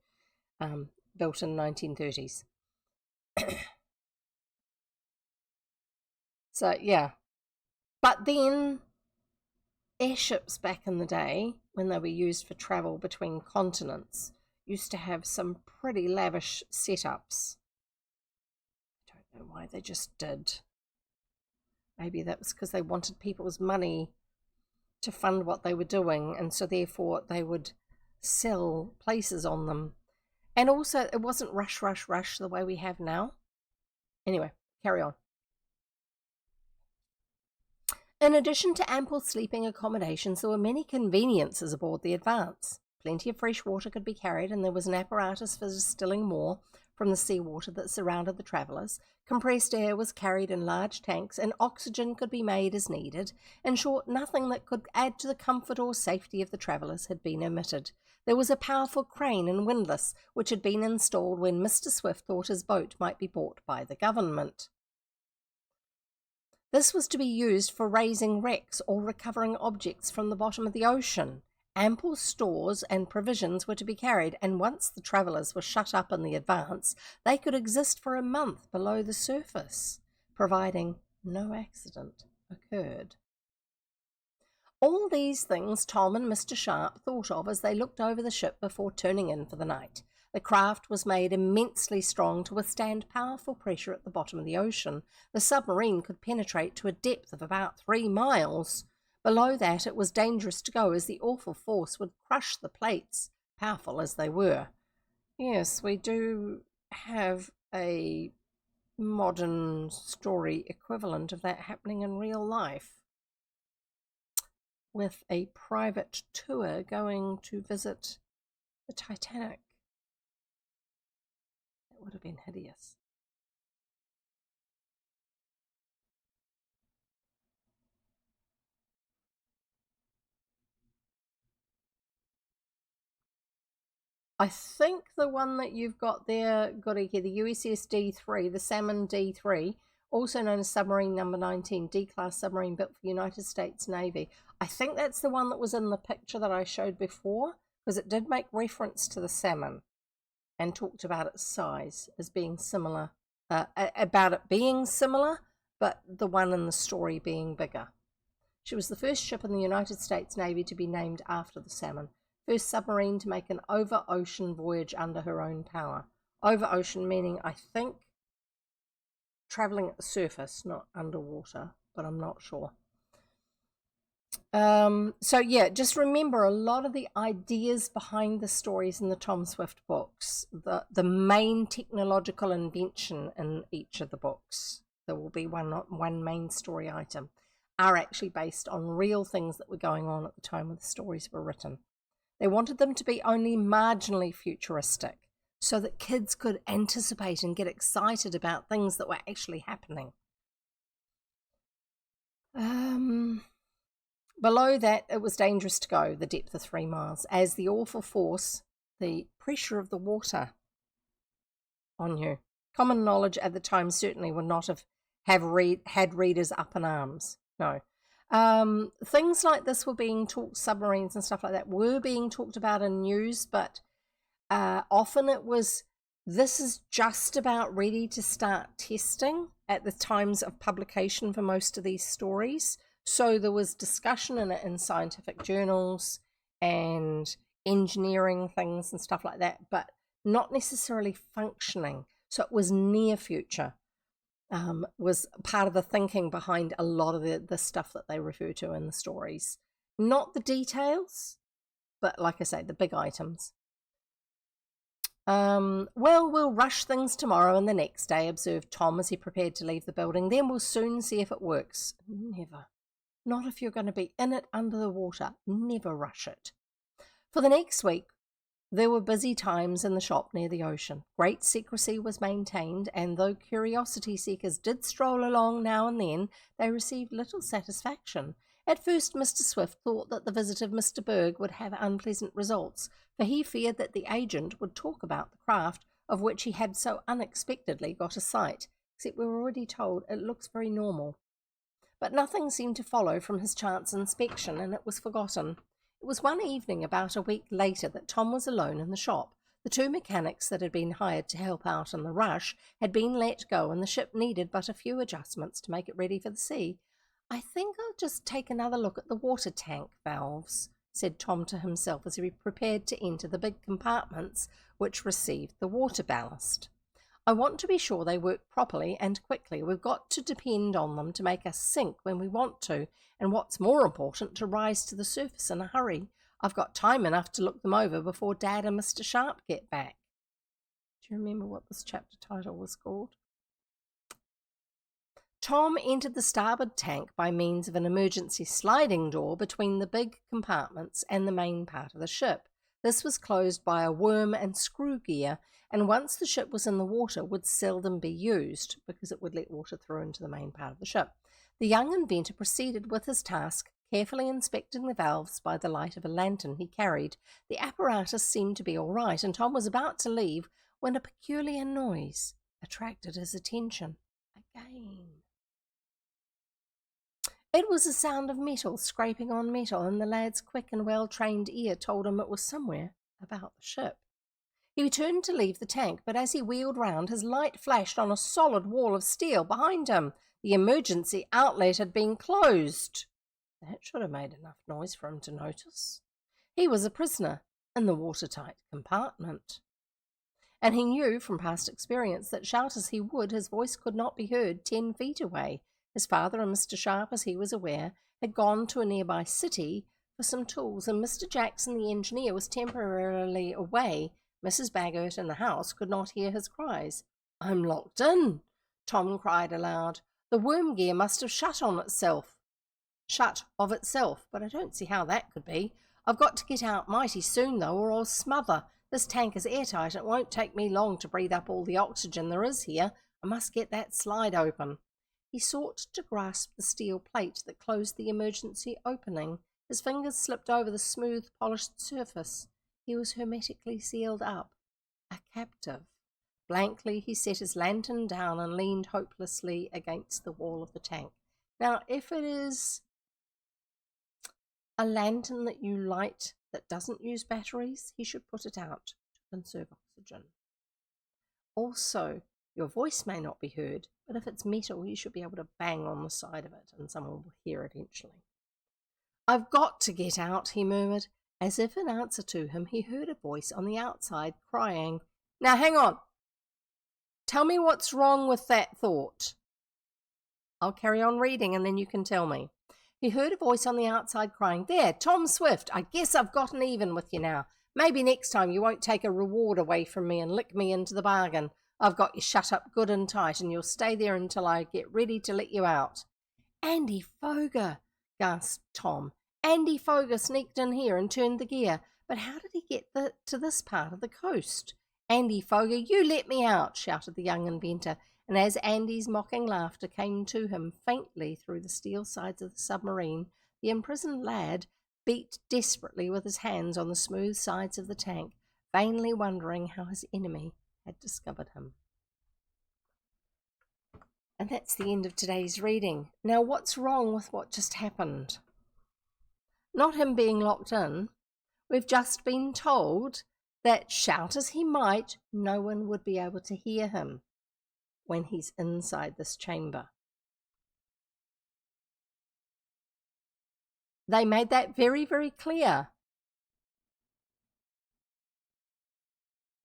Built in 1930s. So, yeah. But then, airships back in the day, when they were used for travel between continents, used to have some pretty lavish setups. I don't know why they just did. Maybe that was because they wanted people's money to fund what they were doing, and so therefore they would sell places on them. And also, it wasn't rush, rush, rush the way we have now. Anyway, carry on. In addition to ample sleeping accommodations, there were many conveniences aboard the Advance. Plenty of fresh water could be carried, and there was an apparatus for distilling more from the seawater that surrounded the travellers. Compressed air was carried in large tanks, and oxygen could be made as needed. In short, nothing that could add to the comfort or safety of the travellers had been omitted. There was a powerful crane and windlass which had been installed when Mr. Swift thought his boat might be bought by the government. This was to be used for raising wrecks or recovering objects from the bottom of the ocean. Ample stores and provisions were to be carried, and once the travellers were shut up in the Advance, they could exist for a month below the surface, providing no accident occurred. All these things Tom and Mr. Sharp thought of as they looked over the ship before turning in for the night. The craft was made immensely strong to withstand powerful pressure at the bottom of the ocean. The submarine could penetrate to a depth of about 3 miles. Below that, it was dangerous to go, as the awful force would crush the plates, powerful as they were. Yes, we do have a modern story equivalent of that happening in real life, with a private tour going to visit the Titanic. That would have been hideous. I think the one that you've got there, Goriki, the USS D3, the Salmon D3, also known as Submarine Number 19, D-class submarine built for the United States Navy. I think that's the one that was in the picture that I showed before, because it did make reference to the Salmon and talked about its size as being similar, about it being similar, but the one in the story being bigger. She was the first ship in the United States Navy to be named after the Salmon. First submarine to make an over-ocean voyage under her own power. Over-ocean meaning, I think, travelling at the surface, not underwater, but I'm not sure. So yeah, just remember a lot of the ideas behind the stories in the Tom Swift books, the main technological invention in each of the books, there will be one main story item, are actually based on real things that were going on at the time when the stories were written. They wanted them to be only marginally futuristic so that kids could anticipate and get excited about things that were actually happening. Below that, it was dangerous to go, the depth of 3 miles, as the awful force, the pressure of the water on you. Common knowledge at the time certainly would not have had readers up in arms. No. Things like this were being talked, submarines and stuff like that were being talked about in news, but often it was, this is just about ready to start testing at the times of publication for most of these stories. So there was discussion in it in scientific journals and engineering things and stuff like that, but not necessarily functioning. So it was near future. Was part of the thinking behind a lot of the stuff that they refer to in the stories. Not the details, but like I say, the big items. Well, we'll rush things tomorrow and the next day, observed Tom as he prepared to leave the building. Then we'll soon see if it works. Never. Not if you're going to be in it under the water. Never rush it. For the next week, there were busy times in the shop near the ocean. Great secrecy was maintained, and though curiosity seekers did stroll along now and then, they received little satisfaction. At first, Mr. Swift thought that the visit of Mr. Berg would have unpleasant results, for he feared that the agent would talk about the craft of which he had so unexpectedly got a sight, except we were already told it looks very normal. But nothing seemed to follow from his chance inspection, and it was forgotten. It was one evening about a week later that Tom was alone in the shop. The 2 mechanics that had been hired to help out in the rush had been let go, and the ship needed but a few adjustments to make it ready for the sea. I think I'll just take another look at the water tank valves, said Tom to himself as he prepared to enter the big compartments which received the water ballast. I want to be sure they work properly and quickly. We've got to depend on them to make us sink when we want to, and what's more important, to rise to the surface in a hurry. I've got time enough to look them over before Dad and Mr. Sharp get back. Do you remember what this chapter title was called? Tom entered the starboard tank by means of an emergency sliding door between the big compartments and the main part of the ship. This was closed by a worm and screw gear, and once the ship was in the water would seldom be used because it would let water through into the main part of the ship. The young inventor proceeded with his task, carefully inspecting the valves by the light of a lantern he carried. The apparatus seemed to be all right, and Tom was about to leave when a peculiar noise attracted his attention again. It was a sound of metal scraping on metal, and the lad's quick and well-trained ear told him it was somewhere about the ship. He turned to leave the tank, but as he wheeled round, his light flashed on a solid wall of steel behind him. The emergency outlet had been closed. That should have made enough noise for him to notice. He was a prisoner in the watertight compartment. And he knew from past experience that, shout as he would, his voice could not be heard 10 feet away. His father and Mr. Sharp, as he was aware, had gone to a nearby city for some tools, and Mr. Jackson, the engineer, was temporarily away. Mrs. Baggert in the house could not hear his cries. "I'm locked in," Tom cried aloud. "The worm gear must have shut of itself, but I don't see how that could be. I've got to get out mighty soon, though, or I'll smother. This tank is airtight, and it won't take me long to breathe up all the oxygen there is here. I must get that slide open." He sought to grasp the steel plate that closed the emergency opening. His fingers slipped over the smooth, polished surface. He was hermetically sealed up, a captive. Blankly, he set his lantern down and leaned hopelessly against the wall of the tank. Now, if it is a lantern that you light that doesn't use batteries, he should put it out to conserve oxygen. Also, your voice may not be heard, but if it's metal, you should be able to bang on the side of it and someone will hear it eventually. "I've got to get out," he murmured. As if in answer to him, he heard a voice on the outside crying, "Now hang on. Tell me what's wrong with that thought." I'll carry on reading and then you can tell me. He heard a voice on the outside crying, "There, Tom Swift, I guess I've gotten even with you now. Maybe next time you won't take a reward away from me and lick me into the bargain. I've got you shut up good and tight, and you'll stay there until I get ready to let you out." "Andy Foger," gasped Tom. "Andy Foger sneaked in here and turned the gear. But how did he get to this part of the coast?" "Andy Foger, you let me out," shouted the young inventor, and as Andy's mocking laughter came to him faintly through the steel sides of the submarine, the imprisoned lad beat desperately with his hands on the smooth sides of the tank, vainly wondering how his enemy had discovered him. And that's the end of today's reading. Now, what's wrong with what just happened? Not him being locked in. We've just been told that, shout as he might, no one would be able to hear him when he's inside this chamber. They made that very, very clear.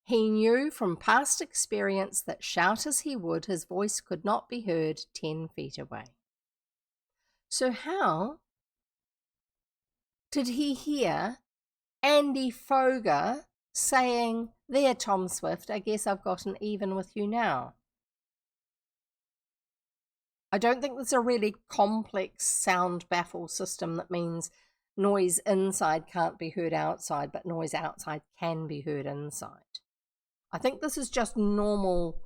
He knew from past experience that, shout as he would, his voice could not be heard 10 feet away. So how did he hear Andy Foger saying, "There, Tom Swift, I guess I've gotten even with you now"? I don't think there's a really complex sound baffle system that means noise inside can't be heard outside, but noise outside can be heard inside. I think this is just normal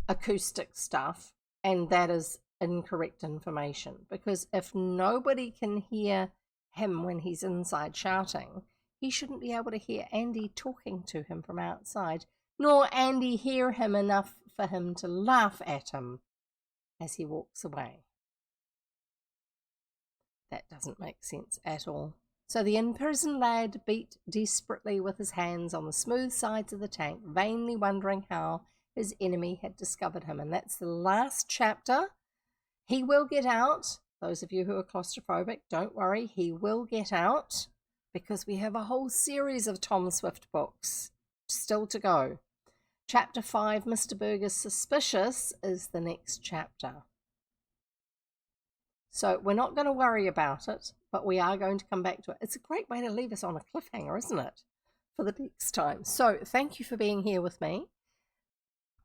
acoustic stuff, and that is incorrect information, because if nobody can hear him when he's inside shouting, he shouldn't be able to hear Andy talking to him from outside, nor Andy hear him enough for him to laugh at him as he walks away. That doesn't make sense at all. So the imprisoned lad beat desperately with his hands on the smooth sides of the tank, vainly wondering how his enemy had discovered him. And that's the last chapter. He will get out. Those of you who are claustrophobic, don't worry, he will get out, because we have a whole series of Tom Swift books still to go. Chapter 5, Mr. Berger's Suspicious, is the next chapter. So we're not going to worry about it, but we are going to come back to it. It's a great way to leave us on a cliffhanger, isn't it? For the next time. So thank you for being here with me.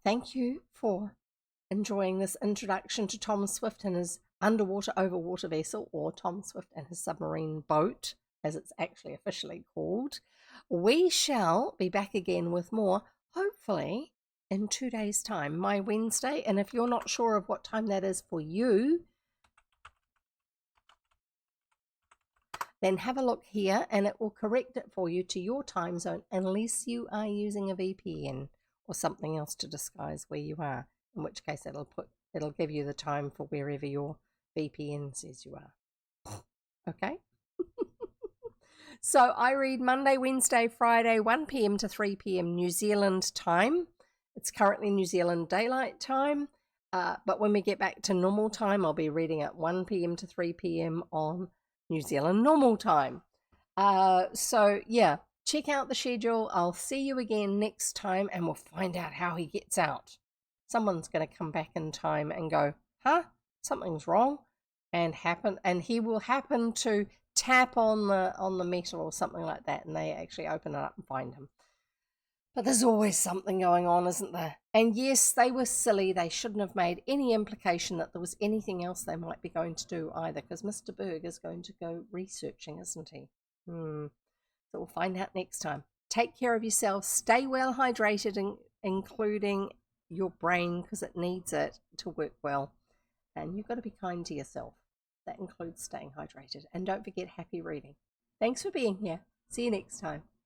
Thank you for enjoying this introduction to Tom Swift and his underwater overwater vessel, or Tom Swift and his submarine boat, as it's actually officially called. We shall be back again with more, hopefully in 2 days' time, my Wednesday. And if you're not sure of what time that is for you, then have a look here and it will correct it for you to your time zone, unless you are using a VPN or something else to disguise where you are, in which case it'll give you the time for wherever your VPN says you are. Okay? So I read Monday, Wednesday, Friday, 1 p.m. to 3 p.m. New Zealand time. It's currently New Zealand daylight time, but when we get back to normal time, I'll be reading at 1 p.m. to 3 p.m. on New Zealand normal time. So yeah, check out the schedule. I'll see you again next time and we'll find out how he gets out. Someone's going to come back in time and go, huh? Something's wrong, and he will happen to tap on the metal or something like that, and they actually open it up and find him. But there's always something going on, isn't there? And yes, they were silly. They shouldn't have made any implication that there was anything else they might be going to do either, because Mr. Berg is going to go researching, isn't he? So we'll find out next time. Take care of yourself. Stay well hydrated, including your brain, because it needs it to work well. And you've got to be kind to yourself. That includes staying hydrated. And don't forget happy reading. Thanks for being here. See you next time.